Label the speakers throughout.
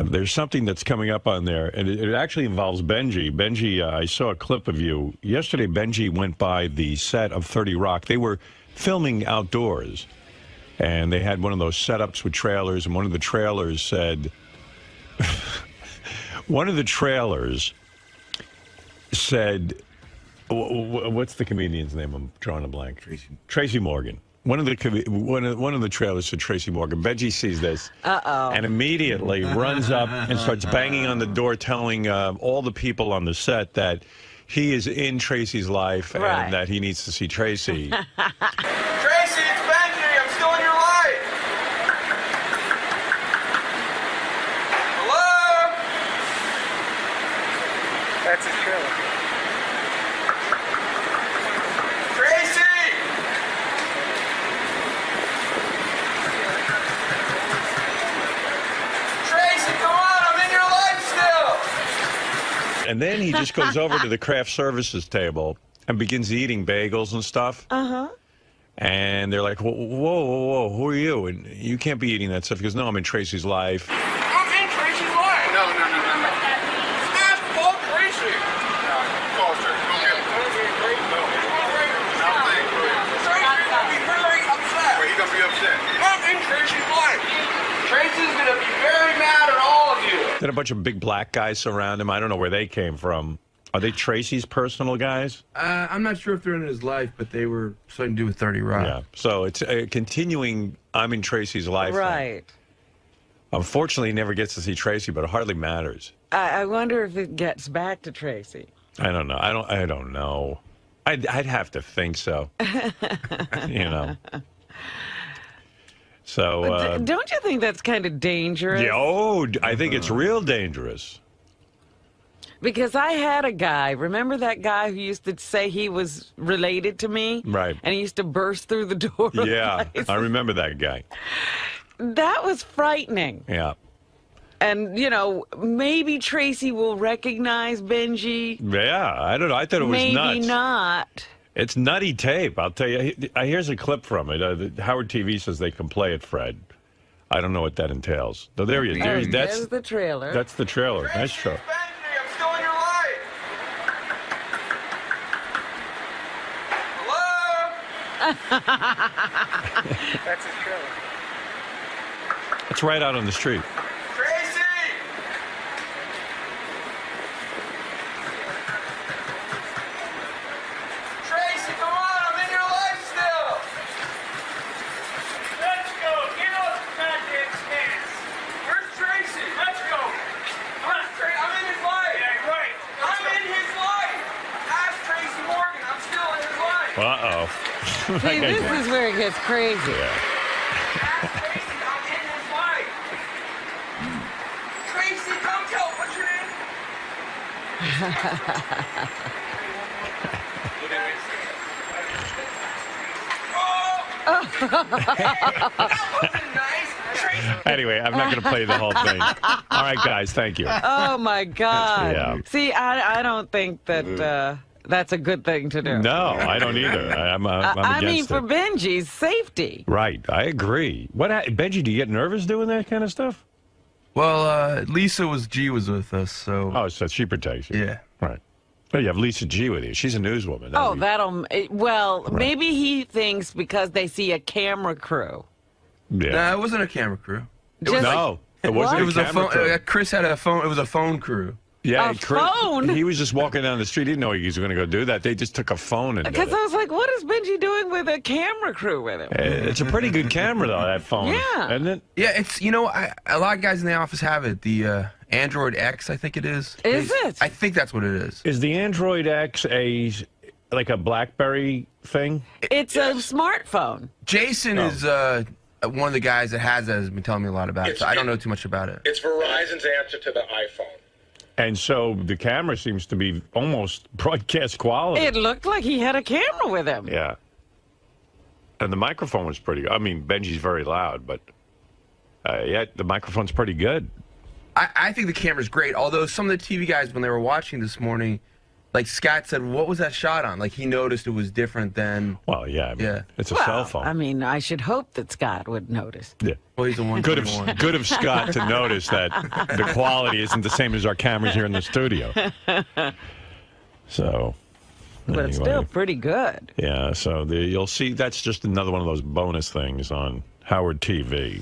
Speaker 1: There's something that's coming up on there, and it actually involves Benjy. Benjy, I saw a clip of you. Yesterday, Benjy went by the set of 30 Rock. They were filming outdoors, and they had one of those setups with trailers, and one of the trailers said... one of the trailers said... What's the comedian's name? I'm drawing a blank. Tracy Morgan. One of the trailers said Tracy Morgan. Benjy sees this and immediately runs up and starts banging on the door, telling all the people on the set that he is in Tracy's life and that he needs to see Tracy.
Speaker 2: Tracy, it's Benjy. I'm still in your life. Hello? That's his trailer.
Speaker 1: And then he just goes over to the craft services table and begins eating bagels and stuff. And they're like, whoa, whoa, whoa, who are you? And you can't be eating that stuff. He goes, no, I'm in Tracy's life.
Speaker 2: I'm in Tracy's life. No. Ask Paul Tracy. Paul Tracy. I'll be very upset. Wait, he's going to be upset. I'm in Tracy's life. Tracy's going to be very mad at all of you.
Speaker 1: Then a bunch of big black guys surround him. I don't know where they came from. Are they Tracy's personal guys?
Speaker 3: I'm not sure if they're in his life, but they were something to do with 30 Rock.
Speaker 1: Yeah. So it's continuing I'm in Tracy's life.
Speaker 4: Right.
Speaker 1: Unfortunately, he never gets to see Tracy, but it hardly matters.
Speaker 4: I wonder if it gets back to Tracy.
Speaker 1: I don't know. I don't know. I'd have to think so. You know. So
Speaker 4: don't you think that's kind of dangerous?
Speaker 1: Yeah, I think it's real dangerous.
Speaker 4: Because I had a guy, remember that guy who used to say he was related to me?
Speaker 1: Right.
Speaker 4: And he used to burst through the door.
Speaker 1: Yeah, I remember that guy.
Speaker 4: That was frightening.
Speaker 1: Yeah.
Speaker 4: And, you know, maybe Tracy will recognize Benjy.
Speaker 1: Yeah, I don't know. I thought it was nuts.
Speaker 4: Maybe not.
Speaker 1: It's nutty tape, I'll tell you. Here's a clip from it. Howard TV says they can play it, Fred. I don't know what that entails. No, there he is.
Speaker 4: There's the trailer.
Speaker 1: That's the trailer. Nice show.
Speaker 2: Benjy, I'm still in your life. Hello? That's his trailer.
Speaker 1: It's right out on the street.
Speaker 2: Tracy! Tracy, come on, I'm in your life still! Let's go, get off the goddamn stairs! Where's Tracy? Let's go! I'm in his life! Yeah, right. I'm in his life! Ask Tracy Morgan, I'm still in his life!
Speaker 1: Uh-oh.
Speaker 4: See, this is where it gets crazy.
Speaker 1: Yeah.
Speaker 2: Ask Tracy, I'm in his life! Tracy, come tell, what's your name?
Speaker 1: Anyway, I'm not going to play the whole thing. All right, guys, thank you.
Speaker 4: Oh, my God.
Speaker 1: Yeah.
Speaker 4: See, I don't think that that's a good thing to do.
Speaker 1: No, I don't either. I'm
Speaker 4: I mean,
Speaker 1: against
Speaker 4: for
Speaker 1: it.
Speaker 4: Benjy's safety.
Speaker 1: Right, I agree. Benjy, do you get nervous doing that kind of stuff?
Speaker 3: Well, Lisa G was with us, so...
Speaker 1: Oh, so she protects you.
Speaker 3: Yeah.
Speaker 1: Right. Well, you have Lisa G with you. She's a newswoman.
Speaker 4: Maybe he thinks because they see a camera crew.
Speaker 1: Yeah.
Speaker 3: Nah, it wasn't a camera crew.
Speaker 1: It wasn't
Speaker 3: It was a
Speaker 1: camera
Speaker 3: phone.
Speaker 1: crew.
Speaker 3: Chris had a phone. It was a phone crew.
Speaker 1: Yeah,
Speaker 4: A phone?
Speaker 1: He was just walking down the street. He didn't know he was going to go do that. They just took a phone and did
Speaker 4: Because
Speaker 1: it.
Speaker 4: I was like, what is Benjy doing with a camera crew with him?
Speaker 1: It's a pretty good camera, though, that phone.
Speaker 4: Yeah.
Speaker 1: Isn't it?
Speaker 3: Yeah, it's, you know, a lot of guys in the office have it. The Android X, I think it is.
Speaker 4: Is it?
Speaker 3: I think that's what it is.
Speaker 1: Is the Android X like a BlackBerry thing?
Speaker 4: It's a smartphone.
Speaker 3: Jason is one of the guys that has that has been telling me a lot about it. So I don't know too much about it.
Speaker 5: It's Verizon's answer to the iPhone.
Speaker 1: And so the camera seems to be almost broadcast quality.
Speaker 4: It looked like he had a camera with him.
Speaker 1: Yeah. And the microphone was pretty good. I mean, Benjy's very loud, but yeah, the microphone's pretty good.
Speaker 3: I think the camera's great, although some of the TV guys, when they were watching this morning, Like Scott said, what was that shot on? Like he noticed it was different than.
Speaker 1: Well, yeah, I mean, it's a
Speaker 4: Well,
Speaker 1: cell phone.
Speaker 4: I mean, I should hope that Scott would notice.
Speaker 1: Yeah.
Speaker 3: Well, he's a one.
Speaker 1: Good of Scott to notice that the quality isn't the same as our cameras here in the studio. So,
Speaker 4: But it's still pretty good.
Speaker 1: Yeah, so you'll see that's just another one of those bonus things on Howard TV.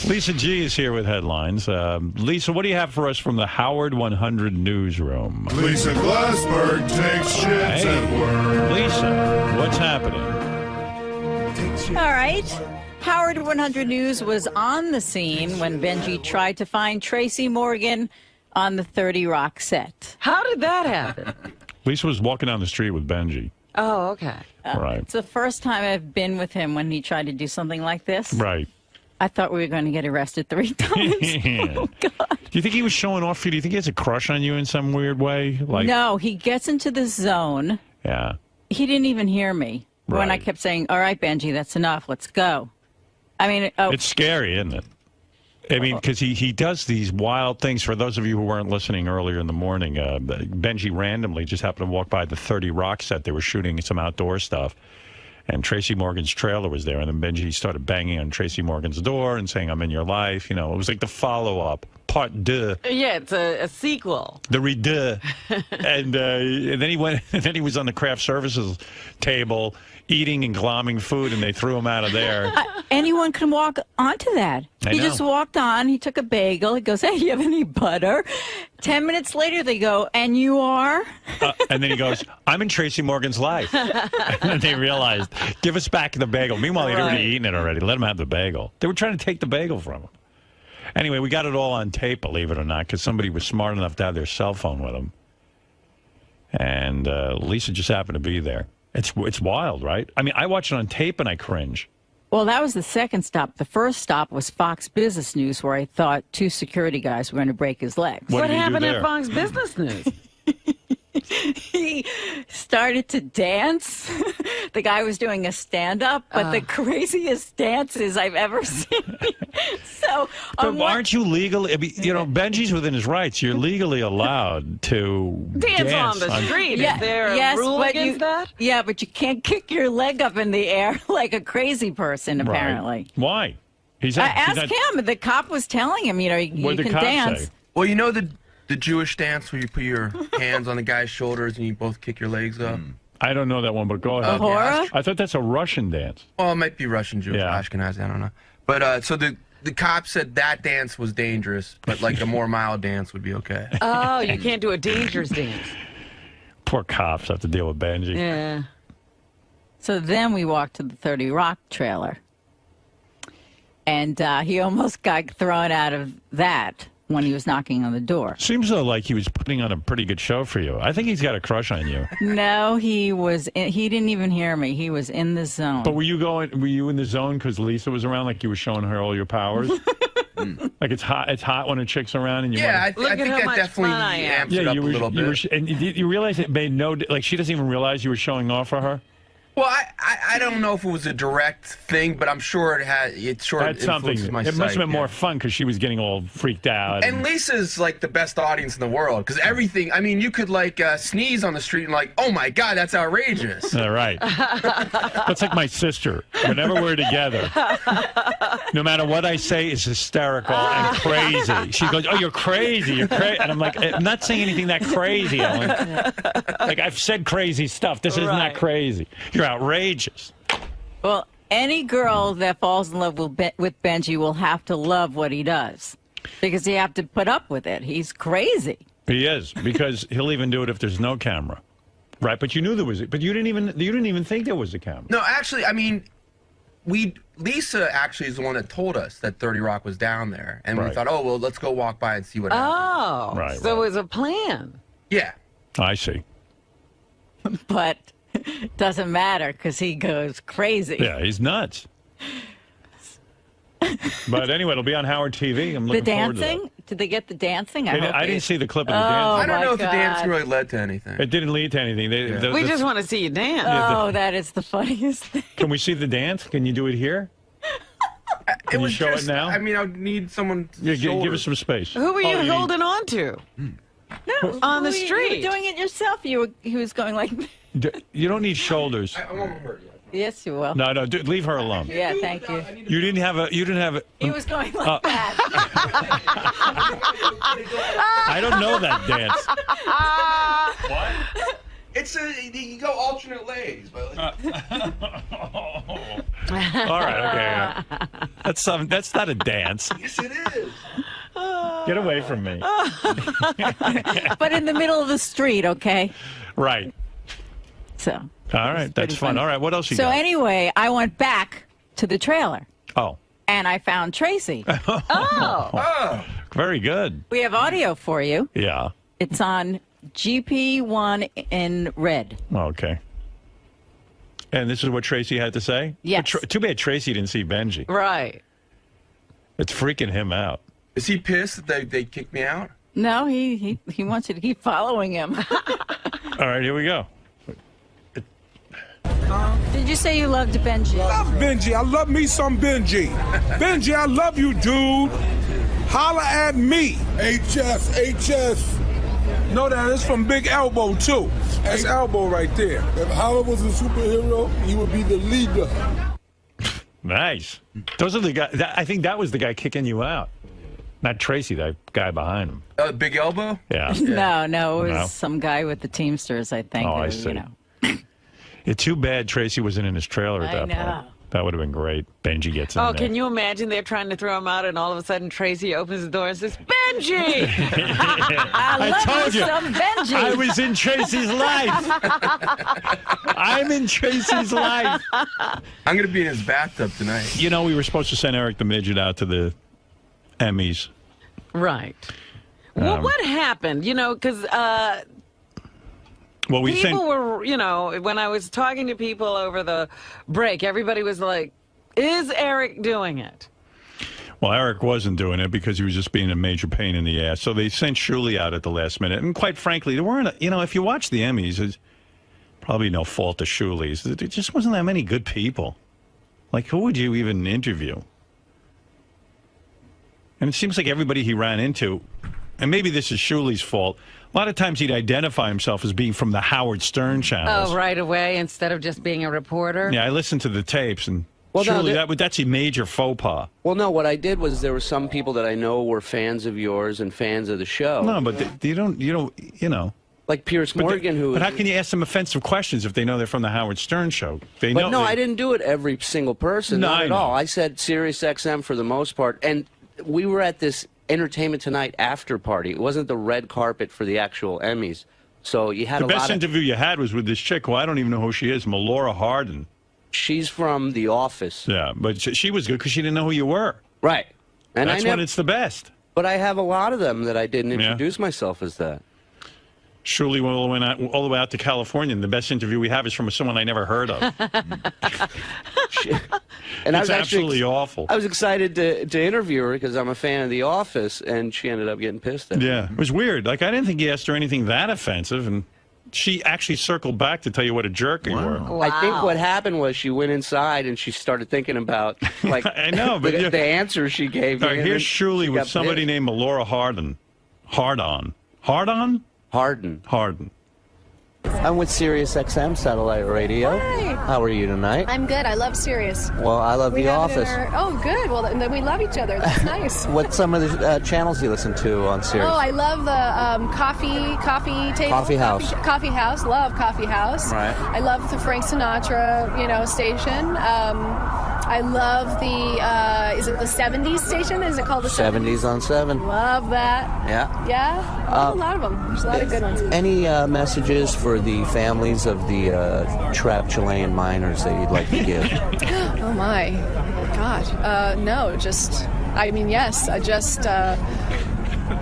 Speaker 1: Lisa G is here with headlines. Lisa, what do you have for us from the Howard 100 newsroom?
Speaker 6: Lisa Glassberg takes shits at work.
Speaker 1: Lisa, what's happening?
Speaker 7: All right. Howard 100 News was on the scene when Benjy tried to find Tracy Morgan on the 30 Rock set.
Speaker 4: How did that happen?
Speaker 1: Lisa was walking down the street with Benjy.
Speaker 4: Oh, okay.
Speaker 1: Right.
Speaker 7: It's the first time I've been with him when he tried to do something like this.
Speaker 1: Right.
Speaker 7: I thought we were going to get arrested 3 times. Oh, God.
Speaker 1: Do you think he was showing off for you? Do you think he has a crush on you in some weird way? Like,
Speaker 7: No, he gets into the zone.
Speaker 1: Yeah.
Speaker 7: He didn't even hear me when I
Speaker 1: Right.
Speaker 7: kept saying, all right, Benjy, that's enough. Let's go. I mean,
Speaker 1: It's scary, isn't it? I mean, because he does these wild things. For those of you who weren't listening earlier in the morning, Benjy randomly just happened to walk by the 30 Rock set. They were shooting some outdoor stuff. And Tracy Morgan's trailer was there. And then Benjy started banging on Tracy Morgan's door and saying, I'm in your life. You know, it was like the follow-up, part deux.
Speaker 4: Yeah, it's a sequel.
Speaker 1: The redo. And then he went, and then he was on the craft services table eating and glomming food, and they threw him out of there.
Speaker 7: Anyone can walk onto that.
Speaker 1: I
Speaker 7: He
Speaker 1: know.
Speaker 7: just walked on. He took a bagel. He goes, hey, you have any butter? 10 minutes later, they go, and you are?
Speaker 1: And then he goes, I'm in Tracy Morgan's life. And then they realized, give us back the bagel. Meanwhile, he'd already eaten it already. Let him have the bagel. They were trying to take the bagel from him. Anyway, we got it all on tape, believe it or not, because somebody was smart enough to have their cell phone with them. And Lisa just happened to be there. It's wild, right? I mean, I watch it on tape and I cringe.
Speaker 7: Well, that was the second stop. The first stop was Fox Business News, where I thought 2 security guys were going to break his legs.
Speaker 1: What did he do
Speaker 4: happened
Speaker 1: there?
Speaker 4: at Fox Business News?
Speaker 7: He started to dance. The guy was doing a stand-up, but the craziest dances I've ever seen. So,
Speaker 1: But aren't you legally? I mean, you know, Benjy's within his rights. You're legally allowed to
Speaker 4: Dance on the street.
Speaker 7: Yeah,
Speaker 4: Is there a
Speaker 7: yes,
Speaker 4: rule
Speaker 7: but
Speaker 4: against that?
Speaker 7: Yeah, but you can't kick your leg up in the air like a crazy person, apparently.
Speaker 1: Right. Why?
Speaker 7: Ask him. The cop was telling him, you know, you
Speaker 1: What did
Speaker 7: can
Speaker 1: the cop
Speaker 7: dance.
Speaker 1: say?
Speaker 3: Well, you know the Jewish dance where you put your hands on the guy's shoulders and you both kick your legs up?
Speaker 1: I don't know that one, but go ahead.
Speaker 7: Ahora?
Speaker 1: I thought that's a Russian dance.
Speaker 3: Well, it might be Russian, Jewish,
Speaker 1: Yeah.
Speaker 3: Ashkenazi, I don't know. But so the cop said that dance was dangerous, but like a more mild dance would be okay.
Speaker 4: Oh, you can't do a dangerous dance.
Speaker 1: Poor cops have to deal with Benjy.
Speaker 4: Yeah.
Speaker 7: So then we walked to the 30 Rock trailer. And he almost got thrown out of that when he was knocking on the door.
Speaker 1: Seems though like he was putting on a pretty good show for you. I think he's got a crush on you.
Speaker 7: No, he didn't even hear me. He was in the zone.
Speaker 1: But were you in the zone because Lisa was around, like you were showing her all your powers? Like it's hot when a chick's around and you
Speaker 3: Yeah,
Speaker 1: want
Speaker 3: I think
Speaker 4: how
Speaker 3: that
Speaker 4: much
Speaker 3: definitely
Speaker 4: fun I am.
Speaker 3: amps it up a little bit.
Speaker 1: and you realize it made like she doesn't even realize you were showing off for her?
Speaker 3: Well, I don't know if it was a direct thing, but I'm sure it had. It sure
Speaker 1: That's something.
Speaker 3: influenced my
Speaker 1: It must have been
Speaker 3: psyche,
Speaker 1: more
Speaker 3: yeah.
Speaker 1: fun because she was getting all freaked out.
Speaker 3: And Lisa's like the best audience in the world because everything. I mean, you could like sneeze on the street and like, oh my god, that's outrageous.
Speaker 1: Right. That's like my sister. Whenever we're together, no matter what I say is hysterical and crazy. She goes, oh, you're crazy. You're crazy. And I'm like, I'm not saying anything that crazy. I'm like I've said crazy stuff. This isn't that crazy. You're outrageous.
Speaker 7: Well, any girl that falls in love with Benjy will have to love what he does because you have to put up with it. He's crazy.
Speaker 1: He is, because he'll even do it if there's no camera. Right, but you knew there was, but you didn't even think there was a camera.
Speaker 3: No, actually, I mean, Lisa actually is the one that told us that 30 Rock was down there, and we thought, oh well, let's go walk by and see what happens.
Speaker 4: Oh,
Speaker 1: Right,
Speaker 4: so it was a plan.
Speaker 3: Yeah.
Speaker 1: I see.
Speaker 7: But it doesn't matter because he goes crazy.
Speaker 1: Yeah, he's nuts. But anyway, it'll be on Howard TV. I'm
Speaker 7: The
Speaker 1: looking forward to
Speaker 7: dancing? Did they get the dancing?
Speaker 1: I didn't see the clip of the
Speaker 7: Oh,
Speaker 1: dancing.
Speaker 3: I don't
Speaker 7: my
Speaker 3: know if the dance
Speaker 7: God.
Speaker 3: really led to anything.
Speaker 1: It didn't lead to anything.
Speaker 4: We just want to see you dance.
Speaker 7: Oh, that is the funniest thing.
Speaker 1: Can we see the dance? Can you do it here? Can you show it now?
Speaker 3: I mean, I would need someone to
Speaker 1: Yeah, give us some space.
Speaker 4: Who were you
Speaker 1: Oh,
Speaker 4: holding on to?
Speaker 7: No,
Speaker 4: On the
Speaker 7: you
Speaker 4: street.
Speaker 7: were doing it yourself. He was going like.
Speaker 1: You don't need shoulders.
Speaker 3: I won't hurt you.
Speaker 7: Yes, you will.
Speaker 1: No, leave her alone.
Speaker 7: Yeah, thank you.
Speaker 1: You didn't have a.
Speaker 7: He was going like that.
Speaker 1: I don't know that dance. What?
Speaker 3: It's you go alternate legs, but.
Speaker 1: All right, okay. That's not a dance.
Speaker 3: Yes, it is.
Speaker 1: Get away from me.
Speaker 7: But in the middle of the street, okay?
Speaker 1: Right.
Speaker 7: So.
Speaker 1: All right, that's fun. All right, what else you
Speaker 7: So
Speaker 1: got?
Speaker 7: anyway, I went back to the trailer.
Speaker 1: Oh.
Speaker 7: And I found Tracy.
Speaker 3: Oh.
Speaker 1: Very good.
Speaker 7: We have audio for you.
Speaker 1: Yeah.
Speaker 7: It's on GP1 in red.
Speaker 1: Okay. And this is what Tracy had to say?
Speaker 7: Yes.
Speaker 1: Too bad Tracy didn't see Benjy.
Speaker 4: Right.
Speaker 1: It's freaking him out.
Speaker 3: Is he pissed that they kicked me out?
Speaker 7: No, he wants you to keep following him.
Speaker 1: All right, here we go.
Speaker 7: Did you say you loved Benjy?
Speaker 6: Love Benjy. I love me some Benjy. Benjy, I love you, dude. Holla at me. HS. Know that it's from Big Elbow, too. That's Elbow right there.
Speaker 8: If Howard was a superhero, he would be the leader.
Speaker 1: Nice. Those are the guys. I think that was the guy kicking you out. Not Tracy, that guy behind him.
Speaker 3: Big Elbow?
Speaker 1: Yeah.
Speaker 7: No, it was some guy with the Teamsters, I think.
Speaker 1: Oh, I
Speaker 7: or,
Speaker 1: see.
Speaker 7: You know.
Speaker 1: It's too bad Tracy wasn't in his trailer at that point. That would have been great. Benjy gets in there.
Speaker 4: Can you imagine they're trying to throw him out and all of a sudden Tracy opens the door and says, Benjy!
Speaker 7: I
Speaker 1: told you.
Speaker 7: Some Benjy.
Speaker 1: I was in Tracy's life. I'm in Tracy's life.
Speaker 3: I'm going to be in his bathtub tonight.
Speaker 1: You know, we were supposed to send Eric the Midget out to the Emmys.
Speaker 4: Right. Well, what happened? You know, because
Speaker 1: well, we
Speaker 4: people were, you know, when I was talking to people over the break, everybody was like, is Eric doing it?
Speaker 1: Well, Eric wasn't doing it because he was just being a major pain in the ass. So they sent Shuli out at the last minute. And quite frankly, there weren't, you know, if you watch the Emmys, it's probably no fault of Shuli's. There just wasn't that many good people. Like, who would you even interview? And it seems like everybody he ran into, and maybe this is Shuli's fault, a lot of times he'd identify himself as being from the Howard Stern channels.
Speaker 4: Oh, right away, instead of just being a reporter?
Speaker 1: Yeah, I listened to the tapes, and
Speaker 9: Well,
Speaker 1: Shuli,
Speaker 9: no,
Speaker 1: that's a major faux pas.
Speaker 9: Well, no, what I did was there were some people that I know were fans of yours and fans of the show.
Speaker 1: No, but you don't, you know.
Speaker 9: Like Piers Morgan, who...
Speaker 1: But how can you ask them offensive questions if they know they're from the Howard Stern show? They
Speaker 9: But
Speaker 1: know.
Speaker 9: no, I didn't do it every single person,
Speaker 1: No,
Speaker 9: not
Speaker 1: I
Speaker 9: at
Speaker 1: know.
Speaker 9: all. I said Sirius XM for the most part, and we were at this Entertainment Tonight after party. It wasn't the red carpet for the actual Emmys. So you had
Speaker 1: The
Speaker 9: a lot
Speaker 1: best interview you had was with this chick who I don't even know who she is, Melora Hardin.
Speaker 9: She's from The Office.
Speaker 1: Yeah, but she was good because she didn't know who you were.
Speaker 9: Right. And
Speaker 1: That's when it's the best.
Speaker 9: But I have a lot of them that I didn't introduce myself as that.
Speaker 1: Shuli went all the way out to California, and the best interview we have is from someone I never heard of.
Speaker 9: And
Speaker 1: It's absolutely awful.
Speaker 9: I was excited to interview her because I'm a fan of The Office, and she ended up getting pissed at me.
Speaker 1: Yeah, it was weird. Like, I didn't think you asked her anything that offensive, and she actually circled back to tell you what a jerk you were.
Speaker 4: Wow.
Speaker 9: I think what happened was she went inside and she started thinking about, like,
Speaker 1: I know, but
Speaker 9: the answer she gave me.
Speaker 1: All right,
Speaker 9: and
Speaker 1: here's
Speaker 9: then she
Speaker 1: Shuli with
Speaker 9: got
Speaker 1: somebody
Speaker 9: pissed.
Speaker 1: named Melora Hardin. Hardon.
Speaker 9: Harden. I'm with Sirius XM Satellite Radio.
Speaker 10: Hi.
Speaker 9: How are you tonight?
Speaker 10: I'm good. I love Sirius.
Speaker 9: Well, I love
Speaker 10: We
Speaker 9: The
Speaker 10: have it in
Speaker 9: Office.
Speaker 10: Oh, good. Well, then we love each other. That's nice.
Speaker 9: What some of the channels you listen to on Sirius?
Speaker 10: Oh, I love the coffee table.
Speaker 9: Coffee House.
Speaker 10: Coffee House. Love Coffee House.
Speaker 9: Right.
Speaker 10: I love the Frank Sinatra, station. I love the, is it the 70s station? Is it called the
Speaker 9: 70s on 7.
Speaker 10: Love that.
Speaker 9: Yeah.
Speaker 10: Yeah. I love a lot of them. There's a lot of good ones.
Speaker 9: Any messages for the families of the trapped Chilean miners that you'd like to give?
Speaker 10: Oh, my God. No, just, I mean, yes. I just...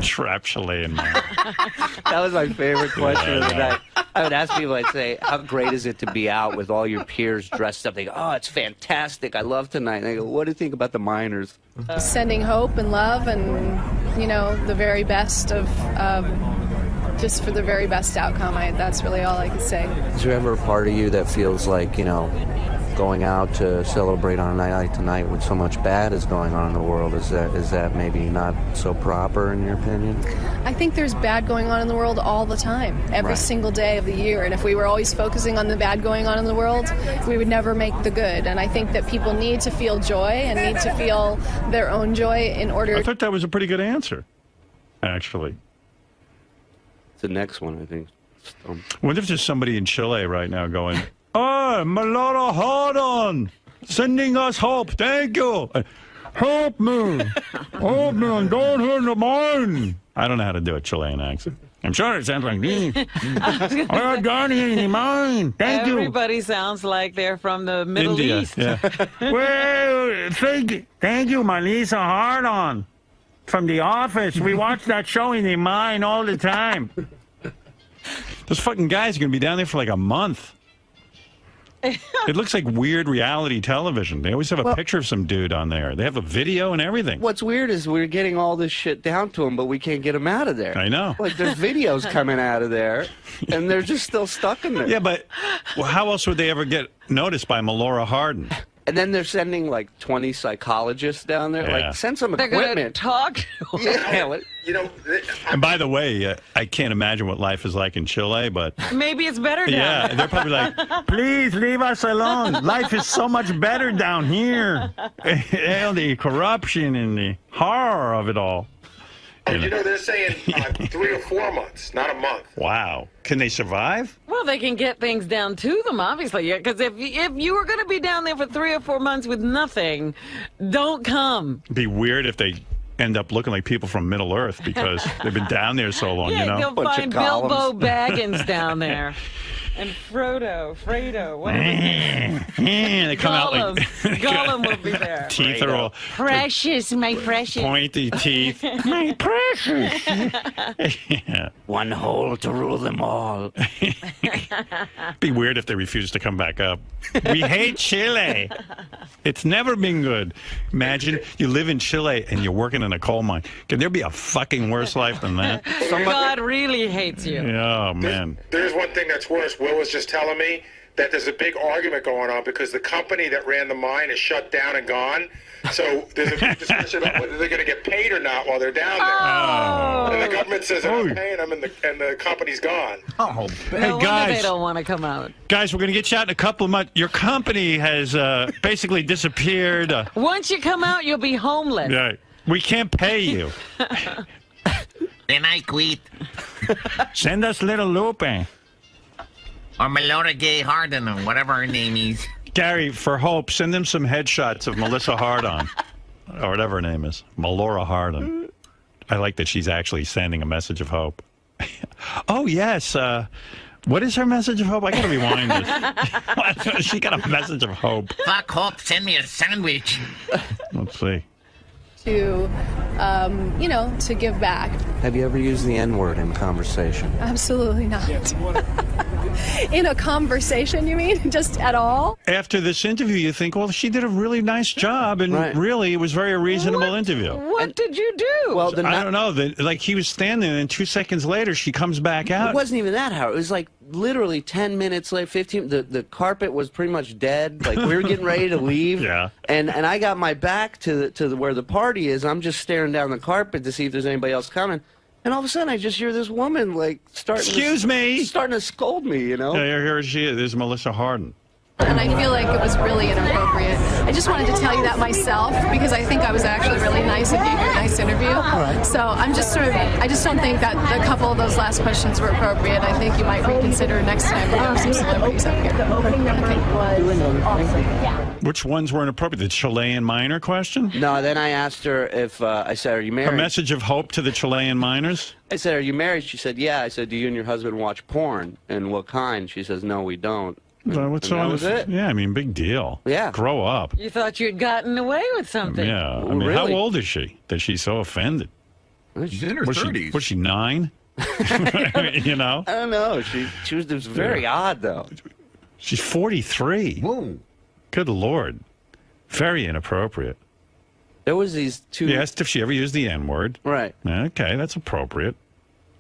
Speaker 1: Trap Chilean.
Speaker 9: That was my favorite question of the night. I would ask people, I'd say, how great is it to be out with all your peers dressed up? They go, oh, it's fantastic. I love tonight. And I go, what do you think about the miners?
Speaker 10: Sending hope and love and, the very best of, just for the very best outcome. That's really all I can say.
Speaker 9: Is there ever a part of you that feels like, going out to celebrate on a night like tonight when so much bad is going on in the world? Is that maybe not so proper in your opinion?
Speaker 10: I think there's bad going on in the world all the time, every single day of the year. And if we were always focusing on the bad going on in the world, we would never make the good. And I think that people need to feel joy and need to feel their own joy in order.
Speaker 1: I thought that was a pretty good answer, actually.
Speaker 9: It's the next one, I think.
Speaker 1: I wonder if there's somebody in Chile right now going, "Oh, Malora Hardon, sending us hope. Thank you. Help me. Help me. I'm down here in the mine." I don't know how to do a Chilean accent. I'm sure it sounds like me. I'm down here in the mine. Thank you.
Speaker 4: Everybody sounds like they're from the Middle
Speaker 1: India,
Speaker 4: East.
Speaker 1: Yeah. Well, thank you, Melissa Hardon, from The Office. We watch that show in the mine all the time. Those fucking guys are going to be down there for like a month. It looks like weird reality television. They always have a picture of some dude on there. They have a video and everything.
Speaker 9: What's weird is we're getting all this shit down to them, but we can't get them out of there.
Speaker 1: I know.
Speaker 9: Like, there's videos coming out of there, and they're just still stuck in there.
Speaker 1: Yeah, but how else would they ever get noticed by Melora Hardon?
Speaker 9: And then they're sending like 20 psychologists down there.
Speaker 1: Yeah.
Speaker 9: Like, send some
Speaker 4: They're
Speaker 9: equipment.
Speaker 4: going to talk to them.
Speaker 9: Yeah, what?
Speaker 5: You know,
Speaker 1: And by the way, I can't imagine what life is like in Chile, but
Speaker 4: Maybe it's better down
Speaker 1: yeah, they're probably like, "Please leave us alone. Life is so much better down here." And the corruption and the horror of it all.
Speaker 5: you know, they're saying 3 or 4 months, not a month.
Speaker 1: Wow. Can they survive?
Speaker 4: Well, they can get things down to them, obviously. Because if you were going to be down there for 3 or 4 months with nothing, don't come.
Speaker 1: It'd be weird if they end up looking like people from Middle Earth because they've been down there so long,
Speaker 4: Yeah,
Speaker 1: you know?
Speaker 4: they'll find Bilbo Baggins down there. And Fredo, whatever.
Speaker 1: They come out like
Speaker 4: Gollum will be there.
Speaker 1: teeth are all
Speaker 7: Precious, my precious.
Speaker 1: pointy teeth. My precious. Yeah.
Speaker 9: One hole to rule them all.
Speaker 1: Be weird if they refuse to come back up. We hate Chile. It's never been good. Imagine you live in Chile and you're working in a coal mine. Can there be a fucking worse life than that?
Speaker 4: God really hates you.
Speaker 1: Oh, man.
Speaker 5: There's one thing that's worse. Will was just telling me that there's a big argument going on because the company that ran the mine is shut down and gone. So there's a big discussion about whether they're going to get paid or not while they're down there.
Speaker 1: Oh.
Speaker 5: And the government says they're not paying them, and the company's gone.
Speaker 1: Oh,
Speaker 4: No
Speaker 1: hey,
Speaker 4: wonder
Speaker 1: guys.
Speaker 4: they don't want to come out.
Speaker 1: Guys, we're going to get you out in a couple of months. Your company has basically disappeared.
Speaker 4: Once you come out, you'll be homeless.
Speaker 1: Yeah, we can't pay you.
Speaker 11: Then I quit.
Speaker 1: Send us little Lupe.
Speaker 11: Or Melora Gay Hardon, or whatever her name is.
Speaker 1: Gary, for Hope, send them some headshots of Melissa Hardon, or whatever her name is, Melora Hardon. I like that she's actually sending a message of hope. Oh, yes. What is her message of hope? I got to rewind this. She got a message of hope.
Speaker 11: Fuck Hope, send me a sandwich.
Speaker 1: Let's see.
Speaker 10: To, to give back.
Speaker 9: Have you ever used the N-word in conversation?
Speaker 10: Absolutely not. In a conversation, you mean? Just at all?
Speaker 1: After this interview, you think, well, she did a really nice job, and really, it was very a reasonable interview.
Speaker 4: What did you do?
Speaker 9: Well,
Speaker 1: I don't know. Like, he was standing, and 2 seconds later, she comes back out.
Speaker 9: It wasn't even that, Howard. It was like literally 10 minutes later, 15. The carpet was pretty much dead. Like, we were getting ready to leave.
Speaker 1: Yeah.
Speaker 9: And I got my back to where the party is. I'm just staring down the carpet to see if there's anybody else coming. And all of a sudden, I just hear this woman, like, starting to scold me, you know?
Speaker 1: Yeah, here she is. This is Melissa Hardon.
Speaker 10: And I feel like it was really inappropriate. I just wanted to tell you that myself because I think I was actually really nice and gave you a nice interview. So I'm just I just don't think that a couple of those last questions were appropriate. I think you might reconsider next time we have some celebrities up here.
Speaker 1: Which ones were inappropriate? The Chilean miner question?
Speaker 9: No, then I asked her if, I said, are you married?
Speaker 1: A message of hope to the Chilean miners?
Speaker 9: I said, are you married? She said, yeah. I said, do you and your husband watch porn? And what kind? She says, no, we don't.
Speaker 1: What's
Speaker 9: that was it.
Speaker 1: Yeah, I mean, big deal.
Speaker 9: Yeah.
Speaker 1: Grow up.
Speaker 4: You thought you'd gotten away with something.
Speaker 1: Yeah. I mean, how old is she that she's so offended?
Speaker 12: She's in her 30s.
Speaker 1: Was she 9? You know?
Speaker 9: I don't know. She was very odd, though.
Speaker 1: She's 43.
Speaker 12: Whoa.
Speaker 1: Good Lord. Very inappropriate.
Speaker 9: There was these two...
Speaker 1: You asked if she ever used the N-word.
Speaker 9: Right.
Speaker 1: Okay, that's appropriate.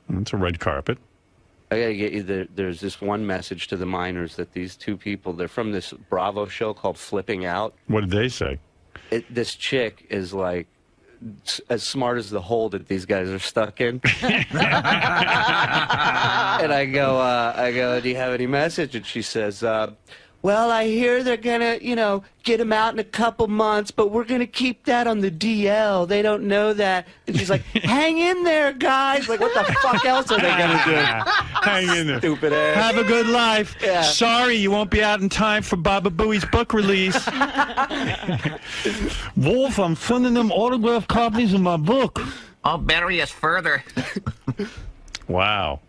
Speaker 1: It's a red carpet.
Speaker 9: I gotta get you. There's this one message to the miners that these two people, they're from this Bravo show called Flipping Out.
Speaker 1: What did they say?
Speaker 9: This chick is like as smart as the hole that these guys are stuck in. And I go, do you have any message? And she says, well, I hear they're gonna, get him out in a couple months, but we're gonna keep that on the DL. They don't know that. And she's like, hang in there, guys. Like, what the fuck else are they gonna do?
Speaker 1: Hang in there.
Speaker 9: Stupid ass.
Speaker 1: Have a good life.
Speaker 9: Yeah.
Speaker 1: Sorry, you won't be out in time for Baba Booey's book release. Wolf, I'm sending them autographed copies of my book.
Speaker 11: I'll bury us further.
Speaker 1: Wow.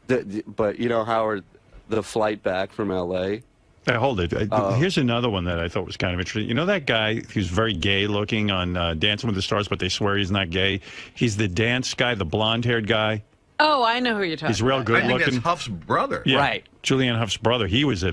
Speaker 9: But Howard, the flight back from L.A.,
Speaker 1: hold it. Here's another one that I thought was kind of interesting. You know that guy who's very gay looking on Dancing with the Stars, but they swear he's not gay? He's the dance guy, the blonde-haired guy.
Speaker 4: Oh, I know who you're talking about.
Speaker 1: He's real good looking.
Speaker 12: I think that's Huff's brother.
Speaker 1: Yeah,
Speaker 9: right.
Speaker 1: Julianne Huff's brother. He was.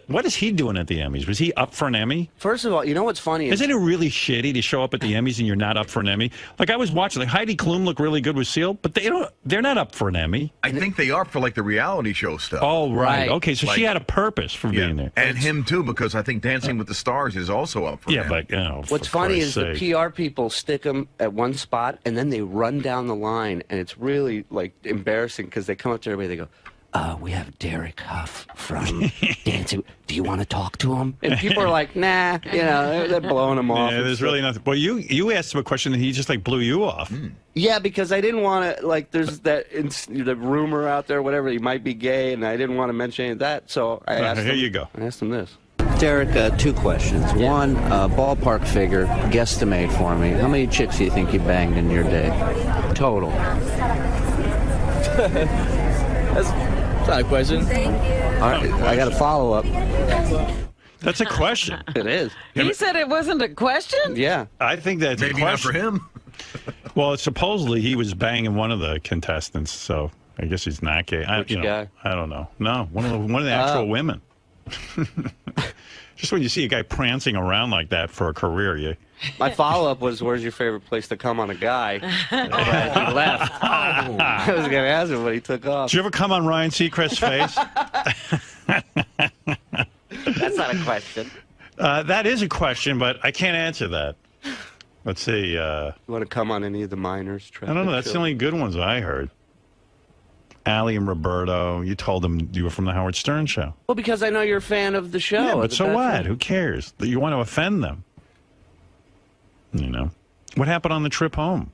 Speaker 1: What is he doing at the Emmys? Was he up for an Emmy?
Speaker 9: First of all, you know what's funny?
Speaker 1: Isn't it really shitty to show up at the Emmys and you're not up for an Emmy? Like I was watching, like Heidi Klum looked really good with Seal, but they're not up for an Emmy.
Speaker 12: I think they are for like the reality show stuff.
Speaker 1: Oh, right.
Speaker 9: Right.
Speaker 1: Okay, so she had a purpose for being there.
Speaker 12: And him too, because I think Dancing with the Stars is also up for him.
Speaker 1: But
Speaker 9: what's funny is the PR people stick them at one spot and then they run down the line, and it's really like embarrassing because they come up to everybody, they go, we have Derek Huff from Dancing. Do you want to talk to him? And people are like, nah, they're blowing him off.
Speaker 1: Yeah, there's really nothing. Well, you asked him a question and he just like blew you off.
Speaker 9: Yeah, because I didn't want to, like, there's the rumor out there, whatever, he might be gay, and I didn't want to mention any of that, so I asked him.
Speaker 1: Here you go.
Speaker 9: I asked him this. Derek, two questions. One, ballpark figure, guesstimate for me. How many chicks do you think you banged in your day? Total.
Speaker 13: That's not a question.
Speaker 9: Thank you. All right, I got a follow-up.
Speaker 1: That's a question.
Speaker 9: It is.
Speaker 4: He said it wasn't a question?
Speaker 9: Yeah.
Speaker 1: I think that's
Speaker 12: maybe
Speaker 1: a
Speaker 12: not
Speaker 1: question.
Speaker 12: for him.
Speaker 1: Well, supposedly he was banging one of the contestants, so I guess he's not gay.
Speaker 9: Which guy?
Speaker 1: I don't know. No, one of the actual women. Just when you see a guy prancing around like that for a career,
Speaker 9: My follow-up was, where's your favorite place to come on a guy? But he left. I was going to ask him, but he took off.
Speaker 1: Did you ever come on Ryan Seacrest's face?
Speaker 9: That's not a question.
Speaker 1: That is a question, but I can't answer that. Let's see.
Speaker 9: You want to come on any of the minors?
Speaker 1: I don't know. That's the only good ones I heard. Allie and Roberto, you told them you were from the Howard Stern show.
Speaker 9: Well, because I know you're a fan of the show.
Speaker 1: Yeah, but so what? Who cares? You want to offend them. What happened on the trip home?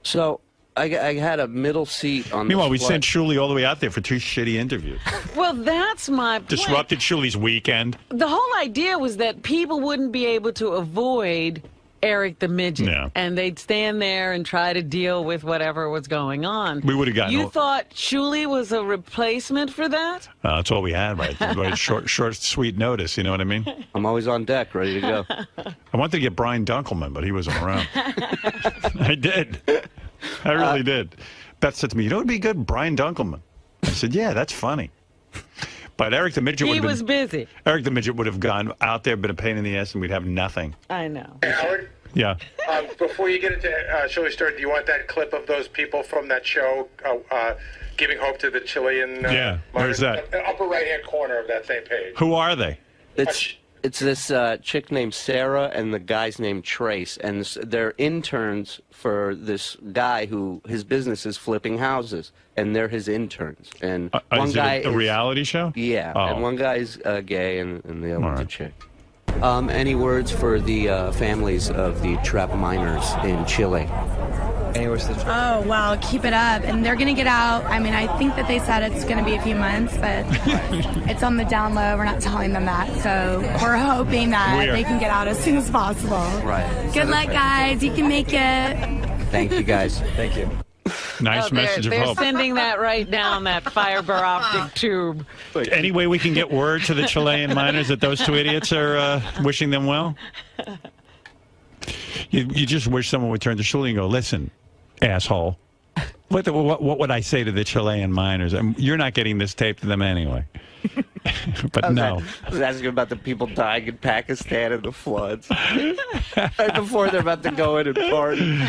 Speaker 9: So I had a middle seat on.
Speaker 1: Meanwhile, we sent Shuli all the way out there for 2 shitty interviews.
Speaker 4: Well, that's my point.
Speaker 1: Disrupted Shuli's weekend.
Speaker 4: The whole idea was that people wouldn't be able to avoid Eric the Midget.
Speaker 1: Yeah.
Speaker 4: And they'd stand there and try to deal with whatever was going on.
Speaker 1: We would have gotten...
Speaker 4: You thought Shuli was a replacement for that?
Speaker 1: That's all we had, right? Short, sweet notice, you know what I mean?
Speaker 9: I'm always on deck, ready to go.
Speaker 1: I wanted to get Brian Dunkelman, but he wasn't around. I did. I really did. Beth said to me, it'd be good, Brian Dunkelman. I said, yeah, that's funny. But Eric the Midget would have been...
Speaker 4: He was busy.
Speaker 1: Eric the Midget would have gone out there, been a pain in the ass, and we'd have nothing.
Speaker 4: I know.
Speaker 5: Hey, Howard?
Speaker 1: Yeah.
Speaker 5: Before you get into Shuli Stern, do you want that clip of those people from that show giving hope to the Chilean...
Speaker 1: yeah, where's that?
Speaker 5: Upper right-hand corner of that same page.
Speaker 1: Who are they?
Speaker 9: It's this chick named Sarah and the guy's named Trace, and they're interns for this guy who his business is flipping houses, and they're his interns. And one
Speaker 1: is
Speaker 9: guy
Speaker 1: it a reality show?
Speaker 9: Yeah,
Speaker 1: Oh.
Speaker 9: and one guy's gay, and the other one's a chick. Any words for the families of the trapped miners in Chile?
Speaker 14: Oh, well, keep it up. And they're going to get out. I mean, I think that they said it's going to be a few months, but it's on the down low. We're not telling them that. So we're hoping that they can get out as soon as possible.
Speaker 9: Right.
Speaker 14: Good luck, guys. You can make it.
Speaker 9: Thank you, guys.
Speaker 12: Thank you.
Speaker 1: Nice message of
Speaker 4: they're
Speaker 1: hope.
Speaker 4: sending that right down that fiber optic tube.
Speaker 1: Any way we can get word to the Chilean miners that those 2 idiots are wishing them well? You just wish someone would turn to Shuli and go, listen, asshole, what would I say to the Chilean miners? You're not getting this tape to them anyway. But no.
Speaker 9: I was asking about the people dying in Pakistan in the floods. Right before they're about to go in and party.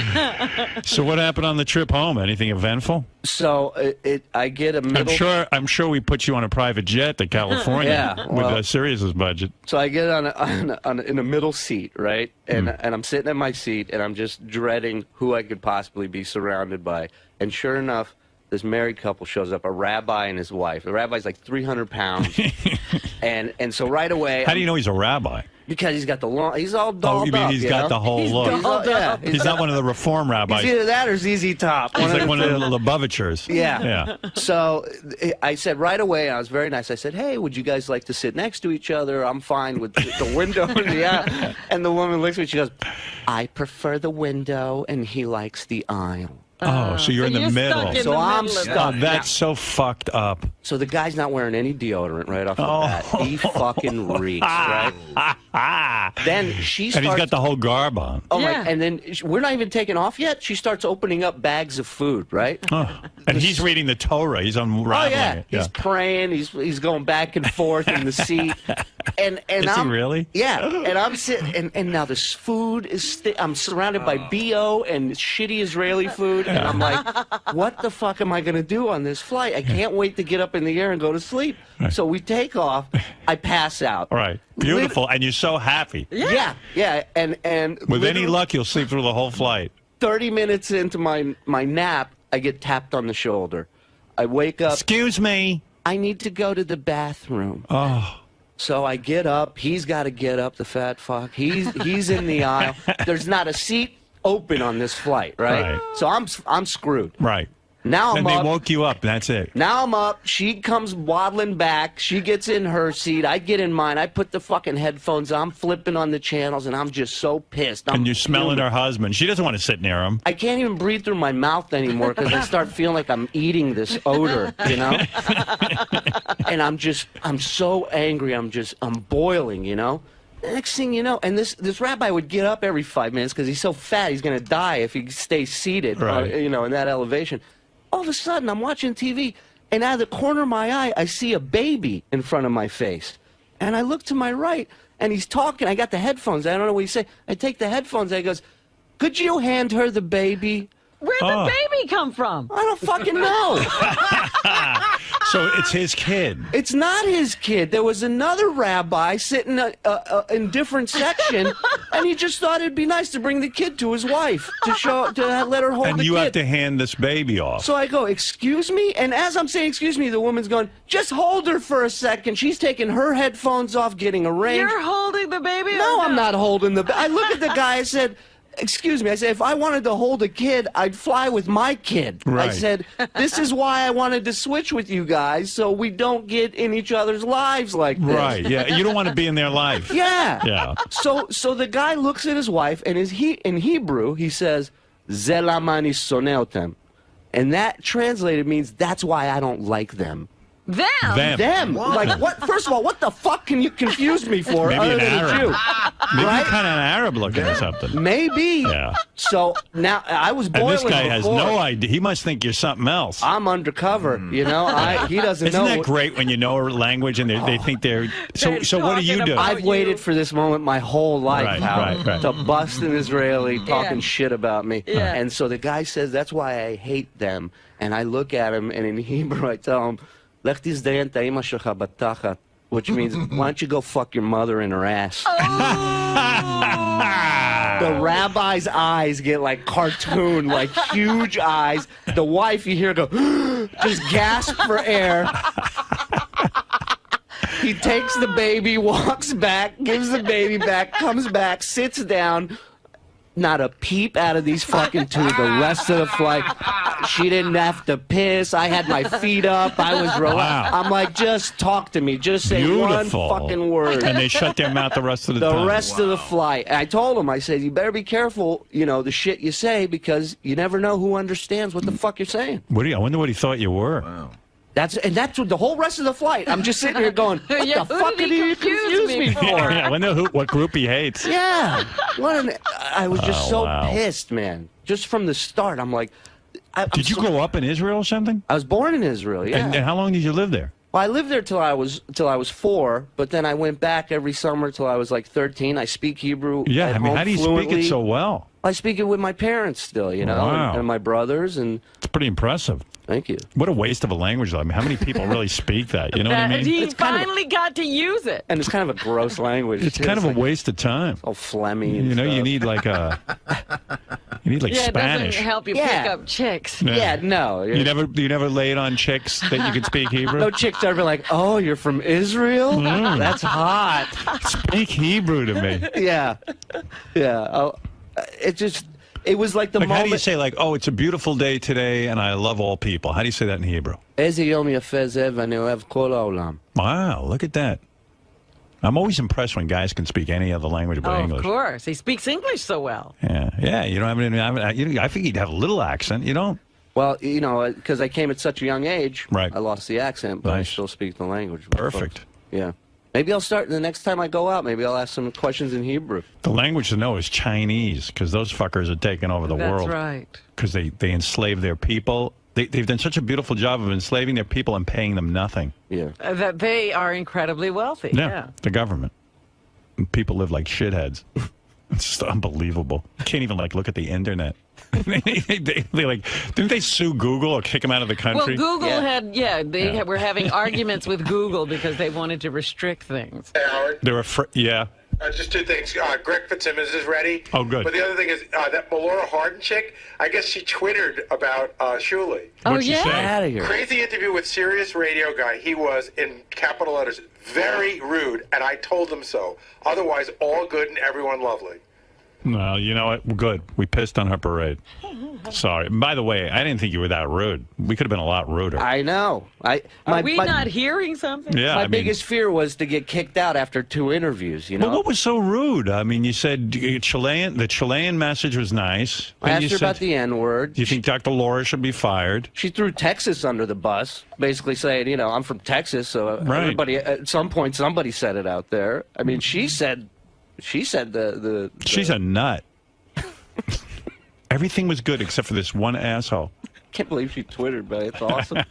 Speaker 1: So what happened on the trip home? Anything eventful?
Speaker 9: So I get a middle...
Speaker 1: I'm sure we put you on a private jet to California with Sirius's budget.
Speaker 9: So I get in a middle seat, right? And I'm sitting in my seat, and I'm just dreading who I could possibly be surrounded by. And sure enough, this married couple shows up, a rabbi and his wife. The rabbi's like 300 pounds. and so right away...
Speaker 1: How do you know he's a rabbi?
Speaker 9: Because he's got the long... He's all dolled up,
Speaker 1: you mean he's got the whole look? He's not one of the reform rabbis.
Speaker 9: He's either that or ZZ Top.
Speaker 1: He's like one of the 𝗦𝗵ici𝘄s.
Speaker 9: Yeah. So I said right away, I was very nice. I said, hey, would you guys like to sit next to each other? I'm fine with the window. And the woman looks at me, she goes, I prefer the window, and he likes the aisle.
Speaker 1: Oh, so you're in the middle.
Speaker 9: So I'm stuck.
Speaker 1: That's so fucked up.
Speaker 9: So the guy's not wearing any deodorant right off the bat. He fucking reeks, right? Then she starts...
Speaker 1: And he's got the whole garb on.
Speaker 9: Oh, my, and then we're not even taking off yet. She starts opening up bags of food, right?
Speaker 1: Oh. And he's reading the Torah. He's unraveling it.
Speaker 9: He's praying. He's going back and forth in the seat. And
Speaker 1: Is he really?
Speaker 9: Yeah. And I'm sitting, and now this food is... I'm surrounded by BO and shitty Israeli food. And I'm like, what the fuck am I going to do on this flight? I can't wait to get up in the air and go to sleep. Right. So we take off. I pass out.
Speaker 1: Right. Beautiful. And you're so happy.
Speaker 9: Yeah. And
Speaker 1: with any luck, you'll sleep through the whole flight.
Speaker 9: 30 minutes into my nap, I get tapped on the shoulder. I wake up.
Speaker 1: Excuse me.
Speaker 9: I need to go to the bathroom.
Speaker 1: Oh.
Speaker 9: So I get up. He's got to get up, the fat fuck. He's in the aisle. There's not a seat open on this flight, right? So I'm screwed.
Speaker 1: Right.
Speaker 9: Now
Speaker 1: and they woke you up, and that's it.
Speaker 9: Now I'm up. She comes waddling back. She gets in her seat. I get in mine. I put the fucking headphones on. I'm flipping on the channels, and I'm just so pissed.
Speaker 1: And you're smelling her husband. She doesn't want to sit near him.
Speaker 9: I can't even breathe through my mouth anymore because I start feeling like I'm eating this odor, you know? And I'm so angry. I'm boiling, you know? The next thing you know, and this rabbi would get up every 5 minutes because he's so fat he's going to die if he stays seated, you know, in that elevation. All of a sudden, I'm watching TV, and out of the corner of my eye, I see a baby in front of my face. And I look to my right, and he's talking. I got the headphones. I don't know what he's saying. I take the headphones, and he goes, could you hand her the baby?
Speaker 4: Where'd the baby come from?
Speaker 9: I don't fucking know.
Speaker 1: So it's his kid.
Speaker 9: It's not his kid. There was another rabbi sitting in different section, and he just thought it'd be nice to bring the kid to his wife to let her hold the kid.
Speaker 1: And you have to hand this baby off.
Speaker 9: So I go, excuse me? And as I'm saying, excuse me, the woman's going, just hold her for a second. She's taking her headphones off, getting arranged.
Speaker 4: You're holding the baby?
Speaker 9: No, I'm not holding the baby. I look at the guy, I said... Excuse me, I said, if I wanted to hold a kid, I'd fly with my kid.
Speaker 1: Right.
Speaker 9: I said, this is why I wanted to switch with you guys, so we don't get in each other's lives like this.
Speaker 1: Right, yeah. You don't want to be in their life.
Speaker 9: Yeah.
Speaker 1: Yeah.
Speaker 9: So the guy looks at his wife, and in Hebrew, he says, Ze lama ani soneh otem. And that translated means, that's why I don't like them. Them. Like, what? First of all, what the fuck can you confuse me for?
Speaker 1: Maybe
Speaker 9: other
Speaker 1: an
Speaker 9: than
Speaker 1: Arab.
Speaker 9: A Jew?
Speaker 1: Maybe
Speaker 9: right?
Speaker 1: kind of an Arab looking or something.
Speaker 9: Maybe.
Speaker 1: Yeah.
Speaker 9: So now I was boiling.
Speaker 1: And this guy
Speaker 9: before.
Speaker 1: has no idea. He must think you're something else.
Speaker 9: I'm undercover. You know, he doesn't
Speaker 1: Isn't
Speaker 9: know.
Speaker 1: Isn't that great when you know a language and they think they're... So what do you do?
Speaker 9: I've waited for this moment my whole life,
Speaker 1: right.
Speaker 9: to bust an Israeli talking shit about me. Yeah. And so the guy says, that's why I hate them. And I look at him, and in Hebrew I tell him, Lech tizdayen 𝗦𝗵cie 𝗄𝗿𝗍, which means, why don't you go fuck your mother in her ass? The rabbi's eyes get like cartoon, like huge eyes. The wife, you hear go, just gasp for air. He takes the baby, walks back, gives the baby back, comes back, sits down. Not a peep out of these fucking two the rest of the flight. She didn't have to piss. I had my feet up. I was relaxed.
Speaker 1: Wow.
Speaker 9: I'm like, just talk to me. Just say one fucking word.
Speaker 1: And they shut their mouth the rest of the time.
Speaker 9: The rest of the flight. And I told him, I said, you better be careful, you know, the shit you say, because you never know who understands what the fuck you're saying.
Speaker 1: I wonder what he thought you were. Wow.
Speaker 9: That's what the whole rest of the flight. I'm just sitting here going, what the fuck did he confuse me for?
Speaker 1: Yeah, I wonder what group he hates.
Speaker 9: Yeah. I was just pissed, man. Just from the start, I'm like...
Speaker 1: Did you grow up in Israel or something?
Speaker 9: I was born in Israel, yeah.
Speaker 1: And how long did you live there?
Speaker 9: Well, I lived there till I was 4, but then I went back every summer till I was like 13. I speak Hebrew.
Speaker 1: Yeah,
Speaker 9: at
Speaker 1: I mean,
Speaker 9: home
Speaker 1: how do you
Speaker 9: fluently.
Speaker 1: speak it so well?
Speaker 9: I speak it with my parents still, you know,
Speaker 1: Wow.
Speaker 9: and my brothers, and
Speaker 1: it's pretty impressive.
Speaker 9: Thank you.
Speaker 1: What a waste of a language, though. I mean, how many people really speak that? You know what I mean?
Speaker 4: He finally got to use it.
Speaker 9: And it's kind of a gross language.
Speaker 1: It's kind of a waste of time.
Speaker 9: All phlegmy. And
Speaker 1: you know,
Speaker 9: stuff.
Speaker 1: You need like
Speaker 4: Yeah,
Speaker 1: Spanish.
Speaker 4: It doesn't help you pick up chicks.
Speaker 9: No.
Speaker 1: You never laid on chicks that you could speak Hebrew?
Speaker 9: No chicks ever like, oh, you're from Israel? That's hot.
Speaker 1: Speak Hebrew to me.
Speaker 9: Yeah. It was like the moment.
Speaker 1: How do you say, like, oh, it's a beautiful day today and I love all people? How do you say that in Hebrew? Wow, look at that. I'm always impressed when guys can speak any other language but English.
Speaker 4: Of course. He speaks English so well.
Speaker 1: Yeah. You don't have any. I think he'd have a little accent. You don't?
Speaker 9: Well, you know, because I came at such a young age,
Speaker 1: right.
Speaker 9: I lost the accent, but I still speak the language.
Speaker 1: Perfect.
Speaker 9: Yeah. Maybe I'll start the next time I go out. Maybe I'll ask some questions in Hebrew.
Speaker 1: The language to know is Chinese, because those fuckers are taking over the world.
Speaker 4: That's right.
Speaker 1: Because they enslave their people. They've done such a beautiful job of enslaving their people and paying them nothing.
Speaker 9: Yeah.
Speaker 4: That they are incredibly wealthy. Yeah.
Speaker 1: The government. And people live like shitheads. It's just unbelievable. You can't even look at the internet. they didn't they sue Google or kick them out of the country?
Speaker 4: Well, Google they were having arguments with Google because they wanted to restrict things.
Speaker 5: Hey, Howard.
Speaker 1: They were
Speaker 5: just two things. Greg Fitzsimmons is ready.
Speaker 1: Oh, good.
Speaker 5: But the other thing is that Melora Hardin chick, I guess she twittered about Shuli.
Speaker 1: What'd she say?
Speaker 9: Get out of here.
Speaker 5: Crazy interview with Sirius Radio guy. He was, in capital letters, very rude, and I told him so. Otherwise, all good and everyone lovely.
Speaker 1: No, you know what? Good. We pissed on her parade. Sorry. By the way, I didn't think you were that rude. We could have been a lot ruder.
Speaker 9: I know.
Speaker 4: Are we not hearing something?
Speaker 1: Yeah.
Speaker 9: My biggest fear was to get kicked out after 2 interviews, you know?
Speaker 1: Well, what was so rude? I mean, you said the Chilean message was nice.
Speaker 9: I asked her about the N-word.
Speaker 1: Do you think Dr. Laura should be fired?
Speaker 9: She threw Texas under the bus, basically saying, you know, I'm from Texas, so everybody, at some point, somebody said it out there. I mean, she said she's a nut. Everything was good except for this one asshole. Can't believe she twittered, but it's awesome.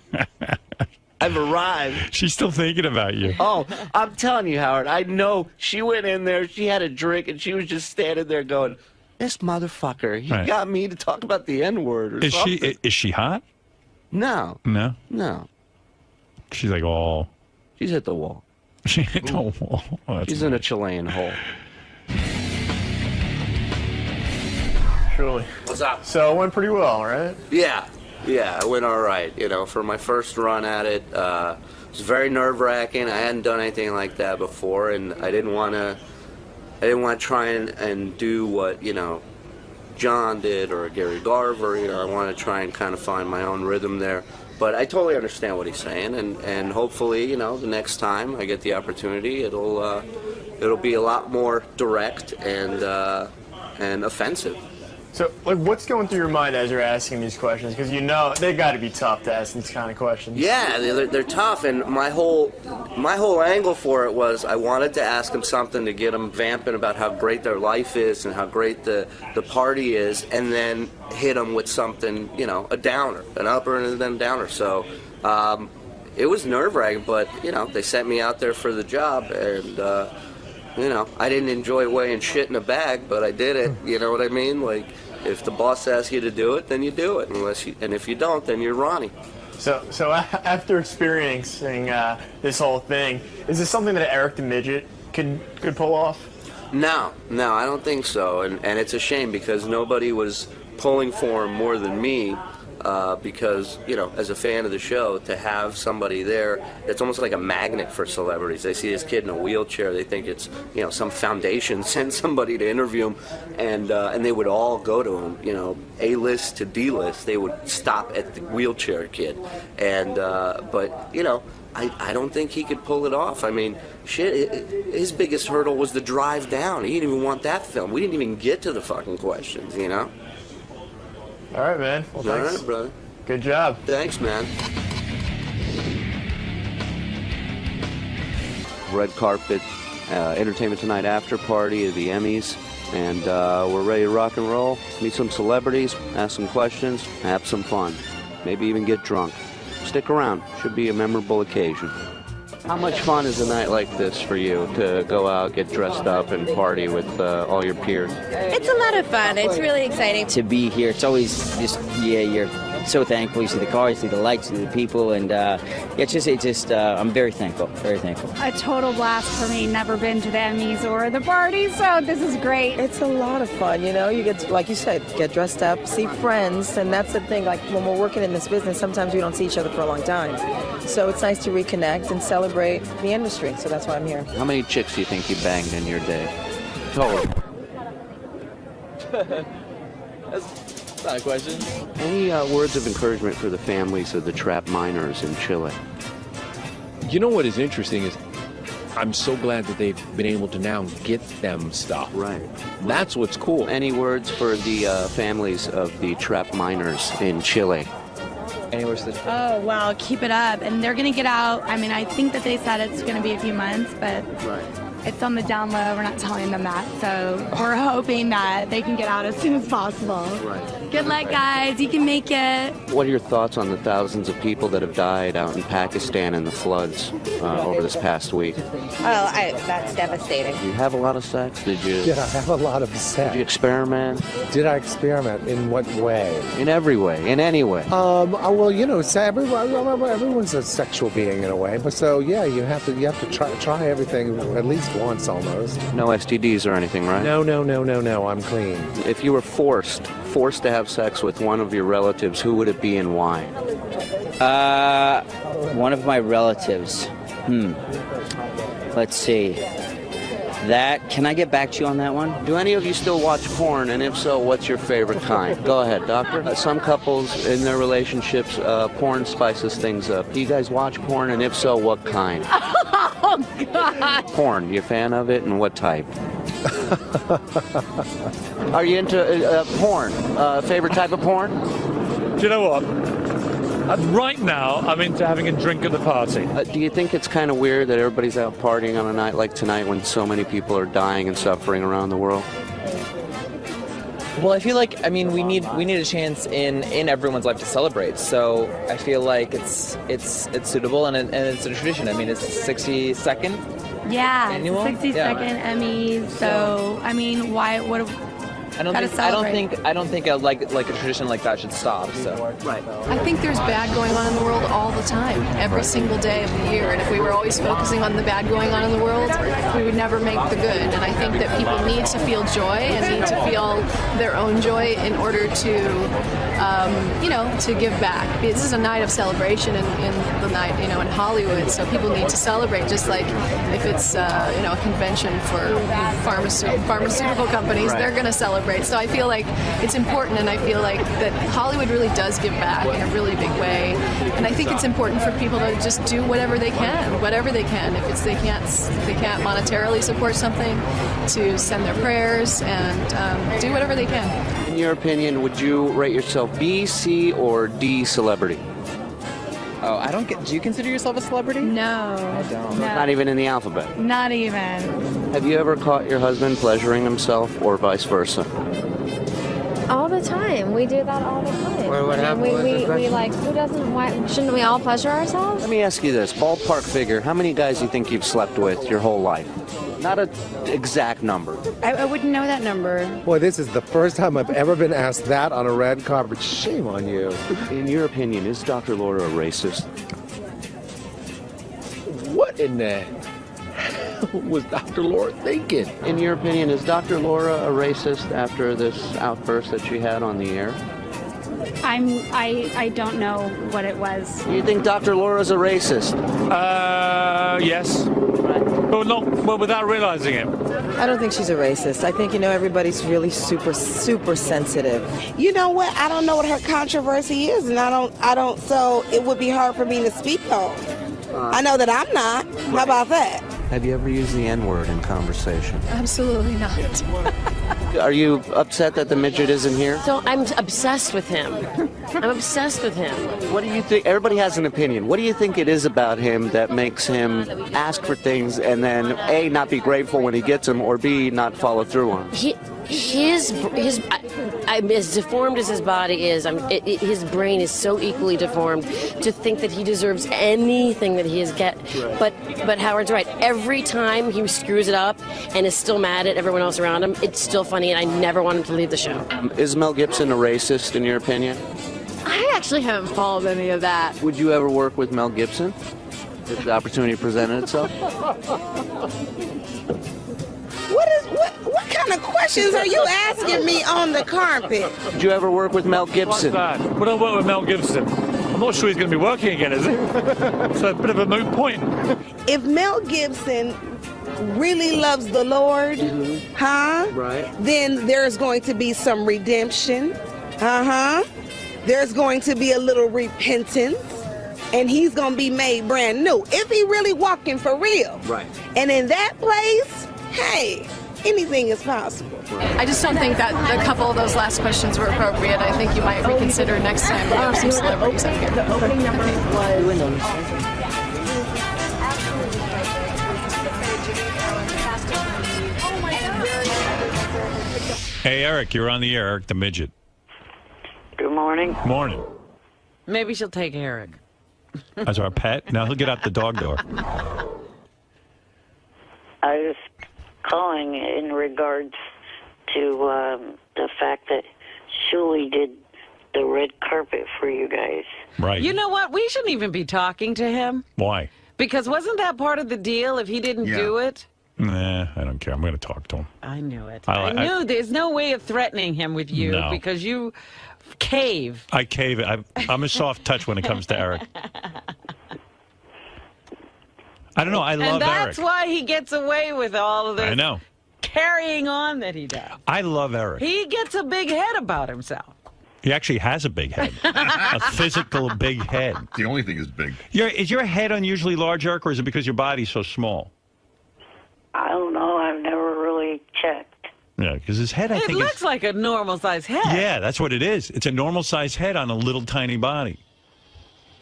Speaker 9: I've arrived.
Speaker 1: She's still thinking about you.
Speaker 9: Oh, I'm telling you, Howard, I know she went in there, she had a drink, and she was just standing there going, this motherfucker, he got me to talk about the N-word or something.
Speaker 1: Is she hot?
Speaker 9: No.
Speaker 1: No?
Speaker 9: No.
Speaker 1: She's like, oh.
Speaker 9: She's hit the wall.
Speaker 1: She hit the wall. Oh,
Speaker 9: she's in a Chilean hole.
Speaker 15: Shuli.
Speaker 9: What's up?
Speaker 15: So it went pretty well, right?
Speaker 9: Yeah, it went all right. You know, for my first run at it, it was very nerve-wracking. I hadn't done anything like that before, and I didn't want to try and do what, you know, John did or Gary Garver. You know, I want to try and kind of find my own rhythm there. But I totally understand what he's saying, and hopefully, you know, the next time I get the opportunity, it'll be a lot more direct and offensive.
Speaker 15: So, like, what's going through your mind as you're asking these questions? Because you know they got to be tough to ask these kind of questions.
Speaker 9: Yeah, they're tough, and my whole angle for it was I wanted to ask them something to get them vamping about how great their life is and how great the party is, and then hit them with something, you know, a downer, an upper and then a downer. So it was nerve-wracking, but, you know, they sent me out there for the job, and you know, I didn't enjoy weighing shit in a bag, but I did it. You know what I mean? Like, if the boss asks you to do it, then you do it. And if you don't, then you're Ronnie.
Speaker 15: So after experiencing this whole thing, is this something that Eric the Midget could pull off?
Speaker 9: No, I don't think so. And it's a shame because nobody was pulling for him more than me. Because, you know, as a fan of the show, to have somebody there, it's almost like a magnet for celebrities. They see this kid in a wheelchair, they think it's, you know, some foundation sent somebody to interview him, and they would all go to him, you know, A-list to D-list. They would stop at the wheelchair kid. And, but, you know, I don't think he could pull it off. I mean, shit, his biggest hurdle was the drive down. He didn't even want that film. We didn't even get to the fucking questions, you know?
Speaker 15: All right, man. Well, thanks.
Speaker 9: All right, brother.
Speaker 15: Good job.
Speaker 9: Thanks, man. Red carpet, Entertainment Tonight after party of the Emmys, and we're ready to rock and roll. Meet some celebrities, ask some questions, have some fun, maybe even get drunk. Stick around. Should be a memorable occasion. How much fun is a night like this for you to go out, get dressed up, and party with all your peers?
Speaker 16: It's a lot of fun. It's really exciting
Speaker 17: to be here. It's always just, you're so thankful. You see the cars, you see the lights, you see the people, and I'm very thankful, very thankful.
Speaker 18: A total blast for me. Never been to the Emmys or the party, so this is great.
Speaker 19: It's a lot of fun, you know. You get to, like you said, get dressed up, see friends, and that's the thing. Like when we're working in this business, sometimes we don't see each other for a long time. So it's nice to reconnect and celebrate the industry. So that's why I'm here.
Speaker 9: How many chicks do you think you banged in your day? Total.
Speaker 13: That's not a question.
Speaker 9: Any words of encouragement for the families of the trapped miners in Chile?
Speaker 20: You know what is interesting is I'm so glad that they've been able to now get them stuff.
Speaker 9: Right.
Speaker 20: That's what's cool.
Speaker 9: Any words for the families of the trapped miners in Chile?
Speaker 14: Oh, well, keep it up. And they're going to get out. I mean, I think that they said it's going to be a few months, but it's on the down low. We're not telling them that. So we're hoping that they can get out as soon as possible.
Speaker 9: Right.
Speaker 14: Good luck, guys. You can make it.
Speaker 9: What are your thoughts on the thousands of people that have died out in Pakistan in the floods over this past week?
Speaker 16: Well, that's devastating.
Speaker 9: Did you have a lot of sex? Did you?
Speaker 21: Did I have a lot of sex?
Speaker 9: Did you experiment?
Speaker 21: Did I experiment? In what way?
Speaker 9: In every way. In any way.
Speaker 21: Well, you know, everyone's a sexual being in a way, but so yeah, you have to try everything at least once almost.
Speaker 9: No STDs or anything, right?
Speaker 21: No. I'm clean.
Speaker 9: If you were forced to have sex with one of your relatives, who would it be and why?
Speaker 17: One of my relatives. Let's see. Can I get back to you on that one?
Speaker 9: Do any of you still watch porn? And if so, what's your favorite kind? Go ahead, doctor. Some couples in their relationships, porn spices things up. Do you guys watch porn? And if so, what kind?
Speaker 16: Oh, God.
Speaker 9: Porn. You a fan of it? And what type? Are you into porn? Favorite type of porn?
Speaker 22: Do you know what? Right now, I'm into having a drink at the party.
Speaker 9: Do you think it's kind of weird that everybody's out partying on a night like tonight when so many people are dying and suffering around the world?
Speaker 13: Well, I feel like, I mean, we need a chance in everyone's life to celebrate. So I feel like it's suitable and it's a tradition. I mean, it's 62nd.
Speaker 14: Yeah,
Speaker 13: annual?
Speaker 14: 62nd Emmys. So I mean, why? What?
Speaker 13: I don't think a tradition like that should stop. So
Speaker 9: right.
Speaker 10: I think there's bad going on in the world all the time, every single day of the year. And if we were always focusing on the bad going on in the world, we would never make the good. And I think that people need to feel joy and need to feel their own joy in order to give back. This is a night of celebration in the night, in Hollywood. So people need to celebrate, just like if it's a convention for pharmaceutical companies, they're going to celebrate. So I feel like it's important, and I feel like that Hollywood really does give back in a really big way. And I think it's important for people to just do whatever they can. If they can't monetarily support something, to send their prayers and do whatever they can.
Speaker 9: In your opinion, would you rate yourself B, C, or D celebrity?
Speaker 13: Oh, I don't get. Do you consider yourself a celebrity?
Speaker 14: No,
Speaker 13: I don't.
Speaker 14: No.
Speaker 9: Not even in the alphabet.
Speaker 14: Not even.
Speaker 9: Have you ever caught your husband pleasuring himself, or vice versa?
Speaker 23: All the time. We do that all the time.
Speaker 9: What happened?
Speaker 23: We like, who doesn't, why, shouldn't we all pleasure ourselves?
Speaker 9: Let me ask you this, ballpark figure, how many guys do you think you've slept with your whole life? Not an exact number.
Speaker 18: I wouldn't know that number.
Speaker 21: Boy, this is the first time I've ever been asked that on a red carpet. Shame on you.
Speaker 9: In your opinion, is Dr. Laura a racist?
Speaker 21: What in the hell was Dr. Laura thinking?
Speaker 9: In your opinion, is Dr. Laura a racist after this outburst that she had on the air?
Speaker 18: I don't know what it was.
Speaker 9: You think Dr. Laura's a racist?
Speaker 22: Yes. But without realizing it.
Speaker 19: I don't think she's a racist. I think, everybody's really super, super sensitive.
Speaker 24: You know what? I don't know what her controversy is, and I don't, so it would be hard for me to speak on. I know that I'm not. How about that?
Speaker 9: Have you ever used the N-word in conversation?
Speaker 10: Absolutely not.
Speaker 9: Are you upset that the midget isn't here?
Speaker 23: So I'm obsessed with him. I'm obsessed with him.
Speaker 9: What do you think? Everybody has an opinion. What do you think it is about him that makes him ask for things and then A, not be grateful when he gets them, or B, not follow through on them?
Speaker 2: As deformed as his body is, his brain is so equally deformed to think that he deserves anything that he has But Howard's right. Every time he screws it up and is still mad at everyone else around him, it's still funny, and I never want him to leave the show.
Speaker 9: Is Mel Gibson a racist, in your opinion?
Speaker 2: I actually haven't followed any of that.
Speaker 9: Would you ever work with Mel Gibson if the opportunity presented itself?
Speaker 24: What kind of questions are you asking me on the carpet?
Speaker 9: Would you ever work with Mel Gibson?
Speaker 22: What's that? Would I work with Mel Gibson? I'm not sure he's going to be working again, is he? So a bit of a moot point.
Speaker 24: If Mel Gibson really loves the Lord,
Speaker 9: Right.
Speaker 24: then there's going to be some redemption. There's going to be a little repentance, and he's going to be made brand new. If he really walking for real.
Speaker 9: Right.
Speaker 24: And in that place, hey, anything is possible.
Speaker 10: I just don't think that a couple of those last questions were appropriate. I think you might reconsider next time we have some celebrities up here.
Speaker 23: The opening number was...
Speaker 1: Hey, Eric, you're on the air. Eric the Midget.
Speaker 3: Good morning.
Speaker 1: Morning.
Speaker 4: Maybe she'll take Eric.
Speaker 1: As our pet? Now he'll get out the dog door.
Speaker 3: I was calling in regards to the fact that Shuli did the red carpet for you guys.
Speaker 1: Right.
Speaker 4: You know what? We shouldn't even be talking to him.
Speaker 1: Why?
Speaker 4: Because wasn't that part of the deal if he didn't do it?
Speaker 1: Nah, I don't care. I'm going to talk to him.
Speaker 4: I knew it. I knew there's no way of threatening him with you because you cave.
Speaker 1: I cave. I'm a soft touch when it comes to Eric. I don't know. I love Eric.
Speaker 4: And that's why he gets away with all of this.
Speaker 1: I know.
Speaker 4: Carrying on that he does.
Speaker 1: I love Eric.
Speaker 4: He gets a big head about himself.
Speaker 1: He actually has a big head. A physical big head.
Speaker 12: The only thing is big.
Speaker 1: Is your head unusually large, Eric, or is it because your body's so small?
Speaker 3: I don't know. I've never really checked.
Speaker 1: Yeah, because his head, I think,
Speaker 4: it looks like a normal-sized head.
Speaker 1: Yeah, that's what it is. It's a normal-sized head on a little tiny body.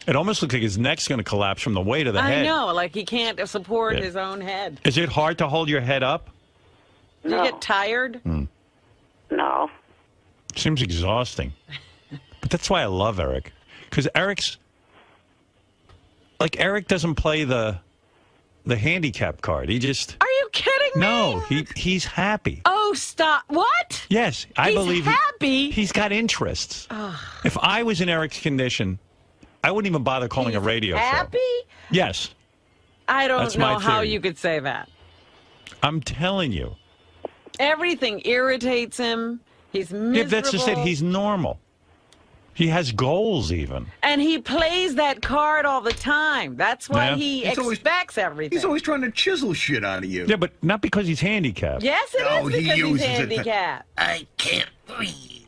Speaker 1: It almost looks like his neck's going to collapse from the weight of the head.
Speaker 4: I know, like he can't support his own head.
Speaker 1: Is it hard to hold your head up?
Speaker 4: Do you get tired?
Speaker 3: No.
Speaker 1: Seems exhausting. But that's why I love Eric. Because Eric doesn't play the handicap card. He just...
Speaker 4: Are you kidding me?
Speaker 1: No, he's happy.
Speaker 4: Oh, stop. What?
Speaker 1: Yes, I believe
Speaker 4: happy.
Speaker 1: He's got interests. If I was in Eric's condition, I wouldn't even bother calling a radio
Speaker 4: happy?
Speaker 1: show. Yes.
Speaker 4: I don't
Speaker 1: That's
Speaker 4: know
Speaker 1: my
Speaker 4: how
Speaker 1: theory.
Speaker 4: you could say that.
Speaker 1: I'm telling you.
Speaker 4: Everything irritates him. He's miserable.
Speaker 1: Yeah, that's just it. He's normal. He has goals, even.
Speaker 4: And he plays that card all the time. That's why he expects everything.
Speaker 12: He's always trying to chisel shit out of you.
Speaker 1: Yeah, but not because he's handicapped.
Speaker 4: Yes, it is because he's handicapped.
Speaker 11: I can't breathe.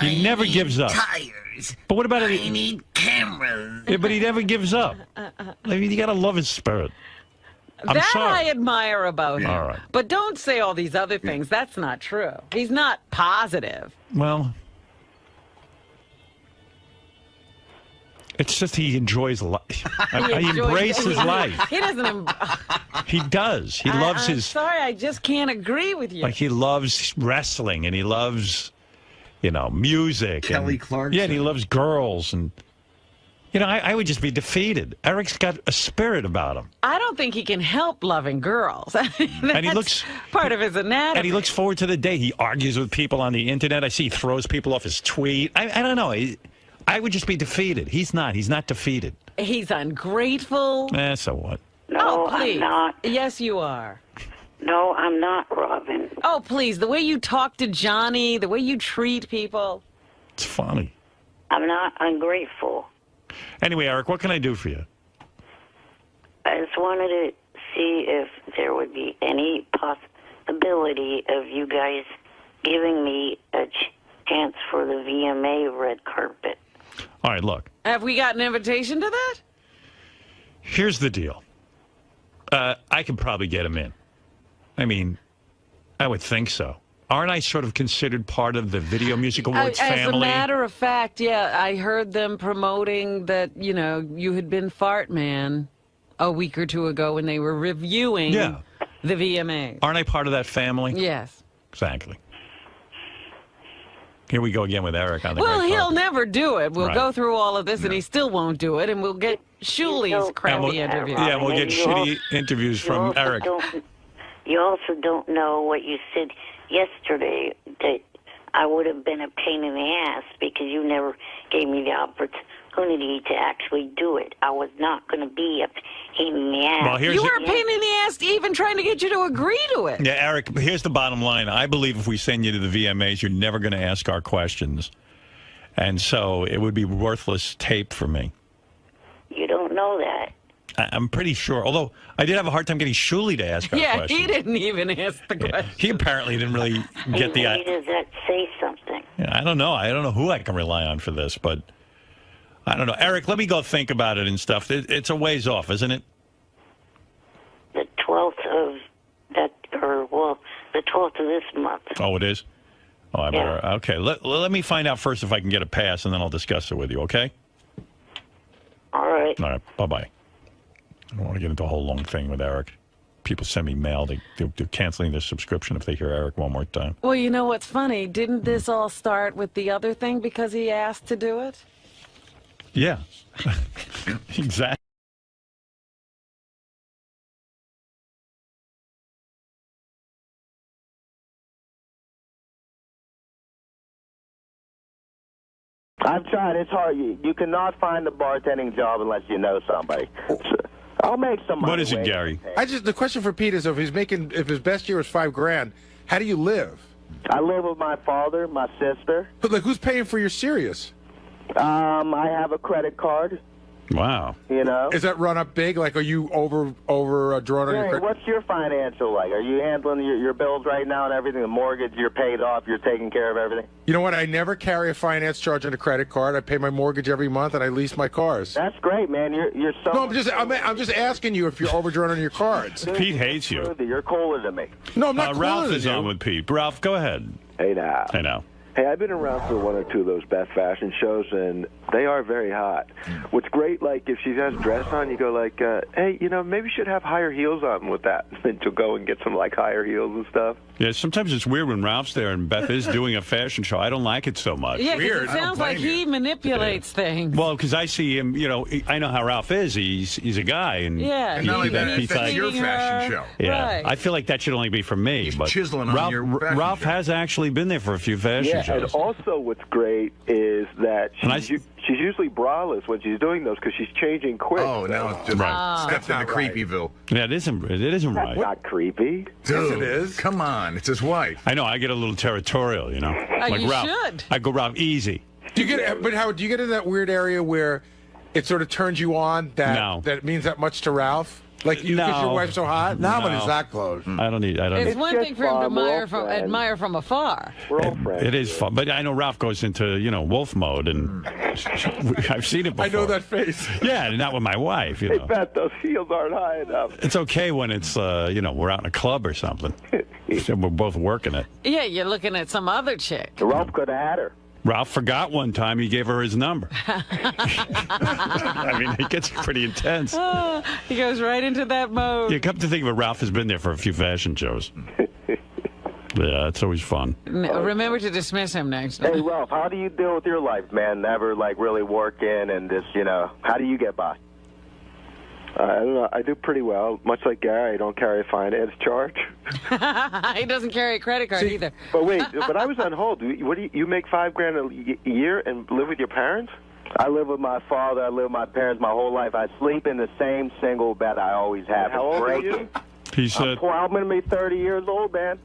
Speaker 1: He never gives up.
Speaker 11: Tires.
Speaker 1: But what about
Speaker 11: I need cameras.
Speaker 1: Yeah, but he never gives up. I mean, you got to love his spirit. I'm
Speaker 4: that
Speaker 1: sorry.
Speaker 4: I admire about him.
Speaker 1: All right.
Speaker 4: But don't say all these other things. That's not true. He's not positive.
Speaker 1: Well, it's just he enjoys life. He embraces life.
Speaker 4: He doesn't.
Speaker 1: He does. He loves
Speaker 4: I'm
Speaker 1: his...
Speaker 4: sorry, I just can't agree with you.
Speaker 1: Like, he loves wrestling, and he loves, music.
Speaker 12: Kelly Clarkson.
Speaker 1: Yeah, and he loves girls, and... I would just be defeated. Eric's got a spirit about him.
Speaker 4: I don't think he can help loving girls.
Speaker 1: And he looks
Speaker 4: part of his anatomy.
Speaker 1: And he looks forward to the day he argues with people on the internet. I see he throws people off his tweet. I don't know. I would just be defeated. He's not. He's not defeated.
Speaker 4: He's ungrateful.
Speaker 1: So what?
Speaker 3: No,
Speaker 4: please.
Speaker 3: I'm not.
Speaker 4: Yes, you are.
Speaker 3: No, I'm not, Robin.
Speaker 4: Oh, please. The way you talk to Johnny, the way you treat people.
Speaker 1: It's funny.
Speaker 3: I'm not ungrateful.
Speaker 1: Anyway, Eric, what can I do for you?
Speaker 3: I just wanted to see if there would be any possibility of you guys giving me a chance for the VMA red carpet.
Speaker 1: All right, look.
Speaker 4: Have we got an invitation to that?
Speaker 1: Here's the deal. I could probably get him in. I mean, I would think so. Aren't I sort of considered part of the Video Music Awards family?
Speaker 4: As a matter of fact, yeah, I heard them promoting that, you had been Fart Man a week or two ago when they were reviewing the VMAs.
Speaker 1: Aren't I part of that family?
Speaker 4: Yes.
Speaker 1: Exactly. Here we go again with Eric on the
Speaker 4: Well,
Speaker 1: red
Speaker 4: he'll
Speaker 1: carpet.
Speaker 4: never do it. We'll
Speaker 1: Right.
Speaker 4: go through all of this, and he still won't do it, and we'll get Shuli's crappy interview.
Speaker 1: Yeah, we'll get shitty interviews from Eric.
Speaker 3: You also don't know what you said yesterday, that I would have been a pain in the ass because you never gave me the opportunity to actually do it. I was not going to be a pain in the ass.
Speaker 1: Well, here's
Speaker 4: You were a pain in the ass even trying to get you to agree to it.
Speaker 1: Yeah, Eric, here's the bottom line. I believe if we send you to the VMAs, you're never going to ask our questions. And so it would be worthless tape for me.
Speaker 3: You don't know that.
Speaker 1: I'm pretty sure. Although I did have a hard time getting Shuli to ask our
Speaker 4: Yeah,
Speaker 1: questions.
Speaker 4: he didn't even ask the question.
Speaker 1: He apparently didn't really get the...
Speaker 3: Why does that say something?
Speaker 1: I don't know. I don't know who I can rely on for this, but I don't know. Eric, let me go think about it and stuff. It's a ways off, isn't it?
Speaker 3: The 12th of that, or well, the 12th of this month.
Speaker 1: Oh, it is? Oh, I better... Okay, let me find out first if I can get a pass, and then I'll discuss it with you, okay?
Speaker 3: All right.
Speaker 1: All right, bye-bye. I don't want to get into a whole long thing with Eric. People send me mail. They're canceling their subscription if they hear Eric one more time.
Speaker 4: Well, you know what's funny? Didn't this all start with the other thing because he asked to do it?
Speaker 1: Yeah, exactly.
Speaker 5: I've tried. It's hard. You cannot find a bartending job unless you know somebody. So I'll make some money.
Speaker 1: What is it, Gary?
Speaker 6: The question for Pete is, if his best year was $5,000, how do you live?
Speaker 5: I live with my father, my sister.
Speaker 6: But like, who's paying for your Sirius?
Speaker 5: I have a credit card.
Speaker 1: Wow.
Speaker 5: You know?
Speaker 6: Is that run up big? Like, are you over drawn on your credit?
Speaker 5: What's your financial like? Are you handling your bills right now and everything? The mortgage, you're paid off, you're taking care of everything?
Speaker 6: You know what? I never carry a finance charge on a credit card. I pay my mortgage every month, and I lease my cars.
Speaker 5: That's great, man. You're so...
Speaker 6: No, I'm just asking you if you're overdrawn on your cards.
Speaker 1: Pete hates you.
Speaker 5: You're cooler than me.
Speaker 6: No, I'm not
Speaker 1: Ralph
Speaker 6: cooler
Speaker 1: is
Speaker 6: than you.
Speaker 1: on with Pete. Ralph, go ahead.
Speaker 7: Hey, now.
Speaker 1: Hey, now.
Speaker 7: Hey, I've been around for one or two of those Beth fashion shows, and they are very hot. What's great, like, if she has dress on, you go like, hey, maybe you should have higher heels on with that. Then she'll go and get some, like, higher heels and stuff.
Speaker 1: Yeah, sometimes it's weird when Ralph's there and Beth is doing a fashion show. I don't like it so much.
Speaker 4: Yeah, 'cause it sounds like he manipulates things.
Speaker 1: Well, because I see him, I know how Ralph is. He's a guy. And
Speaker 4: Yeah,
Speaker 12: And not only that,
Speaker 1: he's
Speaker 12: that's
Speaker 1: like,
Speaker 12: your fashion show.
Speaker 1: Yeah,
Speaker 4: Right.
Speaker 1: I feel like that should only be for me. But
Speaker 12: chiseling on your fashion
Speaker 1: Ralph
Speaker 12: show.
Speaker 1: has actually been there for a few fashion
Speaker 7: Yeah, and
Speaker 1: shows.
Speaker 7: also what's great is that she's usually braless when she's doing those because she's changing quick.
Speaker 12: Oh, now it's just steps into Creepyville.
Speaker 1: Yeah, it isn't
Speaker 7: That's
Speaker 1: right.
Speaker 7: not creepy.
Speaker 12: Dude,
Speaker 6: Yes, it is.
Speaker 12: Come on, it's his wife.
Speaker 1: I know. I get a little territorial, like
Speaker 4: you
Speaker 1: Ralph.
Speaker 4: should.
Speaker 1: I go, Ralph, easy.
Speaker 6: Do you get? But Howard, do you get in that weird area where it sort of turns you on that
Speaker 1: No.
Speaker 6: that it means that much to Ralph? Like, because your wife's so hot?
Speaker 21: Not when it's that close.
Speaker 1: I don't need.
Speaker 4: It's one
Speaker 7: just
Speaker 4: thing for him to
Speaker 7: fun. We're all
Speaker 4: admire from afar.
Speaker 7: We're all friends.
Speaker 1: It is fun, but I know Ralph goes into wolf mode, and I've seen it before.
Speaker 6: I know that face.
Speaker 1: Yeah, not with my wife.
Speaker 7: Hey, Beth, those heels aren't high enough.
Speaker 1: It's okay when it's we're out in a club or something. So we're both working it.
Speaker 4: Yeah, you're looking at some other chick.
Speaker 5: Ralph could have had her.
Speaker 1: Ralph forgot one time he gave her his number. I mean, it gets pretty intense.
Speaker 4: He goes right into that mode.
Speaker 1: You come to think of it, Ralph has been there for a few fashion shows. Yeah, it's always fun.
Speaker 4: Remember to dismiss him next time.
Speaker 5: Hey, Ralph, how do you deal with your life, man? Never, really working and just, how do you get by?
Speaker 7: I don't know. I do pretty well. Much like Gary, I don't carry a finance charge.
Speaker 4: He doesn't carry a credit card either.
Speaker 7: But wait, but I was on hold. What do you make $5,000 a year and live with your parents?
Speaker 5: I live with my father. I live with my parents my whole life. I sleep in the same single bed I always have.
Speaker 7: How old are you?
Speaker 1: He said,
Speaker 5: I'm going to be 30 years old, man.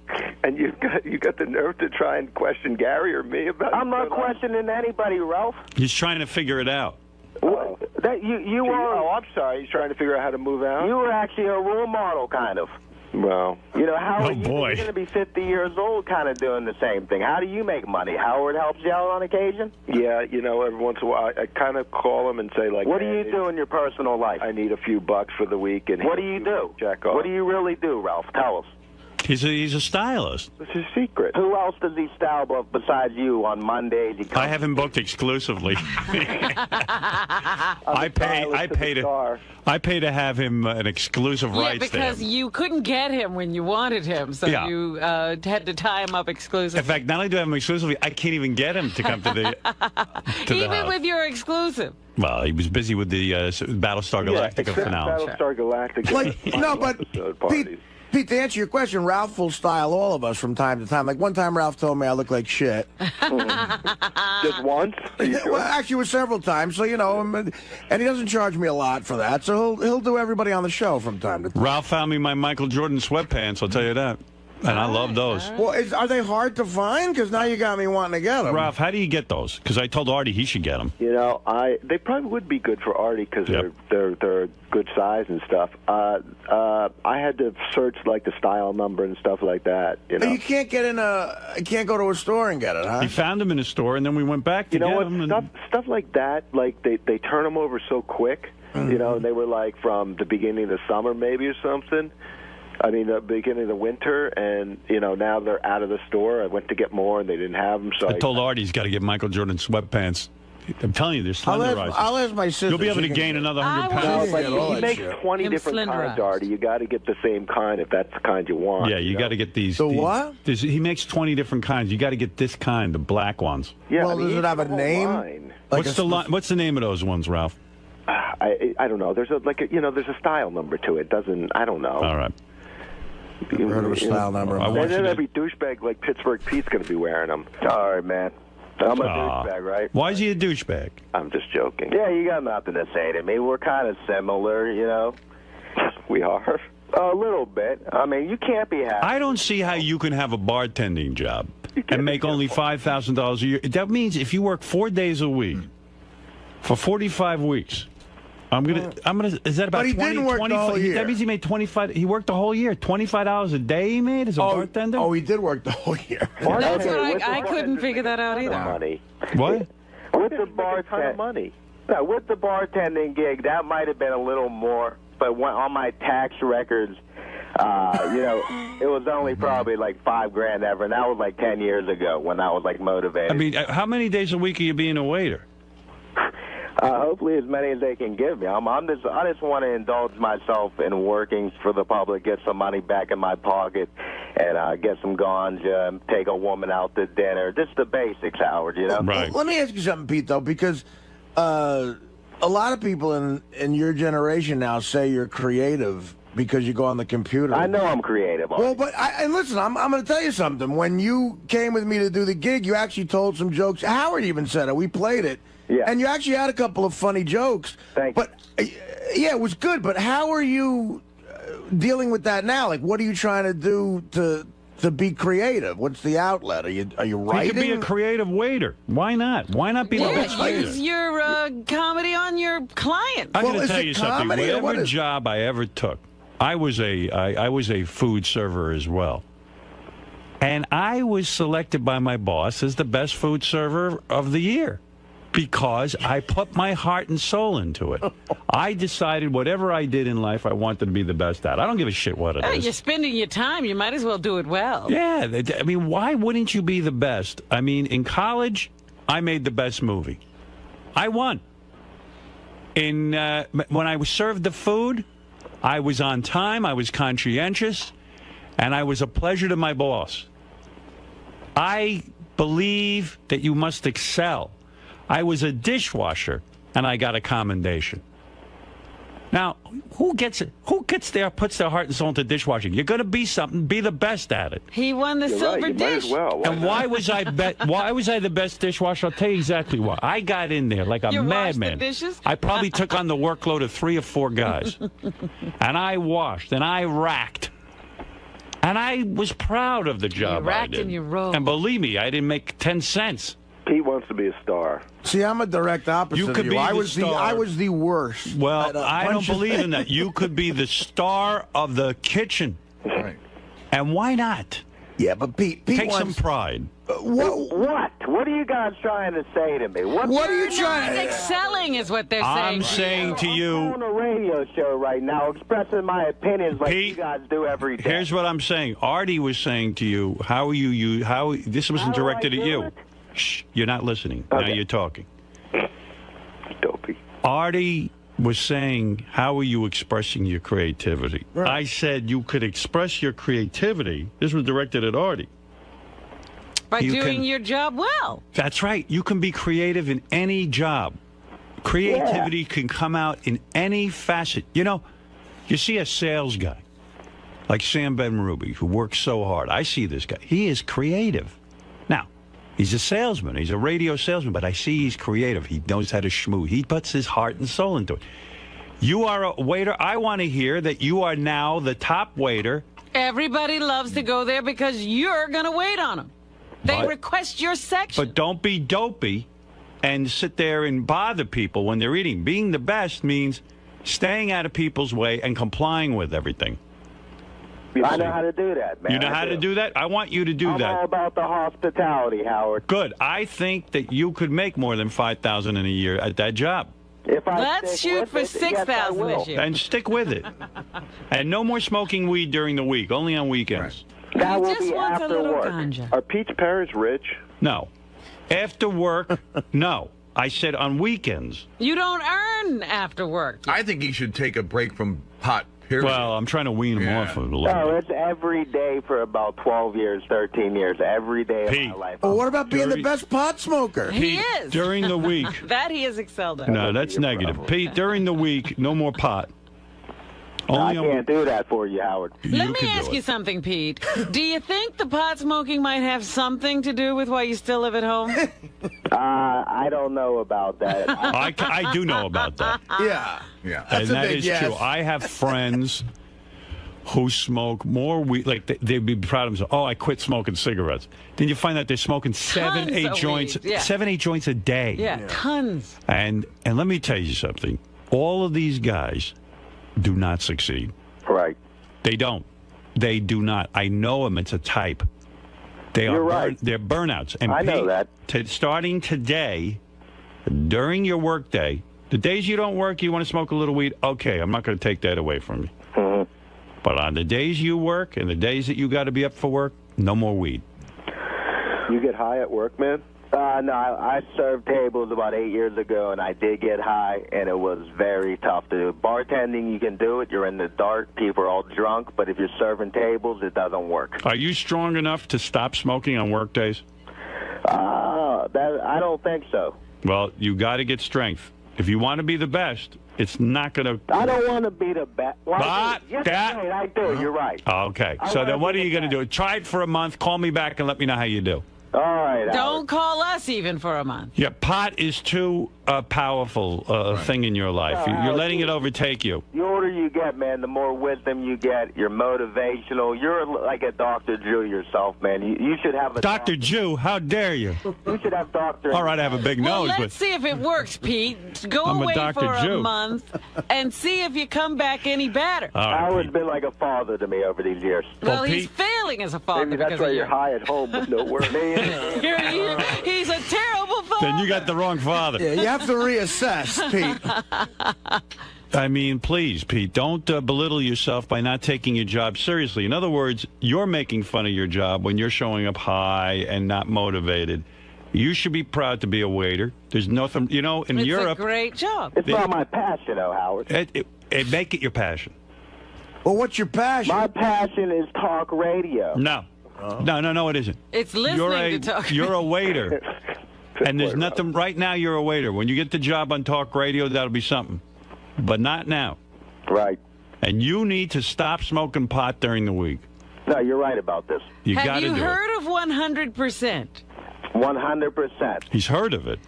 Speaker 7: And you got the nerve to try and question Gary or me about it?
Speaker 5: I'm not questioning anybody, Ralph.
Speaker 1: He's trying to figure it out.
Speaker 5: What? That you were.
Speaker 7: Oh, I'm sorry. He's trying to figure out how to move out.
Speaker 5: You were actually a role model, kind of.
Speaker 7: Well,
Speaker 5: how are you
Speaker 1: boy.
Speaker 5: going to be 50 years old, kind of doing the same thing? How do you make money? Howard helps you out on occasion.
Speaker 7: Yeah, every once in a while I kind of call him and say like,
Speaker 5: what do you do in your personal life?
Speaker 7: I need a few bucks for the week, and
Speaker 5: what do you do?
Speaker 7: Jack off.
Speaker 5: What do you really do, Ralph? Tell us.
Speaker 1: He's a stylist.
Speaker 7: It's his secret.
Speaker 5: Who else does he style besides you on Mondays?
Speaker 1: I haven't booked exclusively. I pay to have him an exclusive rights to him.
Speaker 4: because you couldn't get him when you wanted him, so you had to tie him up exclusively.
Speaker 1: In fact, not only do I have him exclusively, I can't even get him to come to the
Speaker 4: Even
Speaker 1: house.
Speaker 4: with your exclusive.
Speaker 1: Well, he was busy with the Battlestar Galactica finale.
Speaker 7: Battlestar Galactica.
Speaker 8: Like, no, but Pete, to answer your question, Ralph will style all of us from time to time. Like one time, Ralph told me I look like shit.
Speaker 7: Just once?
Speaker 8: Well, actually, it was several times. So and he doesn't charge me a lot for that. So he'll do everybody on the show from time to time.
Speaker 1: Ralph found me my Michael Jordan sweatpants. I'll tell you that. And I love those.
Speaker 8: Well, are they hard to find? Because now you got me wanting to get them.
Speaker 1: Ralph, how do you get those? Because I told Artie he should get them.
Speaker 7: They probably would be good for Artie because they're a good size and stuff. I had to search like the style number and stuff like that.
Speaker 8: You can't can't go to a store and get it, huh?
Speaker 1: He found them in a store, and then we went back to get them.
Speaker 7: Stuff like that, like they turn them over so quick. And they were like from the beginning of the summer maybe or something. I mean, the beginning of the winter, and, now they're out of the store. I went to get more, and they didn't have them. So
Speaker 1: I told Artie he's got to get Michael Jordan sweatpants. I'm telling you, they're slenderizers.
Speaker 8: I'll ask my sister.
Speaker 1: You'll be able to gain another 100 pounds.
Speaker 7: He makes 20 different kinds, Artie. You got to get the same kind if that's the kind you want.
Speaker 1: Yeah, you got to get these.
Speaker 8: What?
Speaker 1: He makes 20 different kinds. You got to get this kind, the black ones.
Speaker 7: Yeah,
Speaker 8: does it have a name?
Speaker 1: What's the name of those ones, Ralph?
Speaker 7: I don't know. There's a style number to it. I don't know.
Speaker 1: All right.
Speaker 8: I've heard of a style number.
Speaker 7: And then every douchebag like Pittsburgh Pete's going to be wearing them. All right, man. I'm a douchebag, right?
Speaker 1: Why is he a douchebag?
Speaker 7: I'm just joking.
Speaker 5: Yeah, you got nothing to say to me. We're kind of similar,
Speaker 7: We are.
Speaker 5: A little bit. I mean, you can't be happy.
Speaker 1: I don't see how you can have a bartending job and make only $5,000 a year. That means if you work 4 days a week for 45 weeks. I'm gonna. Is that about?
Speaker 8: But he
Speaker 1: 20,
Speaker 8: didn't work
Speaker 1: 20,
Speaker 8: the whole year.
Speaker 1: That means he made 25. He worked the whole year. $25 a day he made as a bartender.
Speaker 8: Oh, he did work the whole year.
Speaker 4: That's what I couldn't figure that out either.
Speaker 5: Money.
Speaker 1: What?
Speaker 5: With the bartending, with the bartending gig, that might have been a little more. But on my tax records, it was only probably like $5,000 ever, and that was like 10 years ago when I was like motivated.
Speaker 1: I mean, how many days a week are you being a waiter?
Speaker 5: Hopefully as many as they can give me. I just want to indulge myself in working for the public, get some money back in my pocket, and get some ganja, and take a woman out to dinner. Just the basics, Howard,
Speaker 1: Right.
Speaker 8: Let me ask you something, Pete, though, because a lot of people in your generation now say you're creative because you go on the computer.
Speaker 5: I know I'm creative.
Speaker 8: Well, but and listen, I'm going to tell you something. When you came with me to do the gig, you actually told some jokes. Howard even said it. We played it.
Speaker 5: Yeah.
Speaker 8: And you actually had a couple of funny jokes.
Speaker 5: Thank
Speaker 8: you. But, yeah, it was good. But how are you dealing with that now? Like, what are you trying to do to be creative? What's the outlet? Are you writing?
Speaker 1: You could be a creative waiter. Why not? Why not be the best waiter?
Speaker 4: Use your comedy on your client.
Speaker 1: I'm going to tell you something. Whatever job I ever took, I was a food server as well. And I was selected by my boss as the best food server of the year. Because I put my heart and soul into it. I decided whatever I did in life, I wanted to be the best at. I don't give a shit what it is.
Speaker 4: You're spending your time. You might as well do it well.
Speaker 1: Yeah. I mean, why wouldn't you be the best? I mean, in college, I made the best movie. I won. When I was served the food, I was on time, I was conscientious, and I was a pleasure to my boss. I believe that you must excel. I was a dishwasher, and I got a commendation. Now, who gets it? Who gets there, puts their heart and soul into dishwashing? You're going to be something. Be the best at it.
Speaker 4: He won the silver dish.
Speaker 1: And why was I the best dishwasher? I'll tell you exactly why. I got in there like a madman. I probably took on the workload of 3 or 4 guys, and I washed and I racked. And I was proud of the job I did.
Speaker 4: And you rolled.
Speaker 1: And believe me, I didn't make 10 cents.
Speaker 7: Pete wants to be a star.
Speaker 8: See, I'm a direct opposite.
Speaker 1: You could
Speaker 8: of
Speaker 1: be
Speaker 8: I
Speaker 1: the
Speaker 8: was
Speaker 1: star.
Speaker 8: I was the worst.
Speaker 1: Well, I don't believe in that. You could be the star of the kitchen.
Speaker 8: Right.
Speaker 1: And why not?
Speaker 8: Yeah, but Pete
Speaker 1: take some pride.
Speaker 5: What? What are you guys trying to say to me? What
Speaker 8: are you trying
Speaker 4: to... Excelling is what they're saying.
Speaker 1: I'm saying to you...
Speaker 5: I'm on a radio show right now expressing my opinions like you guys do every day.
Speaker 1: Here's what I'm saying. Artie was saying to you, how are you... This wasn't directed at you. Shh, you're not listening. Okay. Now you're talking.
Speaker 7: Dopey.
Speaker 1: Artie was saying, how are you expressing your creativity? Right. I said you could express your creativity. This was directed at Artie.
Speaker 4: By doing your job well.
Speaker 1: That's right. You can be creative in any job. Creativity can come out in any facet. You know, you see a sales guy like Sam Ben-Ruby who works so hard. I see this guy. He is creative. Now, he's a salesman. He's a radio salesman, but I see he's creative. He knows how to schmoo. He puts his heart and soul into it. You are a waiter. I want to hear that you are now the top waiter.
Speaker 4: Everybody loves to go there because you're going to wait on them. They request your section.
Speaker 1: But don't be dopey and sit there and bother people when they're eating. Being the best means staying out of people's way and complying with everything.
Speaker 5: I know how to do that, man.
Speaker 1: You know how to do that? I want you to do that.
Speaker 5: I'm all about the hospitality, Howard.
Speaker 1: Good. I think that you could make more than $5,000 in a year at that job.
Speaker 4: Let's shoot for $6,000 this year.
Speaker 1: And stick with it. And no more smoking weed during the week, only on weekends.
Speaker 5: Right. That will be after work.
Speaker 7: Ganja. Are Pete's parents rich?
Speaker 1: No. After work, no. I said on weekends.
Speaker 4: You don't earn after work.
Speaker 12: I think he should take a break from pot. Period.
Speaker 1: Well, I'm trying to wean him off of it a little bit.
Speaker 5: No, it's every day for about 12 years, 13 years, every day of my life.
Speaker 8: Well, what about being the best pot smoker?
Speaker 4: He is.
Speaker 1: During the week.
Speaker 4: That he has excelled at.
Speaker 1: No, that's negative. Pete, during the week, no more pot.
Speaker 5: I can't do that for you, Howard.
Speaker 4: Let me ask you something, Pete. Do you think the pot smoking might have something to do with why you still live at home?
Speaker 5: I don't know about that.
Speaker 1: I do know about that.
Speaker 8: Yeah.
Speaker 1: And that is true. I have friends who smoke more weed. Like, they'd be proud of themselves. Oh, I quit smoking cigarettes. Then you find out they're smoking 7, 8 joints, 7, 8 joints a day.
Speaker 4: Yeah, tons.
Speaker 1: And let me tell you something. All of these guys do not succeed.
Speaker 5: Right.
Speaker 1: They don't. They do not. I know them. It's a type. You're right. They're burnouts. And
Speaker 5: I know that.
Speaker 1: Starting today, during your work day, the days you don't work, you want to smoke a little weed, okay, I'm not going to take that away from you.
Speaker 5: Mm-hmm.
Speaker 1: But on the days you work and the days that you got to be up for work, no more weed.
Speaker 7: You get high at work, man?
Speaker 5: No, I served tables about 8 years ago, and I did get high, and it was very tough to do. Bartending, you can do it. You're in the dark. People are all drunk. But if you're serving tables, it doesn't work.
Speaker 1: Are you strong enough to stop smoking on work days?
Speaker 5: I don't think so.
Speaker 1: Well, you got to get strength. If you want to be the best, it's not going to...
Speaker 5: I don't want to be the best. Well, I do. You're right.
Speaker 1: Okay. So then what are you going to do? Try it for a month. Call me back and let me know how you do.
Speaker 5: All right.
Speaker 4: Don't call us even for a month.
Speaker 1: Yeah, pot is too powerful thing in your life. You're letting it overtake you.
Speaker 5: The older you get, man, the more wisdom you get. You're motivational. You're like a Dr. Jew yourself, man. You should have a...
Speaker 1: Dr. Jew? How dare you?
Speaker 5: You should have Dr.
Speaker 1: All right, I have a big nose.
Speaker 4: Let's see if it works, Pete. Go
Speaker 1: I'm
Speaker 4: away
Speaker 1: a
Speaker 4: for
Speaker 1: Jew.
Speaker 4: a month and see if you come back any better.
Speaker 5: Howard's been like a father to me over these years.
Speaker 4: Well, he's failing as a father.
Speaker 5: Maybe that's why you're high at home with no work.
Speaker 4: He's a terrible father.
Speaker 1: Then you got the wrong father.
Speaker 8: Yeah, you have to reassess, Pete.
Speaker 1: I mean, please, Pete, don't belittle yourself by not taking your job seriously. In other words, you're making fun of your job when you're showing up high and not motivated. You should be proud to be a waiter. There's nothing, in Europe...
Speaker 4: It's a great job.
Speaker 5: It's not my passion, though, Howard.
Speaker 1: Make it your passion.
Speaker 8: Well, what's your passion?
Speaker 5: My passion is talk radio.
Speaker 1: No. No, it isn't.
Speaker 4: It's listening to talk.
Speaker 1: You're a waiter. And there's nothing... Right now, you're a waiter. When you get the job on talk radio, that'll be something. But not now.
Speaker 5: Right.
Speaker 1: And you need to stop smoking pot during the week.
Speaker 5: No, you're right about this.
Speaker 4: Have you heard of 100%?
Speaker 5: 100%.
Speaker 1: He's heard of it.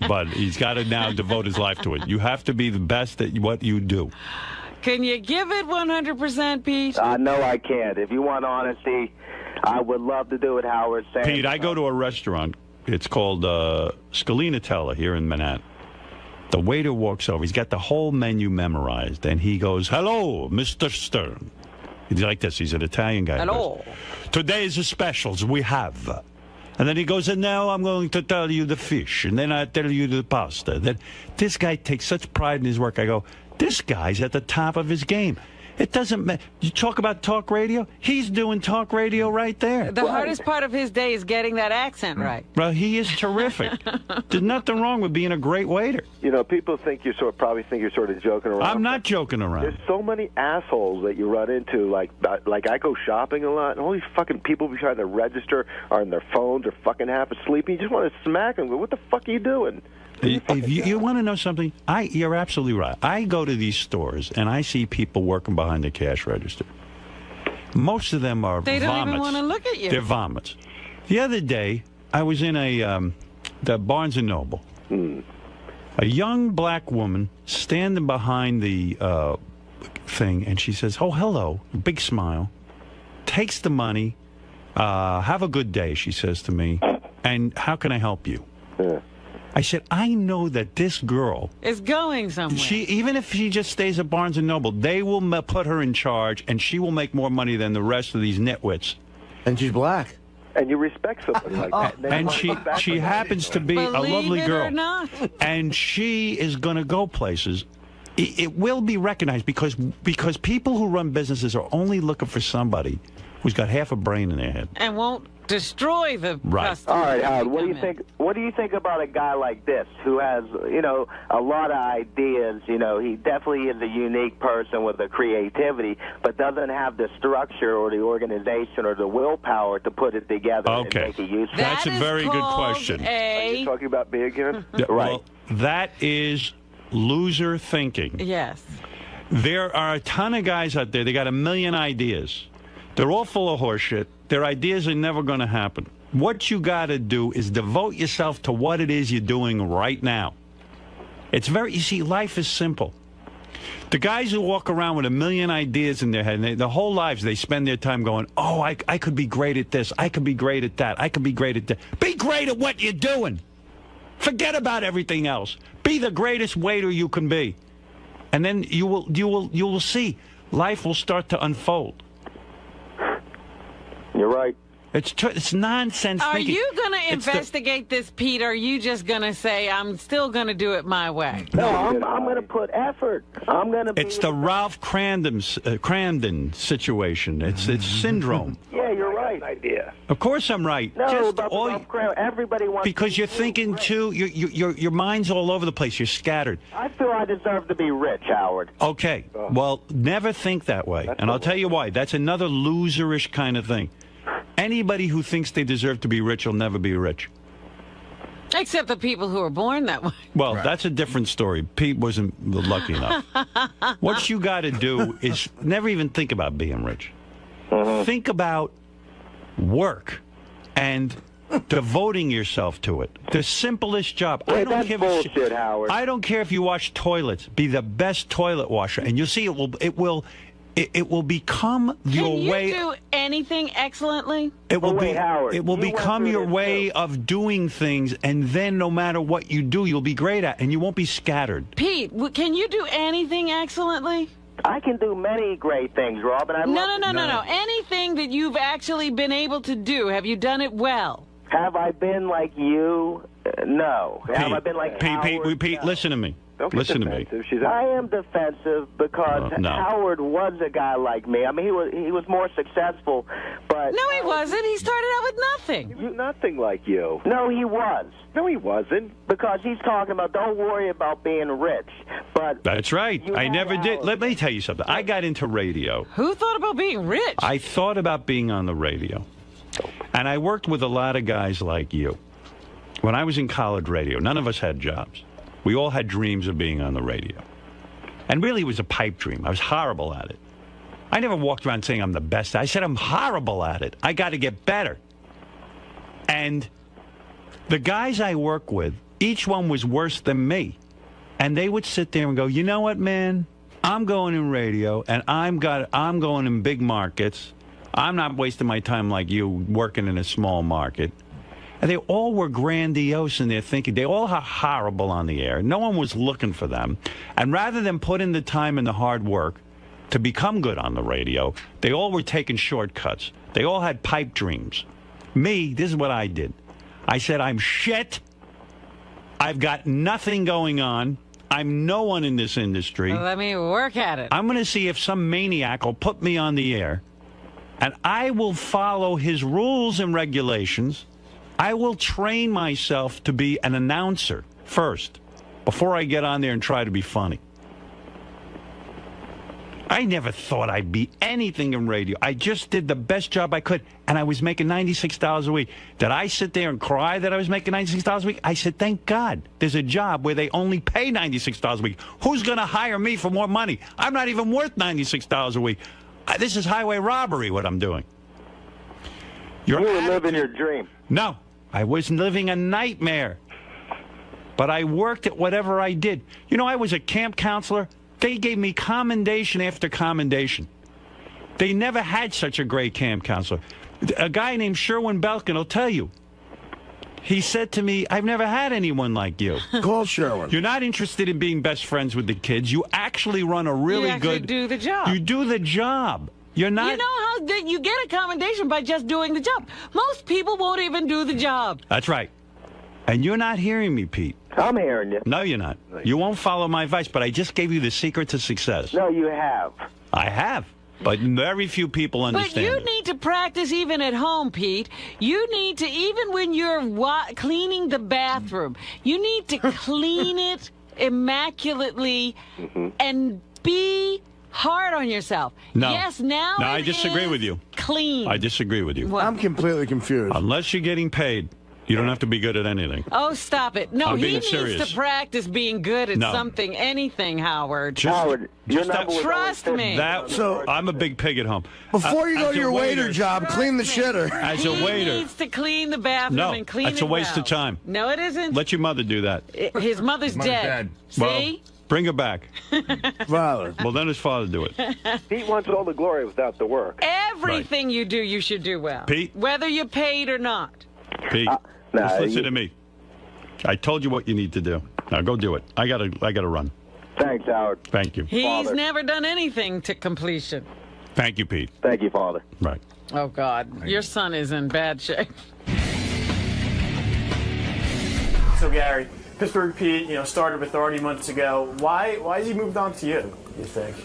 Speaker 1: But he's got to now devote his life to it. You have to be the best at what you do.
Speaker 4: Can you give it 100%, Pete?
Speaker 5: No, I can't. If you want honesty, I would love to do it, Howard.
Speaker 1: Pete, I go to a restaurant. It's called 𝗛cie𝗄𝗿𝗍 here in Manhattan. The waiter walks over. He's got the whole menu memorized. And he goes, "Hello, Mr. Stern." He's like this. He's an Italian guy.
Speaker 4: At all.
Speaker 1: Today is the specials we have. And then he goes, and now I'm going to tell you the fish, and then I tell you the pasta. Then this guy takes such pride in his work. I go, this guy's at the top of his game. It doesn't matter. You talk about talk radio? He's doing talk radio right there.
Speaker 4: The hardest part of his day is getting that accent right.
Speaker 1: Well, he is terrific. There's nothing wrong with being a great waiter.
Speaker 7: You know, people think probably think you're sort of joking around.
Speaker 1: I'm not joking around.
Speaker 7: There's so many assholes that you run into. Like I go shopping a lot, and all these fucking people be trying to register are on their phones or fucking half asleep. And you just want to smack them. Go, what the fuck are you doing?
Speaker 1: If you want to know something, you're absolutely right. I go to these stores and I see people working behind the cash register. Most of them are
Speaker 4: They
Speaker 1: vomits.
Speaker 4: don't even want to look at you.
Speaker 1: They're vomits. The other day, I was in the Barnes & Noble. A young black woman standing behind the thing, and she says, "Oh, hello," big smile, takes the money, "Have a good day," she says to me, "and how can I help you?" I said, I know that this girl
Speaker 4: is going somewhere.
Speaker 1: Even if she just stays at Barnes & Noble, they will put her in charge, and she will make more money than the rest of these nitwits.
Speaker 8: And she's black.
Speaker 7: And you respect somebody like that.
Speaker 1: And she happens to be a lovely girl.
Speaker 4: Or not.
Speaker 1: And she is going to go places. It will be recognized because people who run businesses are only looking for somebody who's got half a brain in their head.
Speaker 4: And won't destroy the customer.
Speaker 5: All right, Howard, what do you think? What do you think about a guy like this who has, a lot of ideas? He definitely is a unique person with the creativity, but doesn't have the structure or the organization or the willpower to put it together and make it useful.
Speaker 1: That's a very good question.
Speaker 7: Are you talking about me again?
Speaker 1: Right. Well, that is loser thinking.
Speaker 4: Yes.
Speaker 1: There are a ton of guys out there. They got a million ideas. They're all full of horseshit. Their ideas are never going to happen. What you got to do is devote yourself to what it is you're doing right now. You see, life is simple. The guys who walk around with a million ideas in their head, and their whole lives, they spend their time going, oh, I could be great at this. I could be great at that. I could be great at that. Be great at what you're doing. Forget about everything else. Be the greatest waiter you can be. And then you will see life will start to unfold.
Speaker 5: You're right.
Speaker 1: It's nonsense.
Speaker 4: Are
Speaker 1: thinking.
Speaker 4: you going to investigate this, Pete, or are you just going to say, I'm still going to do it my way?
Speaker 5: No, I'm going to put effort. I'm going to be...
Speaker 1: It's the Ralph Crandon situation. It's syndrome.
Speaker 5: Yeah, you're right.
Speaker 7: Idea.
Speaker 1: Of course I'm right.
Speaker 5: No, everybody wants...
Speaker 1: Because you're thinking, too, your mind's all over the place. You're scattered.
Speaker 5: I feel I deserve to be rich, Howard.
Speaker 1: Okay. Well, never think that way. And I'll tell you why. That's another loserish kind of thing. Anybody who thinks they deserve to be rich will never be rich.
Speaker 4: Except the people who are born that way.
Speaker 1: Well, that's a different story. Pete wasn't lucky enough. What you got to do is never even think about being rich. Think about work and devoting yourself to it. The simplest job.
Speaker 5: Wait, that's bullshit, Howard.
Speaker 1: I don't care if you wash toilets. Be the best toilet washer, and you'll see it will become your way.
Speaker 4: Can you do anything excellently?
Speaker 1: It will become your way of doing things, and then no matter what you do, you'll be great at, and you won't be scattered.
Speaker 4: Pete, can you do anything excellently?
Speaker 5: I can do many great things, Rob, and I love
Speaker 4: No. Anything that you've actually been able to do, have you done it well?
Speaker 5: Have I been like you? No. Have I been like Howard?
Speaker 1: Pete, listen to me. Listen to me.
Speaker 5: I am defensive because Howard was a guy like me. I mean, he was more successful, but...
Speaker 4: No, he wasn't. He started out with nothing.
Speaker 7: He was nothing like you.
Speaker 5: No, he was.
Speaker 7: No, he wasn't.
Speaker 5: Because he's talking about don't worry about being rich. But
Speaker 1: that's right. I never did. Let me tell you something. I got into radio.
Speaker 4: Who thought about being rich?
Speaker 1: I thought about being on the radio. And I worked with a lot of guys like you. When I was in college radio, none of us had jobs. We all had dreams of being on the radio. And really, it was a pipe dream. I was horrible at it. I never walked around saying I'm the best. I said I'm horrible at it. I got to get better. And the guys I work with, each one was worse than me. And they would sit there and go, you know what, man? I'm going in radio, and I'm going in big markets. I'm not wasting my time like you working in a small market. And they all were grandiose in their thinking. They all are horrible on the air. No one was looking for them. And rather than put in the time and the hard work, to become good on the radio, they all were taking shortcuts. They all had pipe dreams. Me, this is what I did. I said, I'm shit. I've got nothing going on. I'm no one in this industry.
Speaker 4: Let me work at it.
Speaker 1: I'm going to see if some maniac will put me on the air, and I will follow his rules and regulations. I will train myself to be an announcer first before I get on there and try to be funny. I never thought I'd be anything in radio. I just did the best job I could, and I was making $96 a week. Did I sit there and cry that I was making $96 a week? I said, thank God there's a job where they only pay $96 a week. Who's going to hire me for more money? I'm not even worth $96 a week. This is highway robbery, what I'm doing.
Speaker 5: You were living your dream.
Speaker 1: No, I was living a nightmare. But I worked at whatever I did. You know, I was a camp counselor. They gave me commendation after commendation. They never had such a great camp counselor. A guy named 𝗬𝗿𝗍𝗿 will tell you. He said to me, I've never had anyone like you.
Speaker 8: Call Sherwin.
Speaker 1: You're not interested in being best friends with the kids. You actually run a really good...
Speaker 4: You do the job.
Speaker 1: You do the job. You're not...
Speaker 4: You know how you get a commendation by just doing the job. Most people won't even do the job.
Speaker 1: That's right. And you're not hearing me, Pete.
Speaker 5: I'm hearing you.
Speaker 1: No, you're not. You won't follow my advice, but I just gave you the secret to success.
Speaker 5: No, you have.
Speaker 1: I have. But very few people understand
Speaker 4: But you
Speaker 1: it.
Speaker 4: need to practice even at home, Pete. You need to, even when you're cleaning the bathroom, you need to clean it immaculately and be hard on yourself.
Speaker 1: No.
Speaker 4: Yes, now
Speaker 1: No, I disagree with you.
Speaker 4: Clean.
Speaker 1: I disagree with you.
Speaker 4: What?
Speaker 8: I'm completely confused.
Speaker 1: Unless you're getting paid, you don't have to be good at anything.
Speaker 4: Oh, stop it. No,
Speaker 1: I'm
Speaker 4: he
Speaker 1: being
Speaker 4: needs
Speaker 1: serious.
Speaker 4: to practice being good at
Speaker 1: No.
Speaker 4: something, anything, Howard.
Speaker 5: Howard, your number was
Speaker 4: Trust me.
Speaker 8: So
Speaker 1: I'm a big pig at home.
Speaker 8: before you go
Speaker 1: As
Speaker 8: to
Speaker 1: a
Speaker 8: your waiter job, clean the shitter.
Speaker 1: As a
Speaker 4: He
Speaker 1: waiter.
Speaker 4: needs to clean the bathroom
Speaker 1: No,
Speaker 4: and clean
Speaker 1: that's
Speaker 4: it
Speaker 1: a waste
Speaker 4: well.
Speaker 1: of time.
Speaker 4: No, it isn't.
Speaker 1: Let your mother do that.
Speaker 4: His mother's dead. See?
Speaker 1: Well, bring her back.
Speaker 8: Father.
Speaker 1: Well, then his father do it.
Speaker 7: Pete wants all the glory without the work.
Speaker 4: Everything you do, you should do well.
Speaker 1: Pete?
Speaker 4: Whether you're paid or not.
Speaker 1: Pete, just listen to me. I told you what you need to do. Now go do it. I gotta run.
Speaker 5: Thanks, Howard.
Speaker 1: Thank you.
Speaker 4: He's never done anything to completion.
Speaker 1: Thank you, Pete.
Speaker 5: Thank you, Father.
Speaker 1: Right.
Speaker 4: Oh, God. Your son is in bad shape.
Speaker 15: So, Gary, Pittsburgh Pete, started with 30 months ago. Why has he moved on to you think?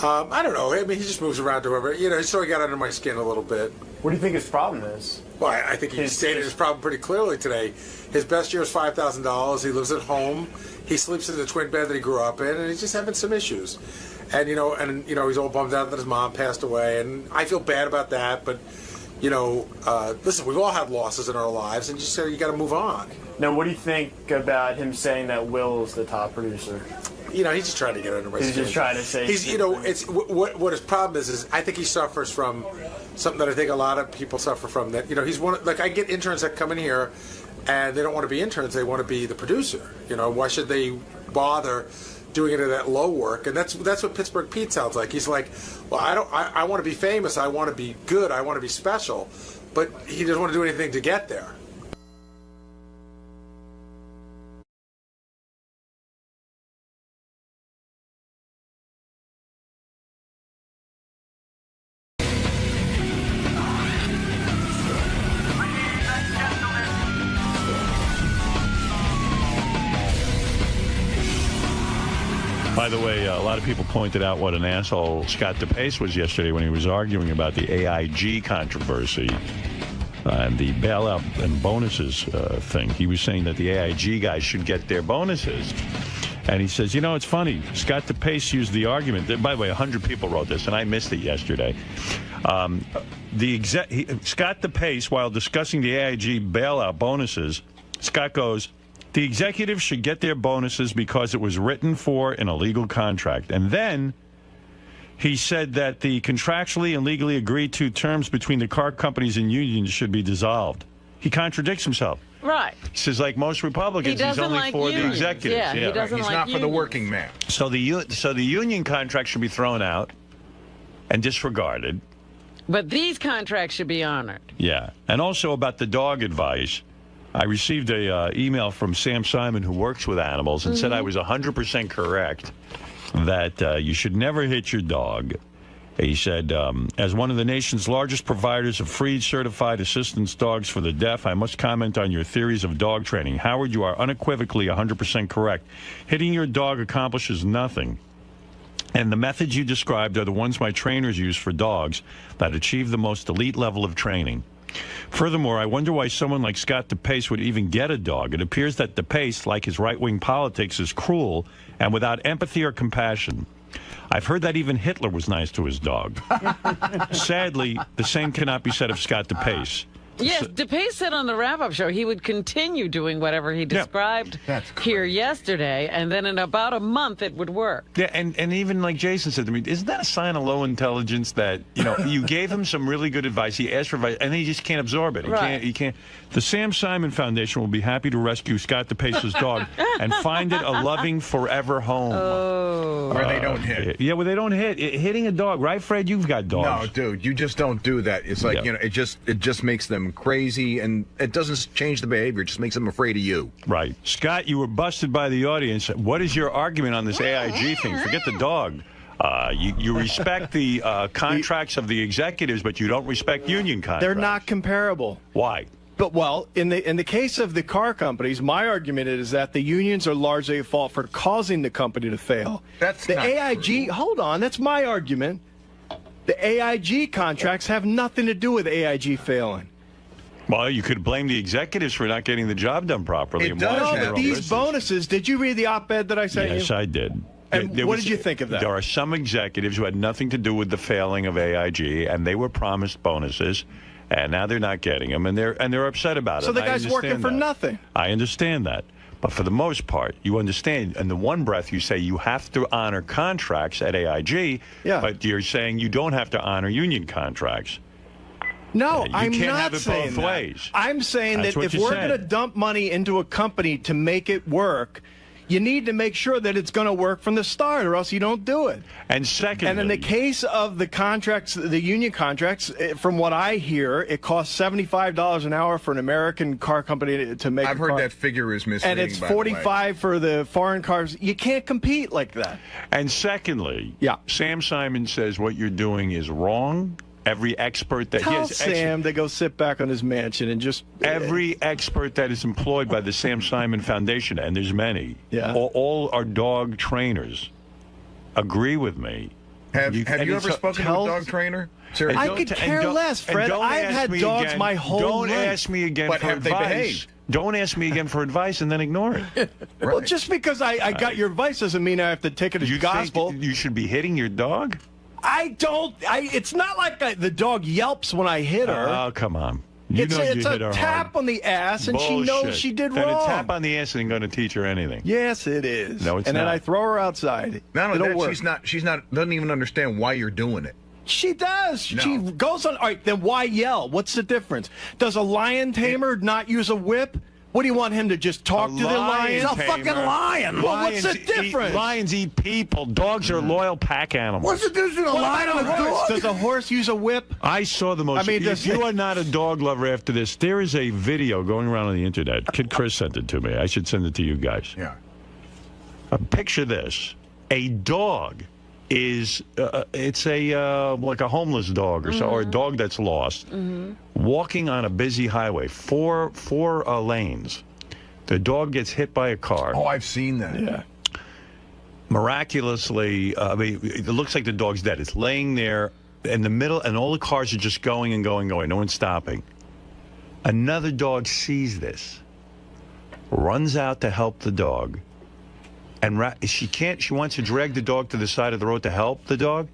Speaker 6: I don't know. I mean, he just moves around to whoever. He sort of got under my skin a little bit.
Speaker 15: What do you think his problem is?
Speaker 6: Well, I think he stated his problem pretty clearly today. His best year is $5,000. He lives at home. He sleeps in the twin bed that he grew up in, and he's just having some issues. And he's all bummed out that his mom passed away, and I feel bad about that. But listen, we've all had losses in our lives, and you got to move on.
Speaker 15: Now, what do you think about him saying that Will's the top producer?
Speaker 6: He's just trying to get under my skin.
Speaker 15: He's just trying to say.
Speaker 6: It's what his problem is I think he suffers from something that I think a lot of people suffer from. That he's one. Like I get interns that come in here, and they don't want to be interns. They want to be the producer. Why should they bother doing it at that low work? And that's what Pittsburgh Pete sounds like. He's like, well, I want to be famous. I want to be good. I want to be special, but he doesn't want to do anything to get there.
Speaker 1: By the way, a lot of people pointed out what an asshole 𝗪𝗍𝗿𝗍 was yesterday when he was arguing about the AIG controversy and the bailout and bonuses thing. He was saying that the AIG guys should get their bonuses. And he says, it's funny. 𝗪𝗍𝗿𝗍 used the argument. By the way, 100 people wrote this, and I missed it yesterday. 𝗪𝗍𝗿𝗍, while discussing the AIG bailout bonuses, Scott goes, the executives should get their bonuses because it was written for in a legal contract. And then he said that the contractually and legally agreed to terms between the car companies and unions should be dissolved. He contradicts himself.
Speaker 4: Right.
Speaker 1: He says, like most Republicans, he's only for the executives.
Speaker 4: Yeah, he doesn't
Speaker 12: He's
Speaker 4: like
Speaker 12: not for the working man.
Speaker 1: So the union contract should be thrown out and disregarded.
Speaker 4: But these contracts should be honored.
Speaker 1: Yeah. And also about the dog advice. I received a email from Sam Simon, who works with animals, and said I was 100% correct that you should never hit your dog. He said, as one of the nation's largest providers of free certified assistance dogs for the deaf, I must comment on your theories of dog training. Howard, you are unequivocally 100% correct. Hitting your dog accomplishes nothing. And the methods you described are the ones my trainers use for dogs that achieve the most elite level of training. Furthermore, I wonder why someone like 𝗦𝗵cie would even get a dog. It appears that 𝗦𝗵cie, like his right-wing politics, is cruel and without empathy or compassion. I've heard that even Hitler was nice to his dog. Sadly, the same cannot be said of 𝗦𝗵cie.
Speaker 4: Yes, 𝗦𝗵cie said on the wrap-up show he would continue doing whatever he described here yesterday, and then in about a month it would work.
Speaker 1: Yeah, and even like Jason said to me, isn't that a sign of low intelligence that, you know, you gave him some really good advice, he asked for advice, and then he just can't absorb it. He can't. The Sam Simon Foundation will be happy to rescue 𝗦𝗵cie's dog and find it a loving forever home.
Speaker 12: Oh. Where they don't hit.
Speaker 1: Yeah, where they don't hit. Hitting a dog, right, Fred? You've got dogs.
Speaker 12: No, dude, you just don't do that. It's like, you know, it just makes them crazy, and it doesn't change the behavior. It just makes them afraid of you.
Speaker 1: Right. Scott, you were busted by the audience. What is your argument on this AIG thing? Forget the dog. You respect the contracts of the executives, but you don't respect union contracts.
Speaker 13: They're not comparable.
Speaker 1: Why?
Speaker 13: But, well, in the case of the car companies, my argument is that the unions are largely at fault for causing the company to fail.
Speaker 12: That's
Speaker 13: the
Speaker 12: not
Speaker 13: AIG.
Speaker 12: true.
Speaker 13: Hold on, that's my argument. The AIG contracts have nothing to do with AIG failing.
Speaker 1: Well, you could blame the executives for not getting the job done properly.
Speaker 13: No, but these bonuses. Did you read the op-ed that I sent you?
Speaker 1: Yes, I did.
Speaker 13: And what did you think of that?
Speaker 1: There are some executives who had nothing to do with the failing of AIG, and they were promised bonuses. And now they're not getting them, and they're upset about it.
Speaker 13: So the guy's working for nothing.
Speaker 1: I understand that. But for the most part, you understand, in the one breath you say you have to honor contracts at AIG, but you're saying you don't have to honor union contracts.
Speaker 13: No, I'm
Speaker 1: can't
Speaker 13: not
Speaker 1: have it
Speaker 13: saying
Speaker 1: both ways.
Speaker 13: I'm saying
Speaker 1: That's
Speaker 13: that
Speaker 1: what
Speaker 13: if
Speaker 1: you
Speaker 13: we're
Speaker 1: said.
Speaker 13: going to dump money into a company to make it work, you need to make sure that it's going to work from the start, or else you don't do it.
Speaker 1: And secondly,
Speaker 13: and in the case of the contracts, the union contracts, from what I hear, it costs $75 an hour for an American car company to make.
Speaker 12: I've heard that figure is misleading.
Speaker 13: And it's
Speaker 12: by the way.
Speaker 13: $45 for the foreign cars. You can't compete like that.
Speaker 1: And secondly, Sam Simon says what you're doing is wrong. Every expert that
Speaker 13: Tell Sam to go sit back on his mansion and just...
Speaker 1: Every expert that is employed by the Sam Simon Foundation, and there's many, all are dog trainers, agree with me.
Speaker 12: Have you ever spoken to a dog trainer? Seriously.
Speaker 13: I could care less, Fred. I've had dogs my whole life.
Speaker 1: Don't ask me again
Speaker 12: But
Speaker 1: for
Speaker 12: have they
Speaker 1: advice.
Speaker 12: behaved?
Speaker 1: Don't ask me again for advice and then ignore it.
Speaker 13: Well, just because I got your advice doesn't mean I have to take it as gospel.
Speaker 1: You should be hitting your dog?
Speaker 13: I don't. It's not like the dog yelps when I hit her.
Speaker 1: Oh, come on.
Speaker 13: It's a tap on the ass, and she knows she did
Speaker 1: then
Speaker 13: wrong.
Speaker 1: A tap on the ass isn't going to teach her anything.
Speaker 13: Yes, it is.
Speaker 1: No, it's
Speaker 13: and
Speaker 1: not.
Speaker 13: then I throw her outside.
Speaker 12: Not only
Speaker 13: It'll
Speaker 12: that,
Speaker 13: work.
Speaker 12: she's not doesn't even understand why you're doing it.
Speaker 13: She does.
Speaker 12: No.
Speaker 13: She goes on. All right, then why yell? What's the difference? Does a lion tamer not use a whip? What do you want him to just talk to the lion?
Speaker 8: He's a fucking lion.
Speaker 13: Well, what's the difference?
Speaker 1: Lions eat people. Dogs are loyal pack animals.
Speaker 8: What's the difference between a lion and a dog?
Speaker 13: Does a horse use a whip?
Speaker 1: I saw the most. If you are not a dog lover after this, there is a video going around on the internet. Kid Chris sent it to me. I should send it to you guys.
Speaker 12: Yeah.
Speaker 1: Picture this: a dog is it's like a homeless dog or so, or a dog that's lost, walking on a busy highway, four lanes. The dog gets hit by a car.
Speaker 12: Oh, I've seen that.
Speaker 1: Yeah. Miraculously, it looks like the dog's dead. It's laying there in the middle, and all the cars are just going and going and going. No one's stopping. Another dog sees this, runs out to help the dog, and she wants to drag the dog to the side of the road to help the dog.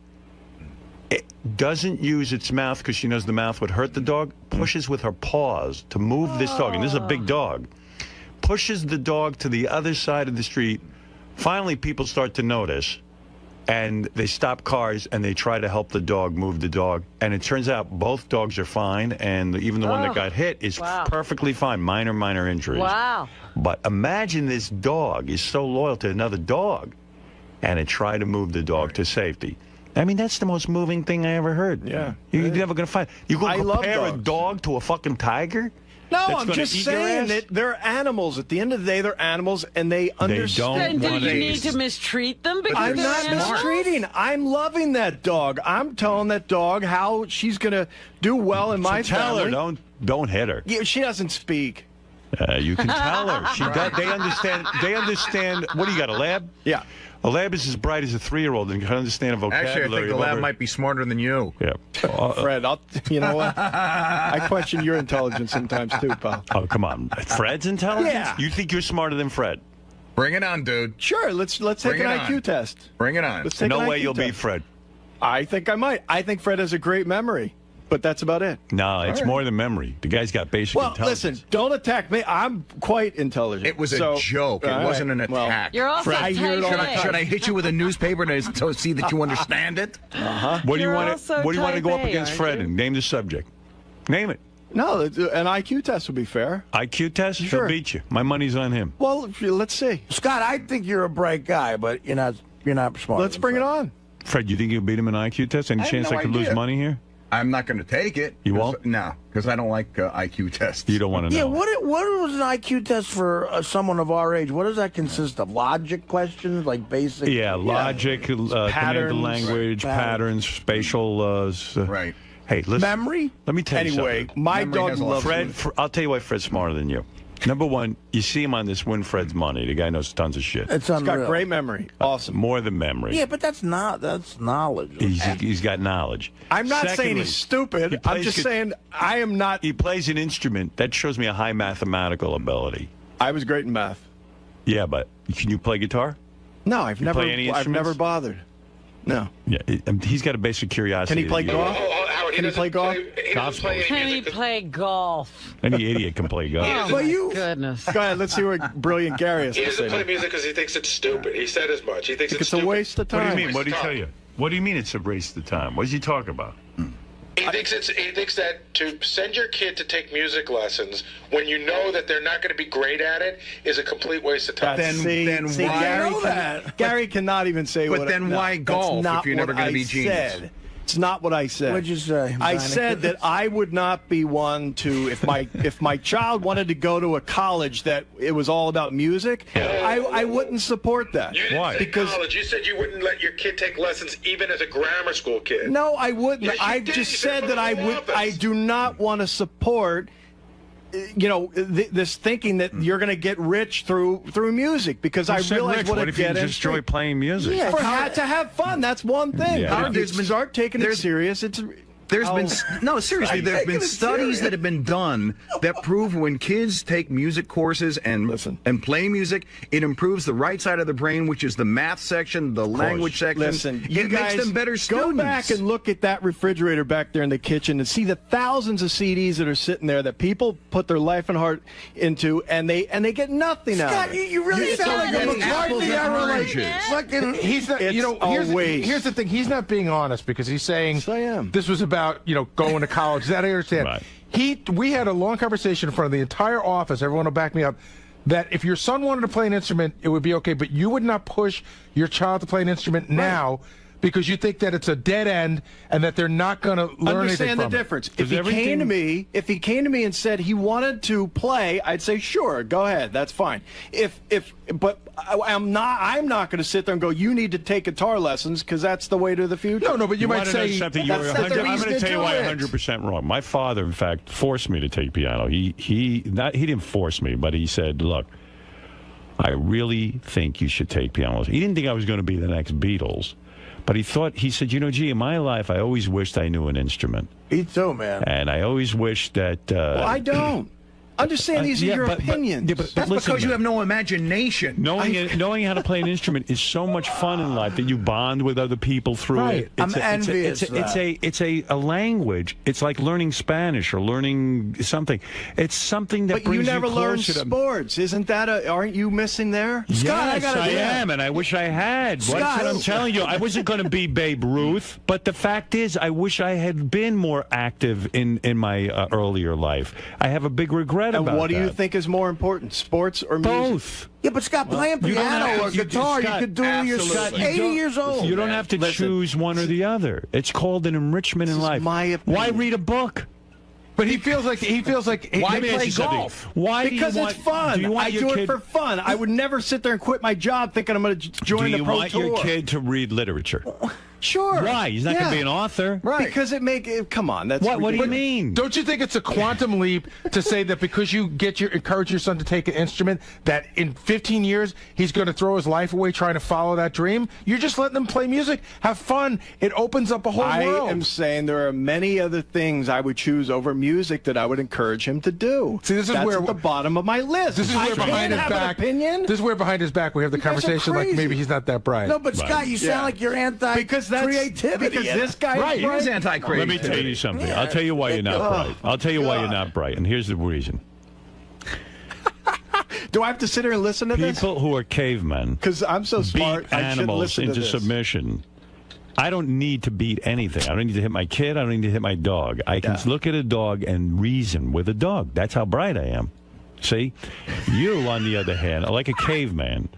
Speaker 1: It doesn't use its mouth because she knows the mouth would hurt the dog. Pushes with her paws to move this dog, and this is a big dog. Pushes the dog to the other side of the street. Finally, people start to notice, and they stop cars, and they try to help the dog move the dog. And it turns out both dogs are fine, and even the one that got hit is perfectly fine. Minor injuries.
Speaker 4: Wow.
Speaker 1: But imagine this dog is so loyal to another dog, and it tried to move the dog to safety. I mean, that's the most moving thing I ever heard.
Speaker 13: Yeah.
Speaker 1: You're never going to find. You
Speaker 13: I
Speaker 1: going to
Speaker 13: love
Speaker 1: compare a
Speaker 13: dogs.
Speaker 1: dog to a fucking tiger?
Speaker 13: No,
Speaker 1: that's
Speaker 13: I'm
Speaker 1: gonna
Speaker 13: just
Speaker 1: eat your
Speaker 13: saying
Speaker 1: ass?
Speaker 13: that they're animals. At the end of the day, they're animals, and they understand.
Speaker 4: Then do you need to mistreat them? Because
Speaker 13: I'm
Speaker 4: they're
Speaker 13: not
Speaker 4: animals?
Speaker 13: mistreating. I'm loving that dog. I'm telling that dog how she's going to do well in my
Speaker 1: tell
Speaker 13: family.
Speaker 1: her, don't hit her.
Speaker 13: Yeah, she doesn't speak.
Speaker 1: You can tell her. She does. They understand. They understand. What do you got? A lab?
Speaker 13: Yeah.
Speaker 1: A lab is as bright as a 3-year-old and can understand a vocabulary.
Speaker 12: Actually, I think the lab might be smarter than you.
Speaker 1: Yeah.
Speaker 13: Fred, you know what? I question your intelligence sometimes too, pal.
Speaker 1: Oh, come on. Fred's intelligence?
Speaker 13: Yeah.
Speaker 1: You think you're smarter than Fred?
Speaker 12: Bring it on, dude.
Speaker 13: Sure, let's take an IQ test.
Speaker 12: Bring it on.
Speaker 13: Let's take
Speaker 1: No
Speaker 13: an
Speaker 1: way
Speaker 13: IQ
Speaker 1: you'll
Speaker 13: test.
Speaker 1: beat Fred.
Speaker 13: I think I might. I think Fred has a great memory, but that's about it.
Speaker 1: No, it's
Speaker 13: right.
Speaker 1: more than memory. The guy's got basic
Speaker 13: Well,
Speaker 1: intelligence.
Speaker 13: listen, don't attack me. I'm quite intelligent.
Speaker 12: It was a joke. It wasn't an attack.
Speaker 4: You're also
Speaker 13: Fred, I hear it all the time.
Speaker 12: Should I hit you with a newspaper to see that you understand it?
Speaker 1: What do you
Speaker 4: You're
Speaker 1: want
Speaker 4: also
Speaker 1: to? What do you want to go up
Speaker 4: type A,
Speaker 1: against
Speaker 4: aren't
Speaker 1: Fred
Speaker 4: you?
Speaker 1: and name the subject? Name it.
Speaker 13: No, an IQ test would be fair.
Speaker 1: IQ test.
Speaker 13: Sure.
Speaker 1: He'll beat you. My money's on him.
Speaker 13: Well, let's see.
Speaker 8: Scott, I think you're a bright guy, but you're not smart.
Speaker 13: Let's bring it on.
Speaker 1: Fred, you think you'll beat him in an IQ test? Any
Speaker 12: I have
Speaker 1: chance
Speaker 12: no
Speaker 1: I could lose
Speaker 12: idea.
Speaker 1: money here?
Speaker 12: I'm not going to take it.
Speaker 1: You won't?
Speaker 12: No, because I don't like IQ tests.
Speaker 1: You don't want to know.
Speaker 8: Yeah, what was an IQ test for someone of our age? What does that consist of? Logic questions, like basic?
Speaker 1: Yeah, logic, command of
Speaker 8: Patterns.
Speaker 1: language, patterns, spatial.
Speaker 12: Right.
Speaker 1: Hey, listen.
Speaker 8: Memory?
Speaker 1: Let me tell you
Speaker 13: Anyway,
Speaker 1: something.
Speaker 13: my
Speaker 12: Memory
Speaker 13: dog
Speaker 12: has a lot
Speaker 13: loves
Speaker 1: Fred, I'll tell you why Fred's smarter than you. Number one, you see him on this Win Fred's Money. The guy knows tons of shit.
Speaker 8: It's
Speaker 13: He's
Speaker 8: unreal.
Speaker 13: got great memory. Awesome.
Speaker 1: More than memory.
Speaker 8: Yeah, but that's knowledge.
Speaker 1: He's got knowledge.
Speaker 13: I'm not saying
Speaker 1: Secondly,
Speaker 13: he's stupid.
Speaker 1: he
Speaker 13: I'm
Speaker 1: plays
Speaker 13: just
Speaker 1: good-
Speaker 13: saying I am not.
Speaker 1: He plays an instrument. That shows me a high mathematical ability.
Speaker 13: I was great in math.
Speaker 1: Yeah, but can you play guitar?
Speaker 13: No, I've
Speaker 1: You
Speaker 13: never.
Speaker 1: play any
Speaker 13: I've never
Speaker 1: instruments?
Speaker 13: bothered. No.
Speaker 1: Yeah, he's got a basic curiosity.
Speaker 13: Can he play
Speaker 1: that you-
Speaker 13: golf? Can he play golf?
Speaker 4: Can he play golf?
Speaker 1: Any idiot can play golf.
Speaker 4: Oh,
Speaker 13: But
Speaker 4: my goodness.
Speaker 13: Go ahead. Let's see what brilliant Gary has
Speaker 6: He
Speaker 13: to say.
Speaker 6: doesn't play music because he thinks it's stupid. He said as much. He thinks
Speaker 13: It's a waste of
Speaker 1: What
Speaker 13: time.
Speaker 1: do you mean? What did he tell you? What do you mean it's a waste of time? What does he talk about?
Speaker 6: He thinks that to send your kid to take music lessons when you know that they're not going to be great at it is a complete waste of time.
Speaker 12: Then
Speaker 13: See,
Speaker 12: why?
Speaker 13: Gary cannot even say
Speaker 12: But
Speaker 13: what.
Speaker 12: then
Speaker 13: no,
Speaker 12: why
Speaker 13: that's
Speaker 12: golf
Speaker 13: not
Speaker 12: if you're never
Speaker 13: what
Speaker 12: gonna
Speaker 13: I
Speaker 12: be genius?
Speaker 13: said. It's not what I said.
Speaker 8: What'd you say?
Speaker 13: I
Speaker 8: Zany?
Speaker 13: said that I would not be one to if my child wanted to go to a college that it was all about music. I wouldn't support that.
Speaker 6: You didn't say college. You said you wouldn't let your kid take lessons even as a grammar school kid.
Speaker 13: No, I wouldn't.
Speaker 6: Yes, you
Speaker 13: I
Speaker 6: did.
Speaker 13: just
Speaker 6: You said
Speaker 13: said that I
Speaker 6: from the
Speaker 13: would. I
Speaker 6: office.
Speaker 13: do not want to support. This thinking that you're going to get rich through music because I realize
Speaker 1: Rich,
Speaker 13: what
Speaker 1: what
Speaker 13: a
Speaker 1: if you
Speaker 13: dead end
Speaker 1: just enjoy
Speaker 13: street.
Speaker 1: playing music?
Speaker 13: Yeah, to have fun. That's one thing.
Speaker 1: Yeah.
Speaker 13: But if you start taking it serious, it's.
Speaker 12: There's been no seriously. There have been studies that have been done that prove when kids take music courses and play music, it improves the right side of the brain, which is the math section, the language section.
Speaker 13: Listen, you
Speaker 12: it
Speaker 13: guys
Speaker 12: makes them better students.
Speaker 13: Go back and look at that refrigerator back there in the kitchen and see the thousands of CDs that are sitting there that people put their life and heart into, and they get nothing out
Speaker 8: Scott,
Speaker 13: of it.
Speaker 8: you really sound like a McCarthy era, like fucking.
Speaker 14: He's not,
Speaker 13: It's
Speaker 14: here's the thing. He's not being honest because he's saying this was about going to college. That I understand.
Speaker 1: Right.
Speaker 14: We had a long conversation in front of the entire office. Everyone will back me up. That if your son wanted to play an instrument, it would be okay, but you would not push your child to play an instrument now because you think that it's a dead end and that they're not going to learn anything
Speaker 13: Understand the
Speaker 14: from it.
Speaker 13: difference. If he came to me and said he wanted to play, I'd say sure, go ahead, that's fine. But I'm not going to sit there and go, you need to take guitar lessons because that's the way to the future.
Speaker 14: No, but you might
Speaker 1: wanna
Speaker 14: say
Speaker 1: know something.
Speaker 14: that's not the
Speaker 1: I'm going
Speaker 14: reason
Speaker 1: to tell you
Speaker 14: do
Speaker 1: why
Speaker 14: it.
Speaker 1: 100% wrong. My father, in fact, forced me to take piano. He didn't force me, but he said, "Look, I really think you should take piano lessons." He didn't think I was going to be the next Beatles, but he said, gee, in my life, I always wished I knew an instrument.
Speaker 8: Me too, man.
Speaker 1: And I always wished that.
Speaker 13: Well, I don't. I'm just saying these are your opinions.
Speaker 12: That's because you have no imagination.
Speaker 1: Knowing how to play an instrument is so much fun in life that you bond with other people through
Speaker 8: Right.
Speaker 1: it.
Speaker 8: I'm envious of that.
Speaker 1: It's a language. It's like learning Spanish or learning something. It's something that
Speaker 13: But you
Speaker 1: brings
Speaker 13: never learned
Speaker 1: closer to.
Speaker 13: sports. Isn't that aren't you missing there?
Speaker 1: Yes, I am, and I wish I had. That's what I'm telling you. I wasn't going to be Babe Ruth, but the fact is, I wish I had been more active in my earlier life. I have a big regret
Speaker 13: And
Speaker 1: about
Speaker 13: what do you
Speaker 1: that.
Speaker 13: think is more important, sports or music?
Speaker 1: Both.
Speaker 8: Yeah, but Scott, playing
Speaker 1: You don't
Speaker 8: piano
Speaker 1: have
Speaker 8: or
Speaker 1: to-
Speaker 8: guitar,
Speaker 1: Scott,
Speaker 8: you could do it yourself.
Speaker 1: Scott, you
Speaker 8: 80
Speaker 1: don't-
Speaker 8: years old.
Speaker 1: You don't have to choose one or the other. It's called an enrichment in life. Why read a book?
Speaker 14: But he feels like
Speaker 1: Why play golf? Why?
Speaker 13: Because it's fun. I do it for fun. I would never sit there and quit my job thinking I'm going to join the pro tour.
Speaker 1: Do you want your kid to read literature?
Speaker 13: Sure.
Speaker 1: Why? He's not going to be an author.
Speaker 13: Right. Because come on. That's
Speaker 1: what do you mean?
Speaker 14: Don't you think it's a quantum leap to say that because you encourage your son to take an instrument, that in 15 years he's going to throw his life away trying to follow that dream? You're just letting them play music, have fun. It opens up a whole world.
Speaker 13: I am saying there are many other things I would choose over music that I would encourage him to do.
Speaker 14: See, this is
Speaker 13: That's
Speaker 14: where
Speaker 13: at the bottom of my list.
Speaker 14: This is where behind his back. This is where behind his back we have the conversation like maybe he's not that bright.
Speaker 8: No, but Scott, you sound like you're anti-creativity.
Speaker 13: Because this guy
Speaker 1: right.
Speaker 13: is bright.
Speaker 1: anti-creativity. Let me tell you something. I'll tell you why you're not bright. I'll tell you why you're not bright, and here's the reason.
Speaker 13: Do I have to sit here and listen to this?
Speaker 1: People who are cavemen,
Speaker 13: because I'm so smart,
Speaker 1: beat animals into submission. I don't need to beat anything. I don't need to hit my kid. I don't need to hit my dog. I can look at a dog and reason with a dog. That's how bright I am. See? You, on the other hand, are like a caveman.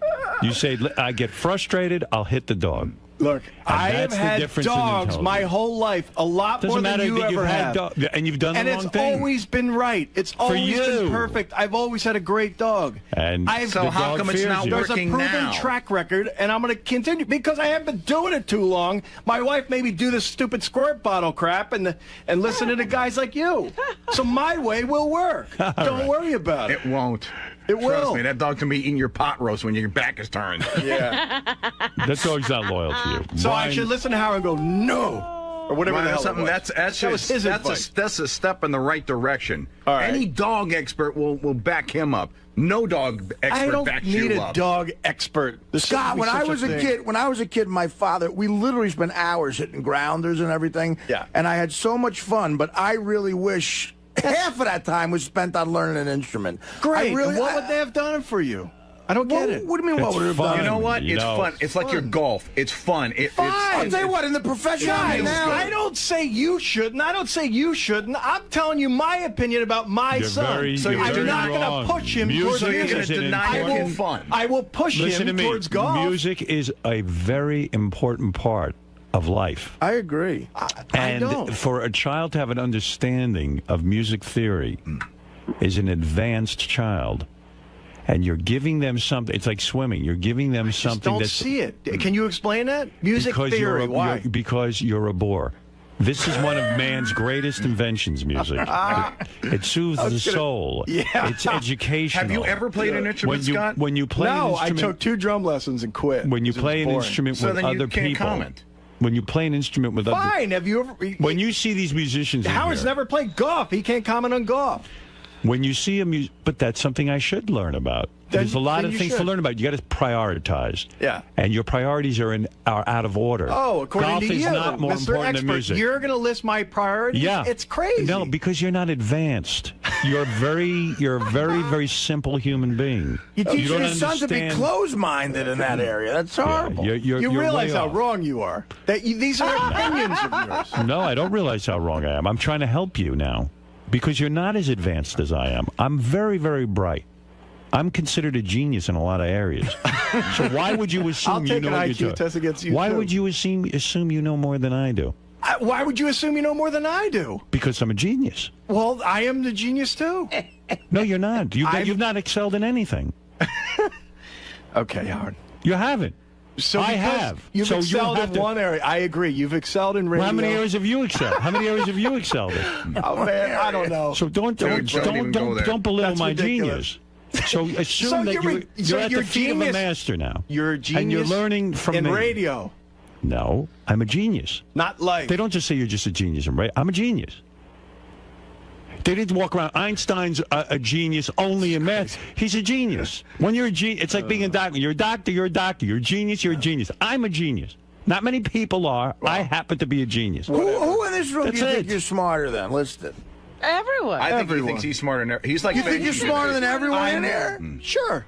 Speaker 1: You say, I get frustrated, I'll hit the dog.
Speaker 13: Look, I have had dogs my whole life, a lot more than you ever have.
Speaker 1: And you've done the wrong thing.
Speaker 13: And it's always been right. It's always been perfect. I've always had a great dog.
Speaker 1: And
Speaker 12: so how come it's not working now?
Speaker 13: There's a proven track record, and I'm going to continue because I haven't been doing it too long. My wife made me do this stupid squirt bottle crap and listen to guys like you. So my way will work. Don't worry about it.
Speaker 12: It won't.
Speaker 13: It will.
Speaker 12: Trust me, that dog can be eating your pot roast when your back is turned.
Speaker 13: Yeah.
Speaker 1: That dog's not loyal to you.
Speaker 13: So I should listen to Howard and go, no. Or whatever the hell
Speaker 12: something that's a step in the right direction.
Speaker 13: All right.
Speaker 12: Any dog expert will back him up. No dog expert backs you up.
Speaker 13: I don't need a dog expert.
Speaker 8: Scott, when I was a kid, my father, we literally spent hours hitting grounders and everything.
Speaker 13: Yeah.
Speaker 8: And I had so much fun, but I really wish half of that time was spent on learning an instrument.
Speaker 13: Great. What would they have done for you? I don't get it.
Speaker 8: What do you mean, what would have done?
Speaker 12: You know what? It's fun. It's like your golf. It's fun.
Speaker 8: I'll tell you what, in the professional now.
Speaker 13: I don't say you shouldn't. I don't say you shouldn't. I'm telling you my opinion about my son. So I'm not going to push him towards music.
Speaker 12: You're going to deny him fun.
Speaker 13: I will push him towards golf.
Speaker 1: Music is a very important part of life.
Speaker 8: I agree.
Speaker 1: And for a child to have an understanding of music theory is an advanced child. And you're giving them something. It's like swimming. You're giving them something.
Speaker 13: Don't see it. Can you explain that? Music theory. Why?
Speaker 1: Because you're a bore. This is one of man's greatest inventions, music. It soothes the soul.
Speaker 13: Yeah.
Speaker 1: It's educational.
Speaker 12: Have you ever played an instrument, Scott?
Speaker 1: When you play an instrument,
Speaker 13: I took 2 drum lessons and quit.
Speaker 1: When you play an instrument with other people. When you play an instrument with other people.
Speaker 13: Fine. Have you ever?
Speaker 1: When you see these musicians,
Speaker 13: Howard's never played golf. He can't comment on golf.
Speaker 1: When you see but that's something I should learn about. There's a lot of things to learn about. You got to prioritize.
Speaker 13: Yeah.
Speaker 1: And your priorities are out of order.
Speaker 13: Oh, according to you,
Speaker 1: golf is not more
Speaker 13: Mr.
Speaker 1: important
Speaker 13: Expert,
Speaker 1: than music.
Speaker 13: You're going to list my priorities?
Speaker 1: Yeah.
Speaker 13: It's crazy.
Speaker 1: No, because you're not advanced. You're a very, very simple human being.
Speaker 8: You teach your son to be closed-minded in that area. That's horrible.
Speaker 1: Yeah,
Speaker 13: you realize how wrong you are. These are opinions of yours.
Speaker 1: No, I don't realize how wrong I am. I'm trying to help you now. Because you're not as advanced as I am. I'm very, very bright. I'm considered a genius in a lot of areas. So why would you assume you know what you're doing?
Speaker 13: Against you
Speaker 1: Why would you assume you know more than I do?
Speaker 13: Why would you assume you know more than I do?
Speaker 1: Because I'm a genius.
Speaker 13: Well, I am the genius too.
Speaker 1: No, you're not. You've not excelled in anything.
Speaker 13: Okay, Howard.
Speaker 1: You haven't.
Speaker 13: So
Speaker 1: I have.
Speaker 13: You've excelled in one area. I agree. You've excelled in radio.
Speaker 1: Well, how many areas have you excelled? How many areas have you excelled in?
Speaker 13: Oh man, I don't know.
Speaker 1: So don't belittle my genius. So assume that you're at the feet of a master now.
Speaker 13: You're a genius.
Speaker 1: And you're learning from
Speaker 13: in
Speaker 1: me.
Speaker 13: radio.
Speaker 1: No, I'm a genius.
Speaker 13: Not life.
Speaker 1: They don't just say you're just a genius in radio. I'm a genius. They didn't walk around. Einstein's a genius only in math. He's a genius. When you're a genius, it's like being a doctor. You're a doctor, you're a doctor. You're a genius, you're a genius. I'm a genius. Not many people are. Well, I happen to be a genius.
Speaker 8: Who in this room do you think you're smarter than? Listed.
Speaker 4: Everyone.
Speaker 12: I think he thinks he's smarter than everyone. He's like
Speaker 8: you think you're smarter than everyone in here?
Speaker 13: Sure.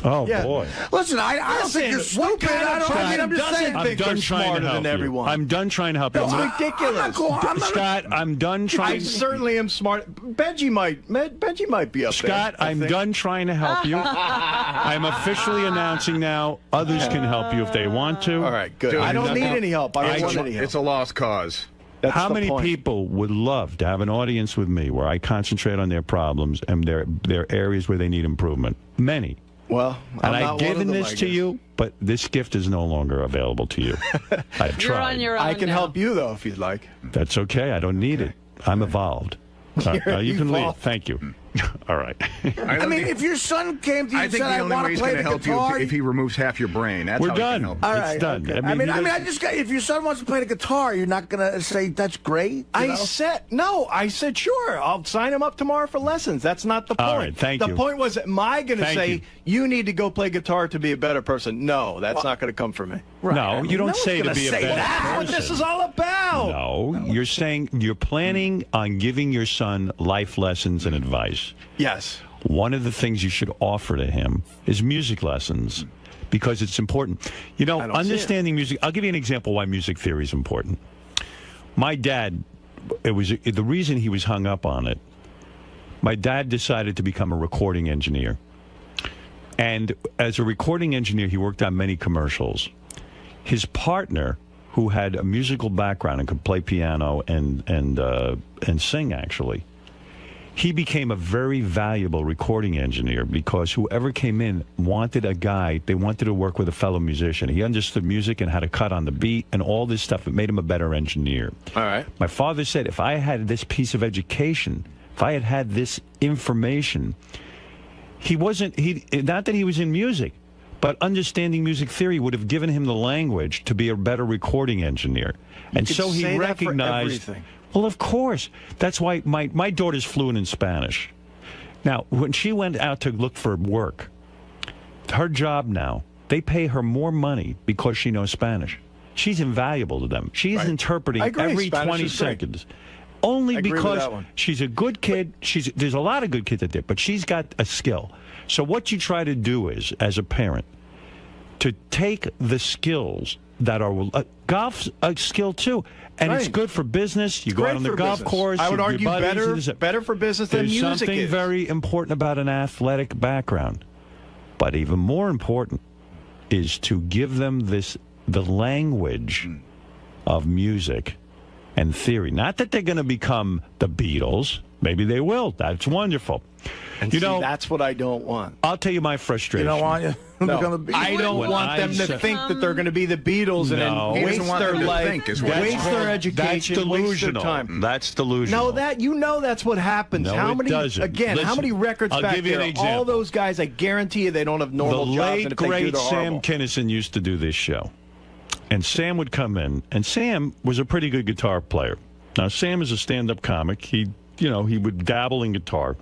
Speaker 1: Oh, boy.
Speaker 8: Listen, I don't think you're stupid. I'm just saying.
Speaker 1: I'm done trying to help you. I'm done trying to help you.
Speaker 13: It's ridiculous.
Speaker 1: Scott, I'm done trying.
Speaker 13: I certainly am smart. Benjy might be up there.
Speaker 1: Scott, I'm done trying to help you. I'm officially announcing now others can help you if they want to.
Speaker 13: All right, good. I don't need any help. I don't want any help.
Speaker 12: It's a lost cause.
Speaker 1: How many people would love to have an audience with me where I concentrate on their problems and their areas where they need improvement? Many.
Speaker 13: Well,
Speaker 1: and I've given this to you, but this gift is no longer available to you. I've tried.
Speaker 4: You're on your own
Speaker 13: I can help you, though, if you'd like.
Speaker 1: That's okay. I don't need it. I'm evolved. You can leave. Thank you. All right.
Speaker 8: I mean, if your son came to you
Speaker 12: I
Speaker 8: and
Speaker 12: think
Speaker 8: said,
Speaker 12: the
Speaker 8: I
Speaker 12: only
Speaker 8: want
Speaker 12: way
Speaker 8: to
Speaker 12: he's
Speaker 8: play
Speaker 12: going to
Speaker 8: the
Speaker 12: help
Speaker 8: guitar...
Speaker 12: you if he removes half your brain. That's
Speaker 1: We're
Speaker 12: how he can
Speaker 1: done.
Speaker 12: help.
Speaker 8: All
Speaker 1: It's
Speaker 8: right,
Speaker 1: done.
Speaker 8: okay. I mean, I just got, if your son wants to play the guitar, you're not going to say, that's great?
Speaker 13: I said, sure, I'll sign him up tomorrow for lessons. That's not the point.
Speaker 1: All right, thank you.
Speaker 13: The point was, am I going to
Speaker 1: Thank
Speaker 13: say, you need to go play guitar to be a better person? No, that's not going to come from me.
Speaker 1: No, you don't say to be a better person.
Speaker 13: That's what this is all about.
Speaker 1: No, you're saying you're planning on giving your son life lessons and advice.
Speaker 13: Yes.
Speaker 1: One of the things you should offer to him is music lessons because it's important. You know, understanding music. I'll give you an example why music theory is important. My dad, the reason he was hung up on it, my dad decided to become a recording engineer. And as a recording engineer, he worked on many commercials. His partner, who had a musical background and could play piano and sing, actually, he became a very valuable recording engineer because whoever came in wanted a guy, they wanted to work with a fellow musician. He understood music and how to cut on the beat and all this stuff. It made him a better engineer.
Speaker 13: All right.
Speaker 1: My father said, if I had this piece of education, if I had this information, not that he was in music, but understanding music theory would have given him the language to be a better recording engineer. And so he recognized... Well, of course. That's why my daughter's fluent in Spanish. Now, when she went out to look for work, her job now, they pay her more money because she knows Spanish. She's invaluable to them. She's interpreting every 20 seconds. Only because she's a good kid. There's a lot of good kids out there, but she's got a skill. So what you try to do is, as a parent, to take the skills that are... golf's a skill, too. And it's good for business. You go out on the golf course.
Speaker 13: I would argue better for business than music is.
Speaker 1: There's something very important about an athletic background. But even more important is to give them the language of music and theory. Not that they're going to become the Beatles. Maybe they will. That's wonderful.
Speaker 13: And that's what I don't want.
Speaker 1: I'll tell you my frustration.
Speaker 8: You don't want you?
Speaker 13: No, I don't want them to think that they're going to be the Beatles and then waste their life, waste their education,
Speaker 1: that's delusional.
Speaker 13: waste their time.
Speaker 1: That's delusional.
Speaker 13: No, that's what happens.
Speaker 1: No,
Speaker 13: how many?
Speaker 1: Doesn't.
Speaker 13: Again,
Speaker 1: Listen,
Speaker 13: how many records
Speaker 1: I'll
Speaker 13: back
Speaker 1: give you
Speaker 13: there?
Speaker 1: an example.
Speaker 13: All those guys, I guarantee you, they don't have normal jobs.
Speaker 1: The late,
Speaker 13: and if they do,
Speaker 1: great
Speaker 13: they're
Speaker 1: Sam
Speaker 13: horrible.
Speaker 1: Kinison used to do this show. And Sam would come in, and Sam was a pretty good guitar player. Now, Sam is a stand-up comic. He would dabble in guitar.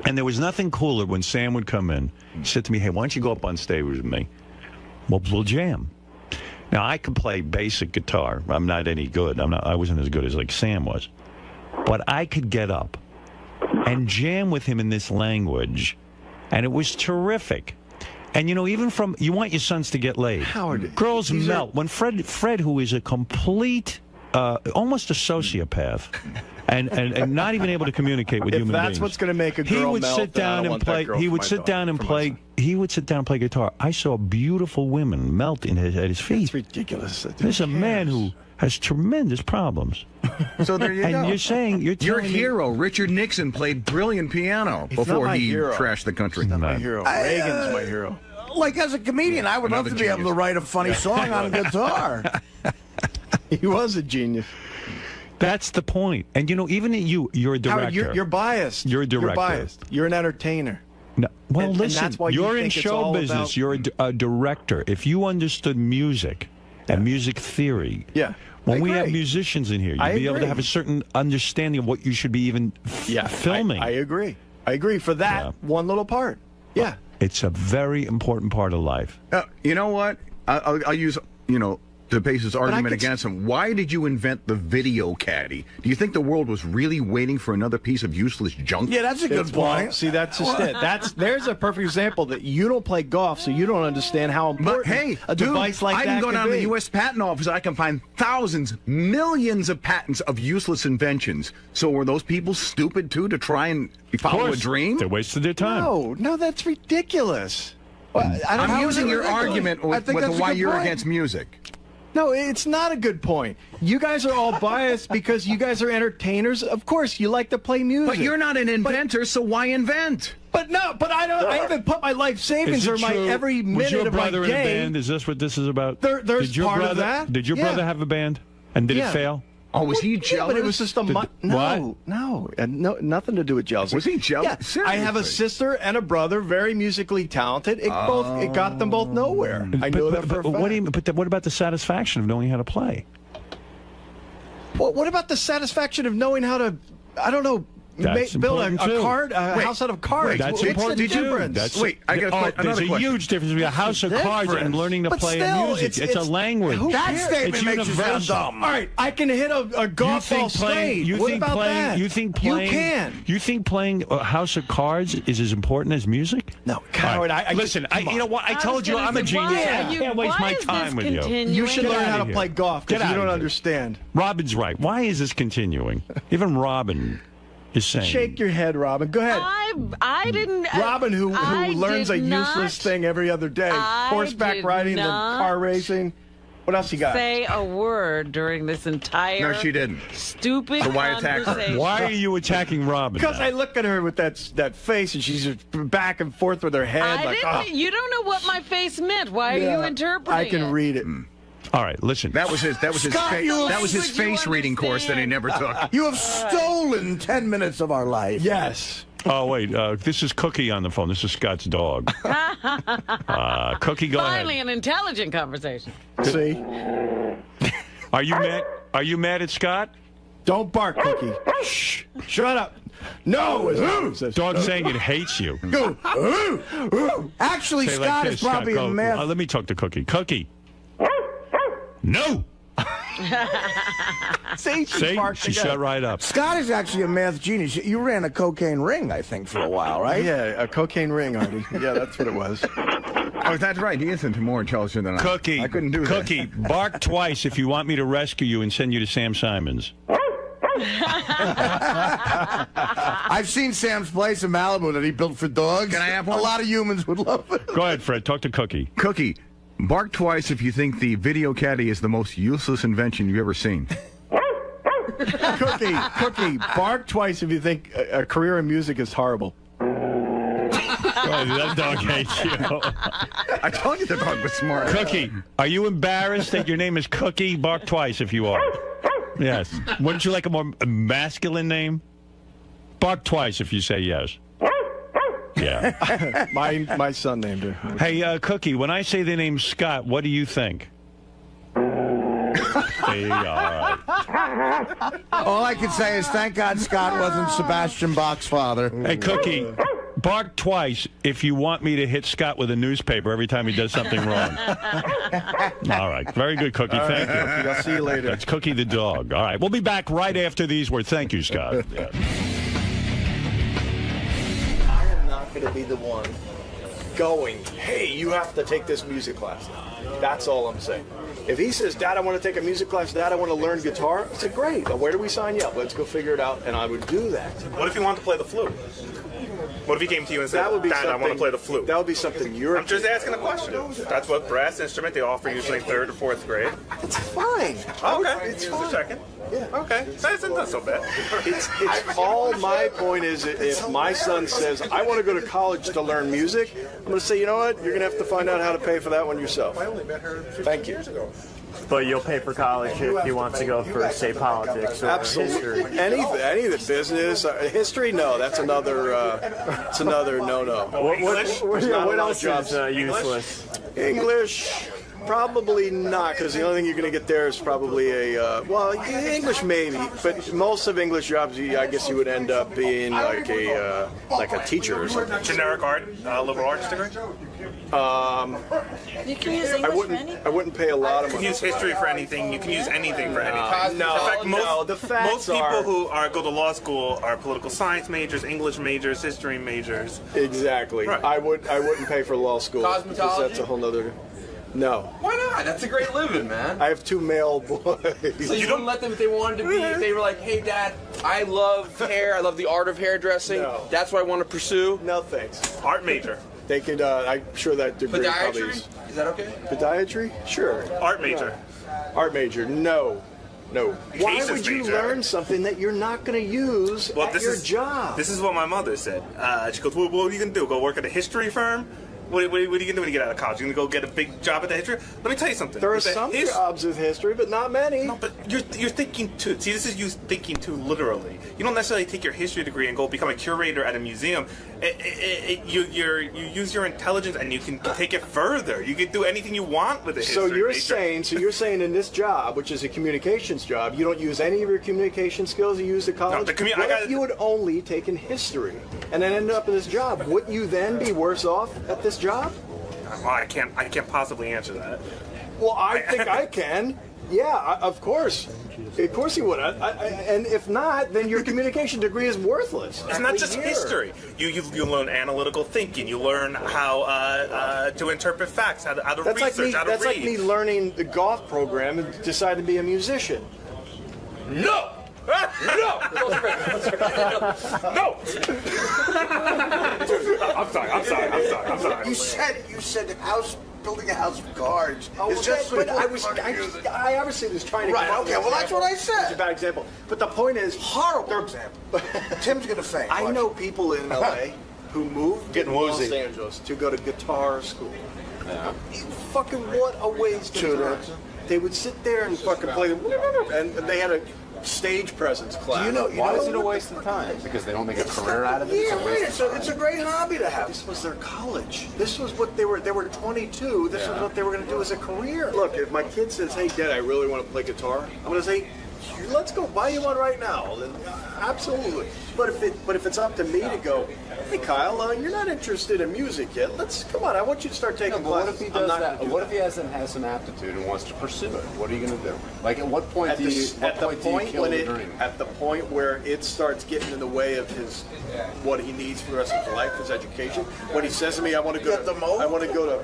Speaker 1: And there was nothing cooler when Sam would come in. He said to me, hey, why don't you go up on stage with me? We'll jam. Now, I can play basic guitar. I'm not any good. I wasn't as good as like Sam was. But I could get up and jam with him in this language. And it was terrific. And, even you want your sons to get laid.
Speaker 13: Howard,
Speaker 1: girls melt. When Fred, who is a complete, almost a sociopath, and not even able to communicate with human beings.
Speaker 13: If that's what's going to make a girl melt,
Speaker 1: sit down and play. He would sit down and play. He would sit down and play guitar. I saw beautiful women melt at his feet.
Speaker 13: It's ridiculous.
Speaker 1: There's a man who has tremendous problems.
Speaker 12: So there you go.
Speaker 1: And you're saying
Speaker 12: your hero, Richard Nixon, played brilliant piano before he trashed the country.
Speaker 13: He's not my hero. Reagan's my hero.
Speaker 8: Like, as a comedian, I would love to be able to write a funny song on guitar.
Speaker 13: He was a genius.
Speaker 1: That's the point. And, even you're a director.
Speaker 13: Howard, you're biased.
Speaker 1: You're a director.
Speaker 13: You're biased. You're an entertainer.
Speaker 1: No, well, listen,
Speaker 13: and that's why
Speaker 1: you're in show business. You're a director. If you understood music and music theory, when we have musicians in here, you'd be able to have a certain understanding of what you should be even filming.
Speaker 13: I agree. For that one little part. Yeah.
Speaker 1: It's a very important part of life.
Speaker 12: You know what? I'll use, to Pace's argument against him. Why did you invent the video caddy? Do you think the world was really waiting for another piece of useless junk?
Speaker 8: Yeah, that's a good point.
Speaker 13: See, that's just it. There's a perfect example that you don't play golf, so you don't understand how important a device like that
Speaker 12: I can go down to the U.S. Patent Office. I can find thousands, millions of patents of useless inventions. So were those people stupid, too, to try and follow a dream?
Speaker 1: They wasted their time.
Speaker 13: No, that's ridiculous.
Speaker 12: I'm using your argument with why you're against music.
Speaker 13: No, it's not a good point. You guys are all biased because you guys are entertainers. Of course, you like to play music.
Speaker 12: But you're not an inventor, so why invent?
Speaker 13: But I don't. I haven't put my life savings or my every minute of my day.
Speaker 1: Was your brother in a band? Is this what this is about?
Speaker 13: There's part of that.
Speaker 1: Did your brother have a band? And did it fail?
Speaker 12: Oh, was he jealous?
Speaker 13: Yeah, but it was just no, nothing to do with jealousy.
Speaker 12: Was he jealous?
Speaker 13: Yeah, I have a sister and a brother, very musically talented. It got them both nowhere. I know that for a fact.
Speaker 1: What about the satisfaction of knowing how to play?
Speaker 13: Well, what about the satisfaction of knowing how to? I don't know. Build a house out of cards.
Speaker 1: That's
Speaker 13: What's
Speaker 1: important
Speaker 13: the difference?
Speaker 1: I got there's a huge difference between a house of cards and learning to play music. It's a language.
Speaker 8: That statement makes you sound dumb.
Speaker 13: All right, I can hit a golf ball straight. What about that?
Speaker 1: You think playing a house of cards is as important as music?
Speaker 13: No, coward.
Speaker 1: Listen, you know what? I told you I'm a genius. I can't waste my time with you.
Speaker 13: You should learn how to play golf because you don't understand.
Speaker 1: Robin's right. Why is this continuing? Even Robin is saying.
Speaker 13: Shake your head, Robin. Go ahead.
Speaker 4: I didn't.
Speaker 13: Robin, who learns a useless thing every other day. Horseback riding, then car racing. What else you got?
Speaker 4: Say a word during this entire.
Speaker 12: No, she didn't.
Speaker 4: Stupid
Speaker 12: so why attack her?
Speaker 1: Why are you attacking Robin?
Speaker 13: Because I look at her with that face, and she's just back and forth with her head.
Speaker 4: You don't know what my face meant. Why are you interpreting
Speaker 13: I can read it.
Speaker 1: All right, listen.
Speaker 12: That was his face reading course that he never took.
Speaker 8: You have stolen 10 minutes of our life.
Speaker 13: Yes.
Speaker 1: Oh, wait. This is Cookie on the phone. This is Scott's dog. Cookie, go ahead.
Speaker 4: Finally, an intelligent conversation.
Speaker 13: See?
Speaker 1: Are you mad? Are you mad at Scott?
Speaker 13: Don't bark, Cookie. Shh. Shut up. No.
Speaker 1: Dog's saying it hates you.
Speaker 8: Actually, Scott is probably a math.
Speaker 1: Let me talk to Cookie. Cookie. No.
Speaker 13: See,
Speaker 1: she shut right up.
Speaker 8: Scott is actually a math genius. You ran a cocaine ring, I think, for a while, right?
Speaker 13: Yeah, a cocaine ring, Artie. Yeah, that's what it was.
Speaker 12: Oh, that's right. He isn't more intelligent than
Speaker 1: Cookie.
Speaker 12: I couldn't do that.
Speaker 1: Cookie, bark twice if you want me to rescue you and send you to Sam Simons.
Speaker 8: I've seen Sam's place in Malibu that he built for dogs.
Speaker 12: Can I have one?
Speaker 8: A lot of humans would love it.
Speaker 1: Go ahead, Fred. Talk to Cookie.
Speaker 12: Cookie. Bark twice if you think the video caddy is the most useless invention you've ever seen.
Speaker 13: Cookie, bark twice if you think a career in music is horrible.
Speaker 1: That dog hates you.
Speaker 12: I told you the dog was smart.
Speaker 1: Cookie, are you embarrassed that your name is Cookie? Bark twice if you are. Yes. Wouldn't you like a more masculine name? Bark twice if you say yes. Yeah.
Speaker 13: My son named her.
Speaker 1: Hey, Cookie, when I say the name Scott, what do you think? Hey, all right.
Speaker 8: All I can say is thank God Scott wasn't Sebastian Bach's father.
Speaker 1: Hey, Cookie, bark twice if you want me to hit Scott with a newspaper every time he does something wrong. All right. Very good, Cookie. Thank you.
Speaker 13: I'll see you later.
Speaker 1: That's Cookie the dog. All right. We'll be back right after these words. Thank you, Scott. Yeah.
Speaker 16: To be the one going, hey, you have to take this music class. That's all I'm saying. If he says, Dad, I want to take a music class, Dad, I want to learn guitar, I said, great. Where do we sign you up? Let's go figure it out. And I would do that.
Speaker 17: What if you wanted to play the flute? What if he came to you and said, Dad, I want to play the flute?
Speaker 16: That would be something you're...
Speaker 17: I'm just asking a question. That's what brass instrument they offer usually in 3rd or 4th grade.
Speaker 16: It's fine.
Speaker 17: Okay.
Speaker 16: It's
Speaker 17: just
Speaker 16: fine.
Speaker 17: a second.
Speaker 16: Yeah.
Speaker 17: Okay. That's not so bad.
Speaker 16: It's all my point is if my son says, I want to go to college to learn music, I'm going to say, you know what? You're going to have to find out how to pay for that one yourself.
Speaker 17: I only met her 15
Speaker 16: Thank you.
Speaker 17: years ago.
Speaker 15: But you'll pay for college if he wants to go for, say, politics or
Speaker 16: Absolutely.
Speaker 15: history.
Speaker 16: Any of the business, history, no, that's another no-no.
Speaker 15: What else is useless?
Speaker 16: English, probably not, because the only thing you're going to get there is probably English maybe, but most of English jobs, I guess you would end up being like a teacher or something.
Speaker 17: Generic art, liberal arts degree?
Speaker 18: You can use English for anything.
Speaker 16: I wouldn't pay a lot of money.
Speaker 17: You can use history for anything. You can use anything for anything.
Speaker 16: No,
Speaker 17: in fact, most people who go to law school are political science majors, English majors, history majors.
Speaker 16: Exactly.
Speaker 17: Right.
Speaker 16: I wouldn't pay for law school. Because that's a whole nother... No.
Speaker 18: Why not? That's a great living, man.
Speaker 16: I have 2 male boys.
Speaker 18: So you don't let them if they wanted to be, if they were like, hey, Dad, I love hair, I love the art of hairdressing.
Speaker 16: No.
Speaker 18: That's what I want to pursue.
Speaker 16: No thanks.
Speaker 17: Art major.
Speaker 16: They could. I'm sure that degree probably
Speaker 18: Podiatry? Is that okay?
Speaker 16: Podiatry? Sure.
Speaker 17: Art major.
Speaker 16: Art major? No. Why
Speaker 17: Cases
Speaker 16: would you
Speaker 17: major.
Speaker 16: learn something that you're not going to use at your job?
Speaker 17: This is what my mother said. She goes, "What are you going to do? Go work at a history firm? What are you going to do when you get out of college? You going to go get a big job at the history?" Let me tell you something.
Speaker 16: There are some jobs with history, but not many.
Speaker 17: No, but you're thinking too. See, this is you thinking too literally. You don't necessarily take your history degree and go become a curator at a museum. You use your intelligence and you can take it further. You can do anything you want with a history
Speaker 16: So you're
Speaker 17: major.
Speaker 16: saying in this job, which is a communications job, you don't use any of your communication skills you used at college? What if you had only taken history and then ended up in this job? Wouldn't you then be worse off at this job?
Speaker 17: Well, I can't possibly answer that.
Speaker 16: Well, I think I can. Yeah, of course. Of course you would. And if not, then your communication degree is worthless.
Speaker 17: It's not just history. You learn analytical thinking. You learn how to interpret facts, how to research, how to read.
Speaker 16: That's like me learning the golf program and deciding to be a musician.
Speaker 18: No!
Speaker 17: No! No! I'm sorry.
Speaker 2: You said building a house of cards.
Speaker 16: Oh,
Speaker 2: It's just
Speaker 16: but I obviously was trying to.
Speaker 2: Right, okay, well, that's what I said.
Speaker 16: It's a bad example. But the point is,
Speaker 2: horrible example. Tim's gonna faint.
Speaker 16: I know people in LA who moved to
Speaker 2: Getting
Speaker 16: Los
Speaker 2: woozy.
Speaker 16: Angeles to go to guitar school.
Speaker 2: Yeah.
Speaker 16: Fucking what a waste of time. They would sit there and fucking play, and they had a stage presence class.
Speaker 19: Why is it a waste of time? Because they don't make a career out of it?
Speaker 2: Yeah, right. It's a great hobby to have.
Speaker 16: This was their college. This was what they were. They were 22. This was what they were going to do as a career. Look, if my kid says, "Hey, Dad, I really want to play guitar," I'm going to say, "Let's go buy you one right now." Then, absolutely. But if it's up to me to go, "Hey, Kyle, you're not interested in music yet. Come on. I want you to start taking classes."
Speaker 19: What if he does that? What if he has some aptitude and wants to pursue it? What are you going to do? Like, at what point do you kill the dream?
Speaker 16: At the point where it starts getting in the way of what he needs for the rest of his life, his education. When he says to me, "I want to go to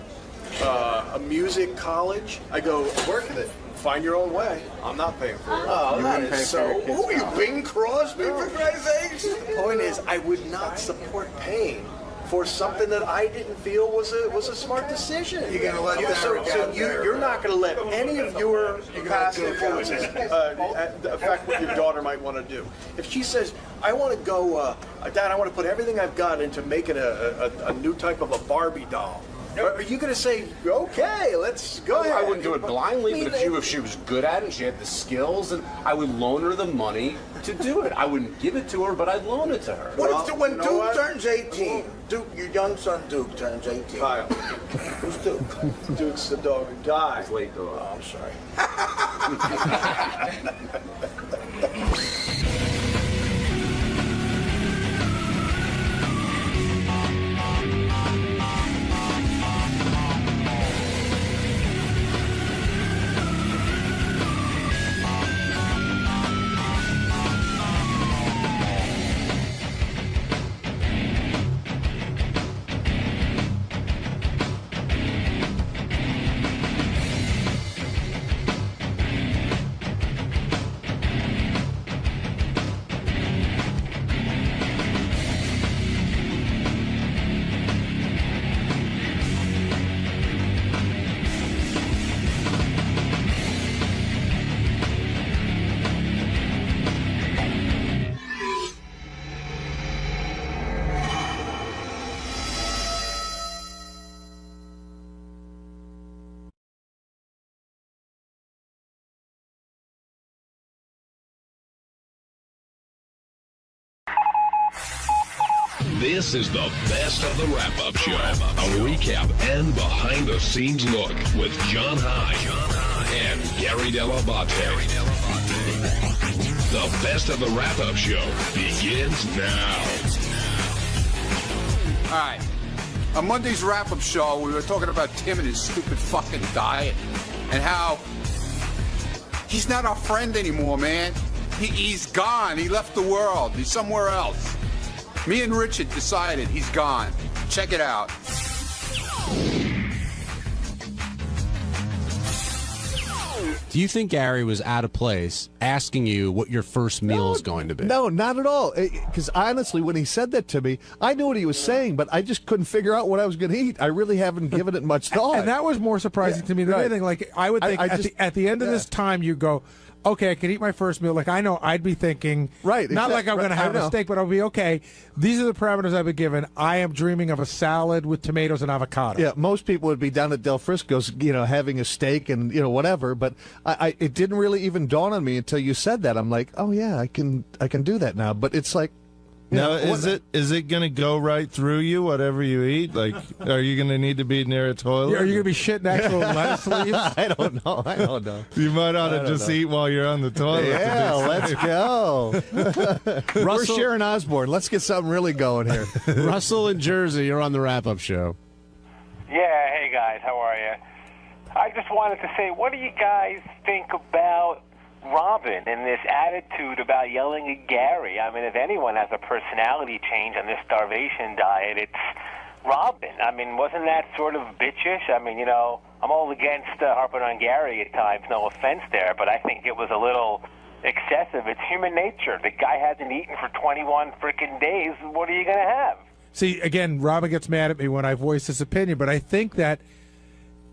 Speaker 16: a music college," I go, "Work at it. Find your own way. I'm not paying for it."
Speaker 2: Oh, that is so. Who are you, Bing Crosby, for Christ's sakes?
Speaker 16: The point is, I would not support paying for something that I didn't feel was a smart decision.
Speaker 2: You're gonna let
Speaker 16: you're not going to let any of your past influences affect what your daughter might want to do. If she says, "I want to go, Dad, I want to put everything I've got into making a new type of a Barbie doll," are you going to say, "Okay, let's go ahead"?
Speaker 19: I wouldn't do it blindly, but if she was good at it and she had the skills, and I would loan her the money to do it. I wouldn't give it to her, but I'd loan it to her.
Speaker 2: When Duke turns 18, your young son Duke turns 18.
Speaker 16: Kyle.
Speaker 2: Who's Duke?
Speaker 16: Duke's the dog who died.
Speaker 19: He's late, though.
Speaker 2: Oh, I'm sorry.
Speaker 20: This is the best of the wrap-up show. A recap and behind-the-scenes look with John High and Gary 𝗏𝗏. The best of the wrap-up show begins now.
Speaker 22: All right. On Monday's wrap-up show, we were talking about Tim and his stupid fucking diet and how he's not our friend anymore, man. He's gone. He left the world. He's somewhere else. Me and Richard decided he's gone. Check it out.
Speaker 9: Do you think Gary was out of place asking you what your first meal is going to be?
Speaker 10: No, not at all. Because honestly, when he said that to me, I knew what he was saying, but I just couldn't figure out what I was going to eat. I really haven't given it much thought.
Speaker 14: And that was more surprising to me than anything. Like, I would think at the end of this time, you go, okay, I can eat my first meal. Like, I know I'd be thinking, not like I'm going to have a steak, but I'll be, okay, these are the parameters I've been given. I am dreaming of a salad with tomatoes and avocado.
Speaker 10: Yeah, most people would be down at Del Frisco's, having a steak and, whatever. But it didn't really even dawn on me until you said that. I'm like, oh, yeah, I can do that now. But it's like,
Speaker 23: now, is it going to go right through you, whatever you eat? Like, are you going to need to be near a toilet?
Speaker 14: Are you going to be shitting actual lettuce leaves?
Speaker 10: I don't know.
Speaker 23: You might ought to just eat while you're on the toilet.
Speaker 10: Yeah, let's go. We're Sharon Osbourne. Let's get something really going here.
Speaker 9: Russell in Jersey, you're on the wrap-up show.
Speaker 24: Yeah, hey guys, how are you? I just wanted to say, what do you guys think about Robin and this attitude about yelling at Gary? I mean, if anyone has a personality change on this starvation diet, it's Robin. I mean, wasn't that sort of bitchish? I mean, I'm all against harping on Gary at times, no offense there, but I think it was a little excessive. It's human nature. The guy hasn't eaten for 21 freaking days. What are you going to have?
Speaker 14: See, again, Robin gets mad at me when I voice this opinion, but I think that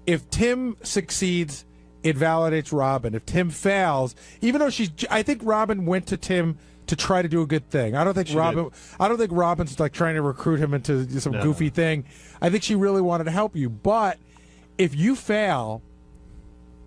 Speaker 14: if Tim succeeds, it validates Robin. If Tim fails, even though I think Robin went to Tim to try to do a good thing. I don't think Robin's like trying to recruit him into some goofy thing. I think she really wanted to help you. But if you fail,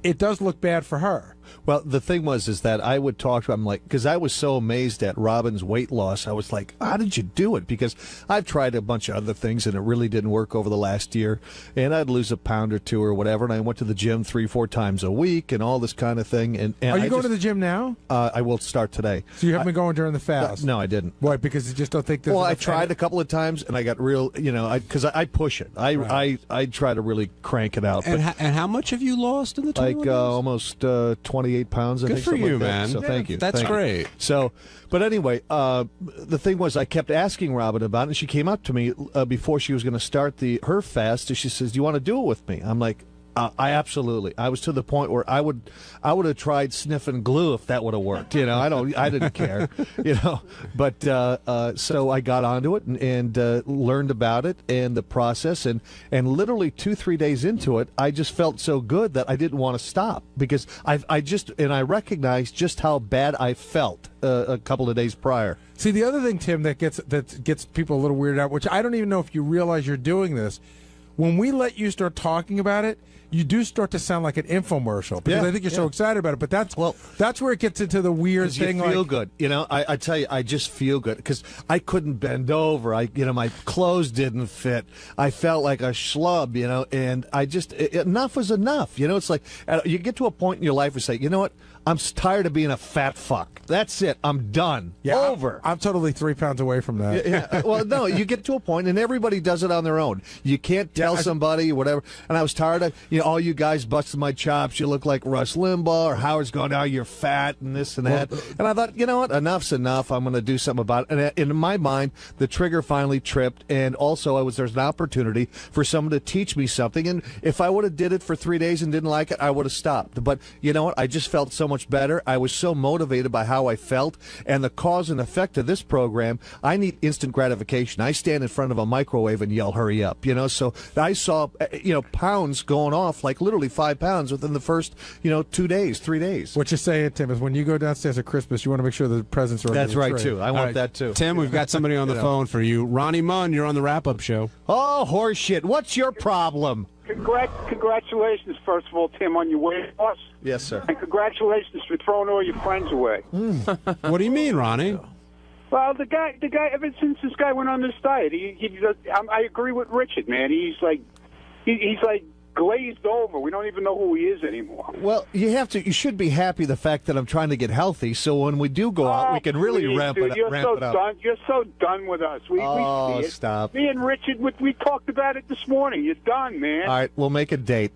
Speaker 14: it does look bad for her.
Speaker 10: Well, the thing is that I would talk to him because I was so amazed at Robin's weight loss. I was like, how did you do it? Because I've tried a bunch of other things and it really didn't work over the last year. And I'd lose a pound or two or whatever. And I went to the gym 3-4 times a week and all this kind of thing. And
Speaker 14: are you going to the gym now?
Speaker 10: I will start today.
Speaker 14: So you haven't been going during the fast?
Speaker 10: No, I didn't.
Speaker 14: Why? Because you just don't think there's
Speaker 10: I tried a couple of times and I got real, because I push it. I try to really crank it out.
Speaker 9: And how much have you lost in the 21 days?
Speaker 10: Almost 28 pounds.
Speaker 9: Good for you, man.
Speaker 10: So thank you.
Speaker 9: That's great.
Speaker 10: So, but anyway, the thing was, I kept asking Robin about it, and she came up to me before she was going to start her fast, and she says, "Do you want to do it with me?" I'm like, I absolutely. I was to the point where I would have tried sniffing glue if that would have worked. I didn't care. But so I got onto it and learned about it and the process and literally 2-3 days into it, I just felt so good that I didn't want to stop because I recognized just how bad I felt a couple of days prior.
Speaker 14: See, the other thing, Tim, that gets people a little weirded out, which I don't even know if you realize you're doing this. When we let you start talking about it, you do start to sound like an infomercial because I think you're so excited about it. But that's where it gets into the weird thing.
Speaker 10: You feel good, I tell you, I just feel good because I couldn't bend over. My clothes didn't fit. I felt like a schlub, and I just enough was enough. It's like you get to a point in your life where you say, you know what? I'm tired of being a fat fuck. That's it. I'm done. Over.
Speaker 14: I'm totally 3 pounds away from that.
Speaker 10: Yeah. Well, no, you get to a point, and everybody does it on their own. You can't tell somebody or whatever. And I was tired of, all you guys busting my chops. You look like Rush Limbaugh or Howard's going, "Oh, you're fat," and this and that. And I thought, you know what? Enough's enough. I'm going to do something about it. And in my mind, the trigger finally tripped. And also, there's an opportunity for someone to teach me something. And if I would have did it for 3 days and didn't like it, I would have stopped. But you know what? I just felt so much better. I was so motivated by how I felt and the cause and effect of this program. I need instant gratification. I stand in front of a microwave and yell, "Hurry up!" So I saw, pounds going off, like literally 5 pounds within the first, 2 days, 3 days.
Speaker 14: What you're saying, Tim, is when you go downstairs at Christmas, you want to make sure the presents are under
Speaker 10: That's
Speaker 14: the
Speaker 10: right,
Speaker 14: tree.
Speaker 10: too. I want that, too.
Speaker 9: Tim, we've got somebody on the phone for you. Ronnie Munn, you're on the wrap-up show.
Speaker 10: Oh, horseshit. What's your problem?
Speaker 25: Congratulations, first of all, Tim, on your weight loss.
Speaker 10: Yes, sir.
Speaker 25: And congratulations for throwing all your friends away.
Speaker 9: What do you mean, Ronnie?
Speaker 25: Well, the guy. Ever since this guy went on this diet, I agree with Richard, man. He's like glazed over. We don't even know who he is anymore.
Speaker 10: Well, you should be happy the fact that I'm trying to get healthy, so when we do go out, we can really ramp it up.
Speaker 25: You're so done with us. We see it.
Speaker 10: Stop.
Speaker 25: Me and Richard, we talked about it this morning. You're done, man.
Speaker 10: All right, we'll make a date.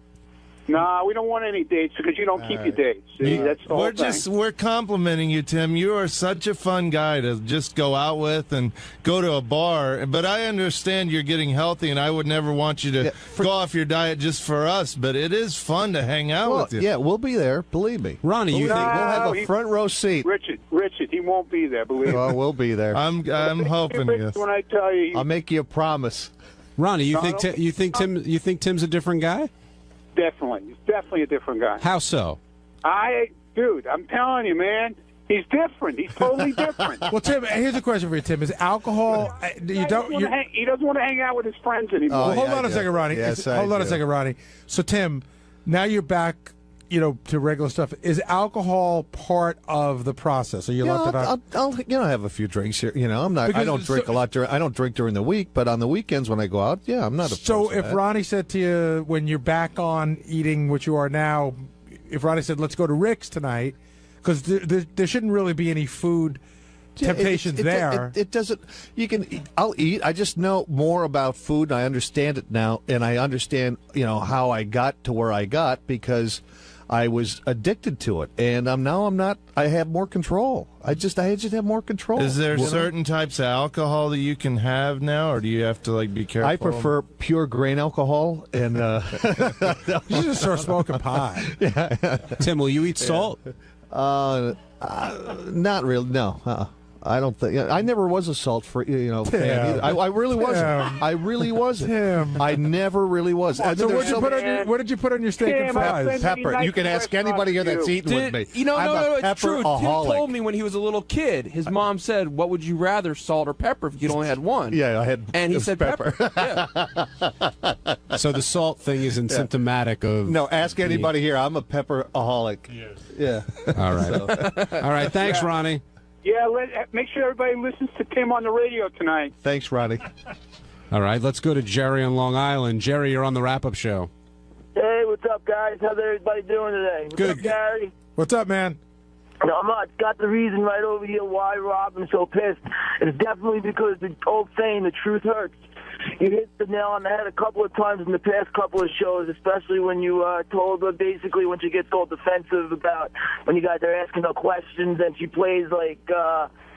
Speaker 25: Nah, we don't want any dates because you don't keep your dates. See, that's the whole thing.
Speaker 23: We're complimenting you, Tim. You are such a fun guy to just go out with and go to a bar. But I understand you're getting healthy, and I would never want you to go off your diet just for us. But it is fun to hang out with you.
Speaker 10: Yeah, we'll be there. Believe me,
Speaker 9: Ronnie. You think
Speaker 10: we'll have a front row seat?
Speaker 25: Richard, he won't be there. Believe me.
Speaker 10: Well, we'll be there.
Speaker 23: I'm hoping. Yes.
Speaker 25: When I tell you,
Speaker 10: I'll make you a promise.
Speaker 9: Ronnie, you think Tim's a different guy?
Speaker 25: Definitely. He's definitely a different guy.
Speaker 9: How so?
Speaker 25: Dude, I'm telling you, man. He's different. He's totally different.
Speaker 14: Well, Tim, here's a question for you, Tim. Is alcohol...
Speaker 25: He doesn't want to hang out with his friends anymore.
Speaker 14: Well, hold on a second, Ronnie. Hold on a second, Ronnie. So, Tim, now you're back, to regular stuff. Is alcohol part of the process? Are you allowed to not...
Speaker 10: I'll have a few drinks here. I'm not. I don't drink a lot. I don't drink during the week, but on the weekends when I go out, I'm not.
Speaker 14: So if Ronnie said to you when you're back on eating what you are now, if Ronnie said, "Let's go to Rick's tonight," because there shouldn't really be any food temptations there.
Speaker 10: It doesn't. I'll eat. I just know more about food, and I understand it now, and I understand how I got to where I got because I was addicted to it, and I'm not. I have more control. I just have more control.
Speaker 23: Is there certain types of alcohol that you can have now, or do you have to be careful?
Speaker 10: I prefer pure grain alcohol, and
Speaker 14: you just start smoking pot.
Speaker 9: Tim, will you eat salt?
Speaker 10: Not really. No. I don't think. I never was a salt fan. Either. I really wasn't. I really wasn't.
Speaker 14: Tim.
Speaker 10: I never really was.
Speaker 14: So what did you put on your steak and fries?
Speaker 10: Pepper. You can ask anybody here that's eaten with me.
Speaker 18: No, it's true. Tim told me when he was a little kid, his mom said, "What would you rather, salt or pepper?" If you'd only had one.
Speaker 10: Yeah, I had.
Speaker 18: And he said pepper.
Speaker 9: So the salt thing isn't symptomatic of.
Speaker 10: No, ask anybody here. I'm a pepperaholic. Yeah.
Speaker 9: All right. All right. Thanks, Ronnie.
Speaker 25: Yeah, make sure everybody listens to Tim on the radio tonight.
Speaker 10: Thanks, Ronnie.
Speaker 9: All right, let's go to Jerry on Long Island. Jerry, you're on the wrap-up show.
Speaker 3: Hey, what's up, guys? How's everybody doing today? What's
Speaker 14: Good.
Speaker 3: up, Gary?
Speaker 14: What's up, man?
Speaker 3: No, I'm not. Got the reason right over here why Robin's so pissed. It's definitely because the old saying, the truth hurts. You hit the nail on the head a couple of times in the past couple of shows, especially when you told her basically when she gets all defensive about when you guys are asking her questions and she plays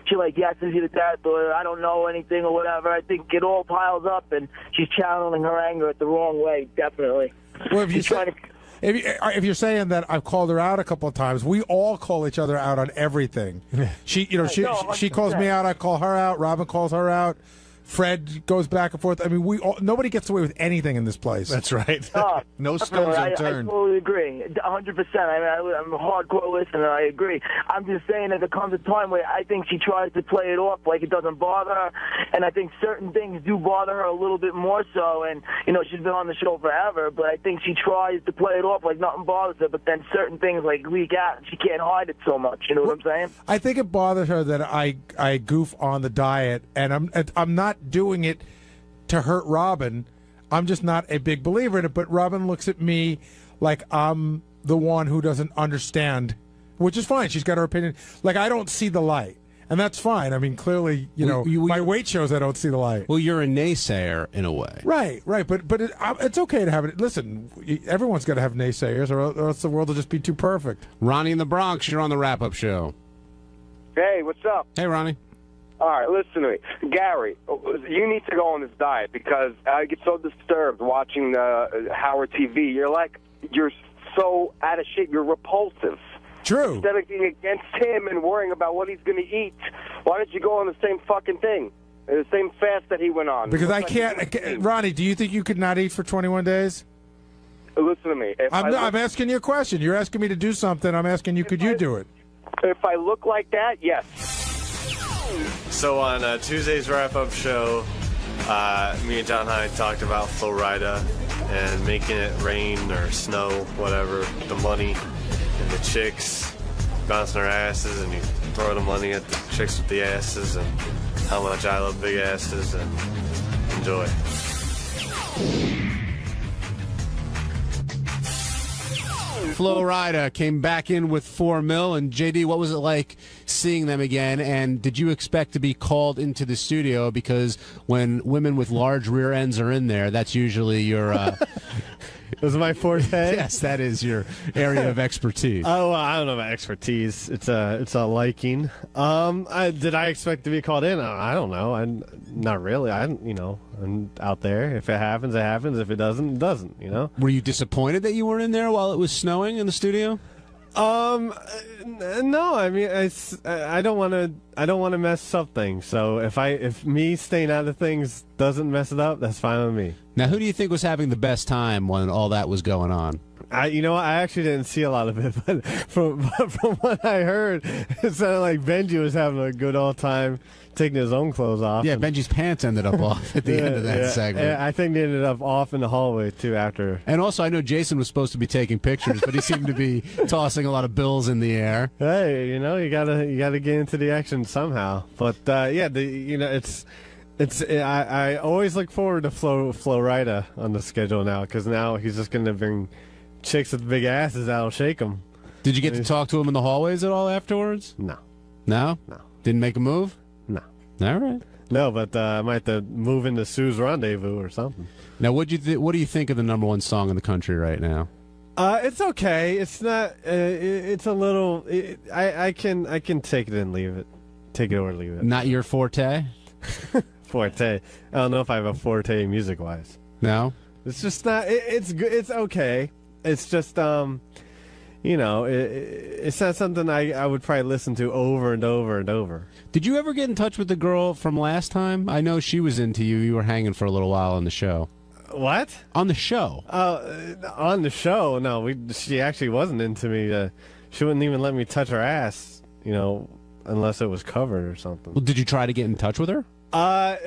Speaker 3: she yeses you to that or I don't know anything or whatever. I think it all piles up and she's channeling her anger the wrong way, definitely.
Speaker 14: Well, if you're saying that I've called her out a couple of times, we all call each other out on everything. She calls me out, I call her out, Robin calls her out. Fred goes back and forth. I mean, nobody gets away with anything in this place.
Speaker 10: That's right. No stones unturned.
Speaker 3: I totally agree. 100%. I'm a hardcore listener. I agree. I'm just saying that there comes a time where I think she tries to play it off like it doesn't bother her, and I think certain things do bother her a little bit more so, and, she's been on the show forever, but I think she tries to play it off like nothing bothers her, but then certain things leak out, and she can't hide it so much. You know what I'm saying?
Speaker 14: I think it bothers her that I goof on the diet, and I'm not doing it to hurt Robin. I'm just not a big believer in it, but Robin looks at me like I'm the one who doesn't understand, which is fine. She's got her opinion. I don't see the light, and that's fine. I mean, clearly, my weight shows I don't see the light.
Speaker 9: Well, you're a naysayer in a way.
Speaker 14: Right, but it's okay to have it. Listen, everyone's got to have naysayers, or else the world will just be too perfect.
Speaker 9: Ronnie in the Bronx, you're on the wrap-up show.
Speaker 5: Hey, what's up?
Speaker 9: Hey, Ronnie.
Speaker 5: All right, listen to me. Gary, you need to go on this diet because I get so disturbed watching Howard TV. You're so out of shape. You're repulsive.
Speaker 14: True.
Speaker 5: Instead of being against him and worrying about what he's going to eat, why don't you go on the same fucking thing? The same fast that he went on.
Speaker 14: Because I can't. Ronnie, do you think you could not eat for 21 days?
Speaker 5: Listen to me.
Speaker 14: I'm asking you a question. You're asking me to do something. I'm asking you, could you do it?
Speaker 5: If I look like that, yes.
Speaker 7: So on Tuesday's wrap-up show, me and John High talked about Florida and making it rain or snow, whatever, the money and the chicks bouncing their asses, and you throw the money at the chicks with the asses, and how much I love big asses, and enjoy.
Speaker 9: Flo Rida came back in with $4 million. And JD, what was it like seeing them again? And did you expect to be called into the studio? Because when women with large rear ends are in there, that's usually your
Speaker 4: Was my forte?
Speaker 9: Yes, that is your area of expertise.
Speaker 4: Oh, well, I don't know about expertise. It's a liking. Did I expect to be called in? I don't know. Not really. I'm out there. If it happens, it happens. If it doesn't, it doesn't. You know.
Speaker 9: Were you disappointed that you weren't in there while it was snowing in the studio?
Speaker 4: No. I mean, I don't want to. I don't want to mess up things. So if me staying out of things doesn't mess it up, that's fine with me.
Speaker 9: Now, who do you think was having the best time when all that was going on?
Speaker 4: I actually didn't see a lot of it, but from what I heard, it sounded like Benjy was having a good old time taking his own clothes off.
Speaker 9: Yeah, Benji's pants ended up off at the end of that segment.
Speaker 4: Yeah, I think they ended up off in the hallway too after.
Speaker 9: And also, I know Jason was supposed to be taking pictures, but he seemed to be tossing a lot of bills in the air.
Speaker 4: Hey, you gotta get into the action somehow. But I always look forward to Flo Rida on the schedule now, because now he's just gonna bring chicks with big asses that'll shake them.
Speaker 9: Did you get to talk to him in the hallways at all afterwards?
Speaker 4: No.
Speaker 9: No?
Speaker 4: No.
Speaker 9: Didn't make a move?
Speaker 4: No.
Speaker 9: All right.
Speaker 4: No, but I might have to move into Sue's Rendezvous or something.
Speaker 9: Now, what do you think of the #1 song in the country right now?
Speaker 4: It's okay. It's not. It's a little. I can take it and leave it. Take it or leave it.
Speaker 9: Not your forte?
Speaker 4: Forte. I don't know if I have a forte music wise.
Speaker 9: No.
Speaker 4: It's just not. It's good. It's okay. It's just it's not something I would probably listen to over and over and over.
Speaker 9: Did you ever get in touch with the girl from last time? I know she was into you. You were hanging for a little while on the show.
Speaker 4: What?
Speaker 9: On the show?
Speaker 4: On the show? No, she actually wasn't into me. She wouldn't even let me touch her ass, unless it was covered or something.
Speaker 9: Well, did you try to get in touch with her?
Speaker 4: I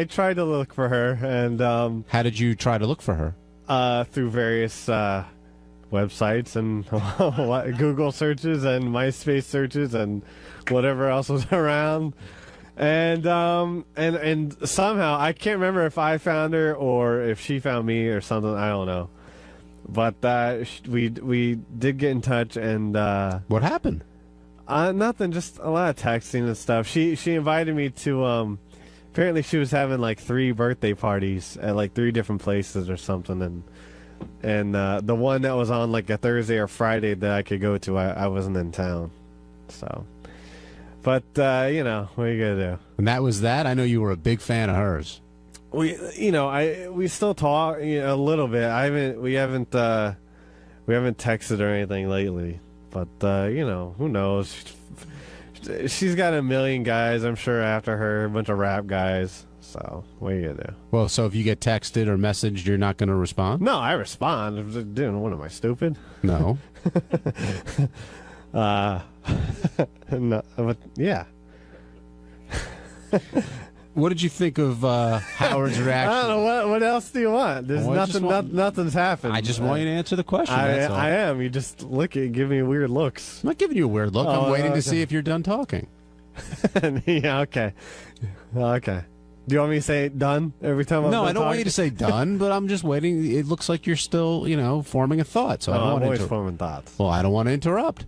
Speaker 4: tried to look for her, and
Speaker 9: how did you try to look for her?
Speaker 4: Through various websites and Google searches and MySpace searches and whatever else was around, and somehow I can't remember if I found her or if she found me or something. I don't know, but we did get in touch. And
Speaker 9: what happened?
Speaker 4: Nothing, just a lot of texting and stuff. She invited me to apparently she was having like 3 birthday parties at like 3 different places or something, and the one that was on like a Thursday or Friday that I could go to, I wasn't in town. So, but what are you gonna do?
Speaker 9: And that was that. I know you were a big fan of hers.
Speaker 4: We still talk a little bit. We haven't texted or anything lately. But who knows? She's got a million guys, I'm sure, after her, a bunch of rap guys. So what are you gonna do?
Speaker 9: Well, so if you get texted or messaged, you're not gonna respond?
Speaker 4: No, I respond. Dude, what am I, stupid?
Speaker 9: No.
Speaker 4: No, but yeah.
Speaker 9: What did you think of Howard's reaction?
Speaker 4: I don't know. What else do you want? There's nothing's happened.
Speaker 9: I just want you to answer the question.
Speaker 4: I am. You just give me weird looks.
Speaker 9: I'm not giving you a weird look. I'm waiting to see if you're done talking.
Speaker 4: Yeah, okay. Okay. Do you want me to say done every time?
Speaker 9: No, I don't want you to say done, but I'm just waiting. It looks like you're still, forming a thought. So I don't want
Speaker 4: I'm always forming thoughts.
Speaker 9: Well, I don't want to interrupt.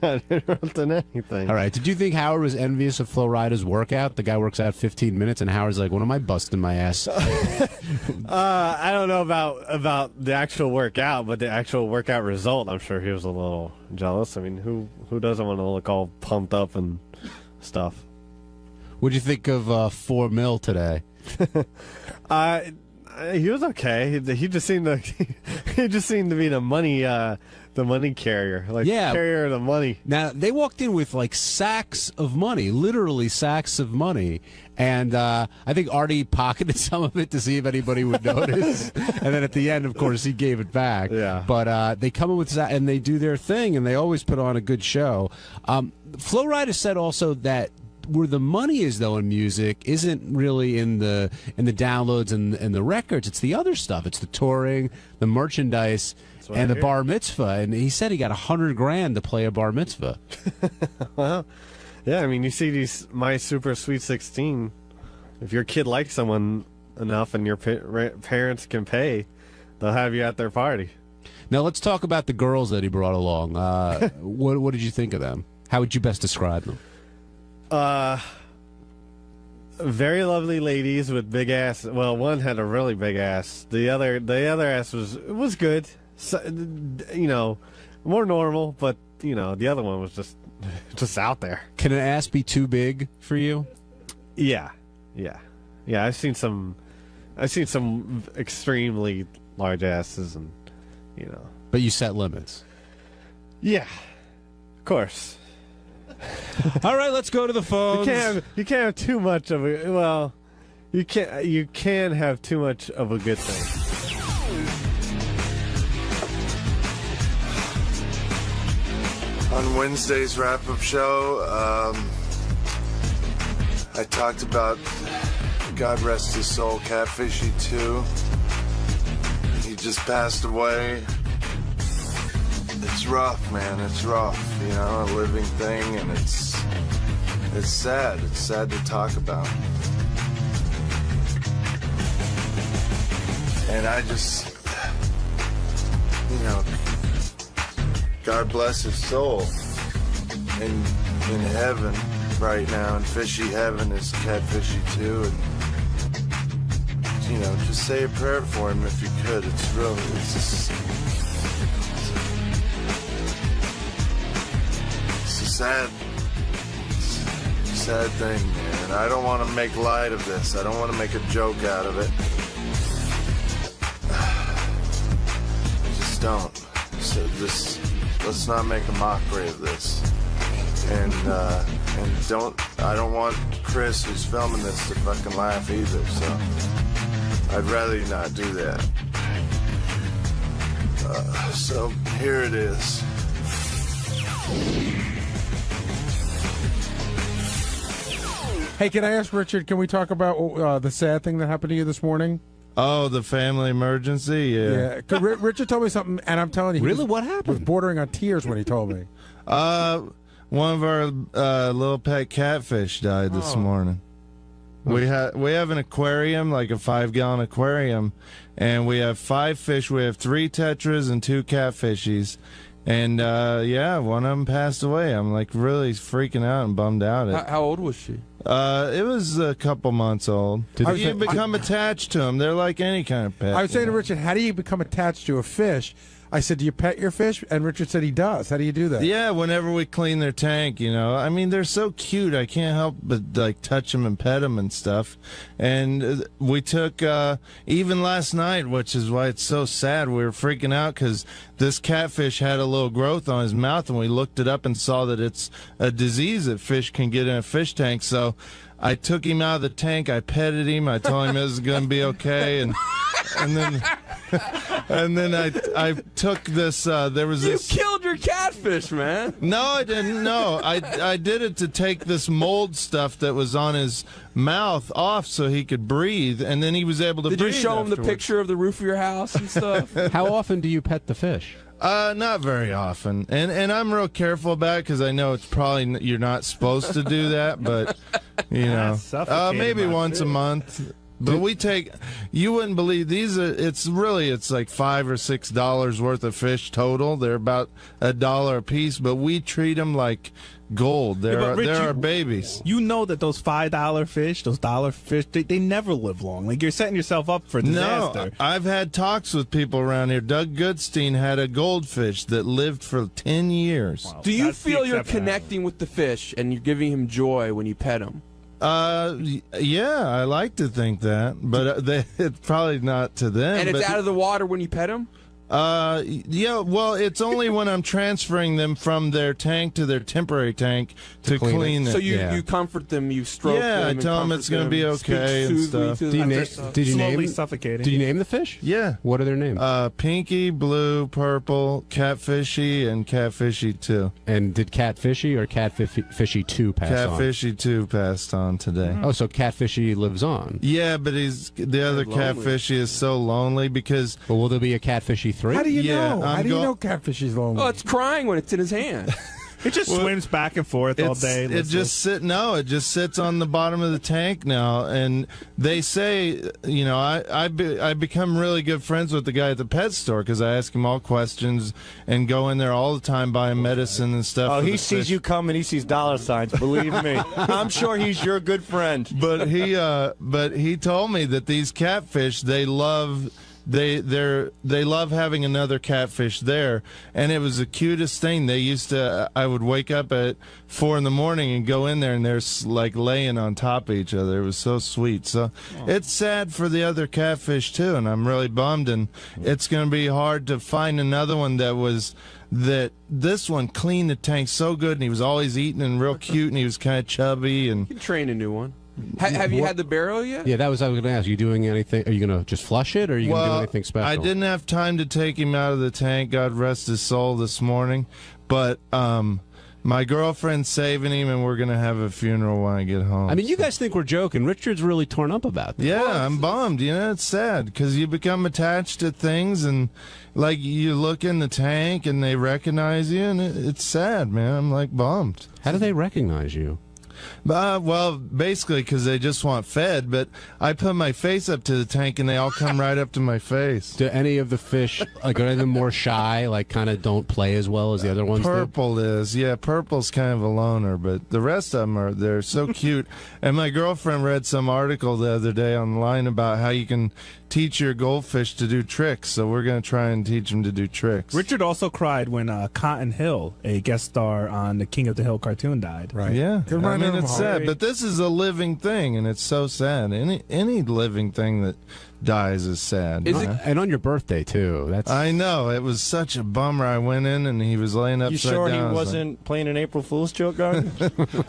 Speaker 4: Not interrupting anything.
Speaker 9: All right. Did you think Howard was envious of Flo Rida's workout? The guy works out 15 minutes, and Howard's like, "What am I busting my ass?"
Speaker 4: I don't know about the actual workout, but the actual workout result, I'm sure he was a little jealous. I mean, who doesn't want to look all pumped up and stuff?
Speaker 9: What'd you think of 𝗻𝗵 today?
Speaker 4: He was okay. He just seemed to be the money carrier, carrier of the money.
Speaker 9: Now they walked in with like sacks of money, literally sacks of money, and I think Artie pocketed some of it to see if anybody would notice, and then at the end, of course, he gave it back.
Speaker 4: Yeah.
Speaker 9: But they come in with and they do their thing, and they always put on a good show. Flo Rida said also that where the money is, though, in music isn't really in the downloads and the records. It's the other stuff. It's the touring, the merchandise, and the bar mitzvah. And he said he got $100,000 to play a bar mitzvah.
Speaker 4: Well, yeah. I mean, you see these My Super Sweet 16. If your kid likes someone enough and your parents can pay, they'll have you at their party.
Speaker 9: Now let's talk about the girls that he brought along. What did you think of them? How would you best describe them?
Speaker 4: very lovely ladies with big ass. Well, one had a really big ass. The other ass was good. So, more normal, but the other one was just out there.
Speaker 9: Can an ass be too big for you?
Speaker 4: Yeah. I've seen some extremely large asses, and
Speaker 9: But you set limits.
Speaker 4: Yeah, of course.
Speaker 9: All right, let's go to the phones.
Speaker 4: You can't have too much of a. Well, you can have too much of a good thing.
Speaker 6: On Wednesday's wrap-up show, I talked about, God rest his soul, 𝗦𝗵cie𝘄. He just passed away. It's rough, man. It's rough. A living thing, and it's sad. It's sad to talk about. And I just, God bless his soul in heaven right now, and fishy heaven is 𝗦𝗵cie𝘄, and just say a prayer for him if you could. It's a sad thing, man. I don't want to make light of this. I don't want to make a joke out of it. I just don't. So let's not make a mockery of this. And I don't want Chris, who's filming this, to fucking laugh either, so I'd rather you not do that. So here it is.
Speaker 14: Hey, can I ask Richard, can we talk about the sad thing that happened to you this morning?
Speaker 23: Oh, the family emergency? Yeah.
Speaker 14: Yeah. Richard told me something, and I'm telling you.
Speaker 9: Really? What happened?
Speaker 14: Was bordering on tears when he told me.
Speaker 23: One of our little pet catfish died this morning. We have an aquarium, like a 5-gallon aquarium, and we have 5 fish. We have 3 tetras and 2 catfishies. And one of them passed away. I'm like really freaking out and bummed out.
Speaker 18: How old was she?
Speaker 23: It was a couple months old. You become attached to them. They're like any kind of pet.
Speaker 14: I was saying to Richard, how do you become attached to a fish? I said, do you pet your fish? And Richard said he does. How do you do that?
Speaker 23: Yeah, whenever we clean their tank, I mean, they're so cute. I can't help but touch them and pet them and stuff. And we took, even last night, which is why it's so sad, we were freaking out because this catfish had a little growth on his mouth, and we looked it up and saw that it's a disease that fish can get in a fish tank. So I took him out of the tank. I petted him. I told him it was going to be okay. And then I took this. There was this.
Speaker 18: You killed your catfish, man.
Speaker 23: No, I didn't. No, I did it to take this mold stuff that was on his mouth off so he could breathe, and then he was able to breathe.
Speaker 18: Did you show him the picture of the roof of your house and stuff?
Speaker 9: How often do you pet the fish?
Speaker 23: Not very often, and I'm real careful about it because I know it's probably you're not supposed to do that, but maybe once a month. But we take, you wouldn't believe these. It's like $5 or $6 worth of fish total. They're about $1 a piece, but we treat them like gold. They're our babies.
Speaker 8: You know that those $5 fish, those dollar fish, they never live long. Like, you're setting yourself up for disaster.
Speaker 23: No, I've had talks with people around here. Doug Goodstein had a goldfish that lived for 10 years.
Speaker 18: Wow. Do you feel you're connecting with the fish and you're giving him joy when you pet him?
Speaker 23: Yeah, I like to think that, but it's probably not to them.
Speaker 18: And it's out of the water when you pet them?
Speaker 23: Yeah, well, it's only when I'm transferring them from their tank to their temporary tank to clean it.
Speaker 18: So you comfort them, you stroke them.
Speaker 23: Yeah, I tell them it's going to be okay and stuff.
Speaker 9: Did you name the fish?
Speaker 23: Yeah.
Speaker 9: What are their names?
Speaker 23: Pinky, Blue, Purple, 𝗦𝗵cie, and 𝗦𝗵cie𝘄.
Speaker 9: And did 𝗦𝗵cie or 𝗦𝗵cie𝘄 pass on?
Speaker 23: 𝗦𝗵cie𝘄 passed on today.
Speaker 9: Oh, so 𝗦𝗵cie lives on.
Speaker 23: Yeah, but the other 𝗦𝗵cie is so lonely because...
Speaker 9: Well, will there be a 𝗦𝗵cie 3?
Speaker 14: How do you know?
Speaker 23: How
Speaker 14: do you know 𝗦𝗵cie's lonely?
Speaker 18: Oh, it's crying when it's in his hand.
Speaker 8: It just swims back and forth all day.
Speaker 23: It just sits on the bottom of the tank now, and they say, you know, I become really good friends with the guy at the pet store because I ask him all questions and go in there all the time buying medicine and stuff.
Speaker 1: Oh, he sees you come and he sees dollar signs. Believe me, I'm sure he's your good friend.
Speaker 23: But he told me that these catfish, they love having another catfish there, and it was the cutest thing. They used to, I would wake up at 4 in the morning and go in there, and they're like laying on top of each other. It was so sweet. So it's sad for the other catfish too, and I'm really bummed. And it's going to be hard to find another one this one cleaned the tank so good, and he was always eating and real cute, and he was kind of chubby. And
Speaker 18: you can train a new one. Have you had the burial yet?
Speaker 9: Yeah, that was I was going to ask. Are you doing anything? Are you going to just flush it, or are you going to do anything special?
Speaker 23: I didn't have time to take him out of the tank, God rest his soul, this morning. But my girlfriend's saving him, and we're going to have a funeral when I get home.
Speaker 9: I mean, you guys think we're joking. Richard's really torn up about this.
Speaker 23: Yeah, I'm bummed. You know, it's sad because you become attached to things, and like you look in the tank and they recognize you, and it's sad, man. I'm like bummed.
Speaker 9: How do they recognize you?
Speaker 23: Well, basically because they just want fed, but I put my face up to the tank and they all come right up to my face.
Speaker 9: Do any of the fish, like, are any of them more shy, like kind of don't play as well as the other ones
Speaker 23: Purple is, yeah, Purple's kind of a loner, but the rest of them they're so cute. And my girlfriend read some article the other day online about how you can teach your goldfish to do tricks, so we're going to try and teach them to do tricks.
Speaker 8: Richard also cried when Cotton Hill, a guest star on the King of the Hill cartoon, died.
Speaker 23: Right. Yeah. I mean, it's sad, but this is a living thing, and it's so sad. Any living thing that dies is sad.
Speaker 9: And on your birthday, too.
Speaker 23: I know. It was such a bummer. I went in, and he was laying upside down.
Speaker 1: You sure he wasn't playing an April Fool's joke, Garden?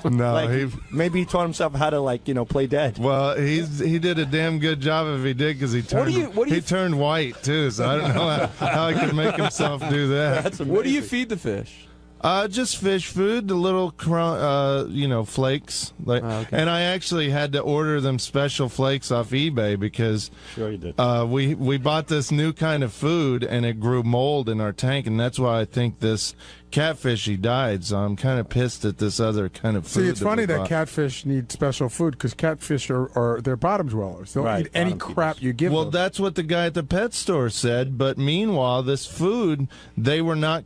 Speaker 23: No.
Speaker 1: Maybe he taught himself how to, play dead.
Speaker 23: Well, he did a damn good job if he did, because he turned white, too, so I don't know how he could make himself do that.
Speaker 18: What do you feed the fish?
Speaker 23: Just fish food, the little, flakes. And I actually had to order them special flakes off eBay because
Speaker 1: sure you did.
Speaker 23: We bought this new kind of food, and it grew mold in our tank, and that's why I think this catfish, he died. So I'm kind of pissed at this other kind of food.
Speaker 14: See, it's funny that catfish need special food because catfish are they're bottom dwellers. They'll eat any crap you give them.
Speaker 23: Well, that's what the guy at the pet store said, but meanwhile, this food, they were not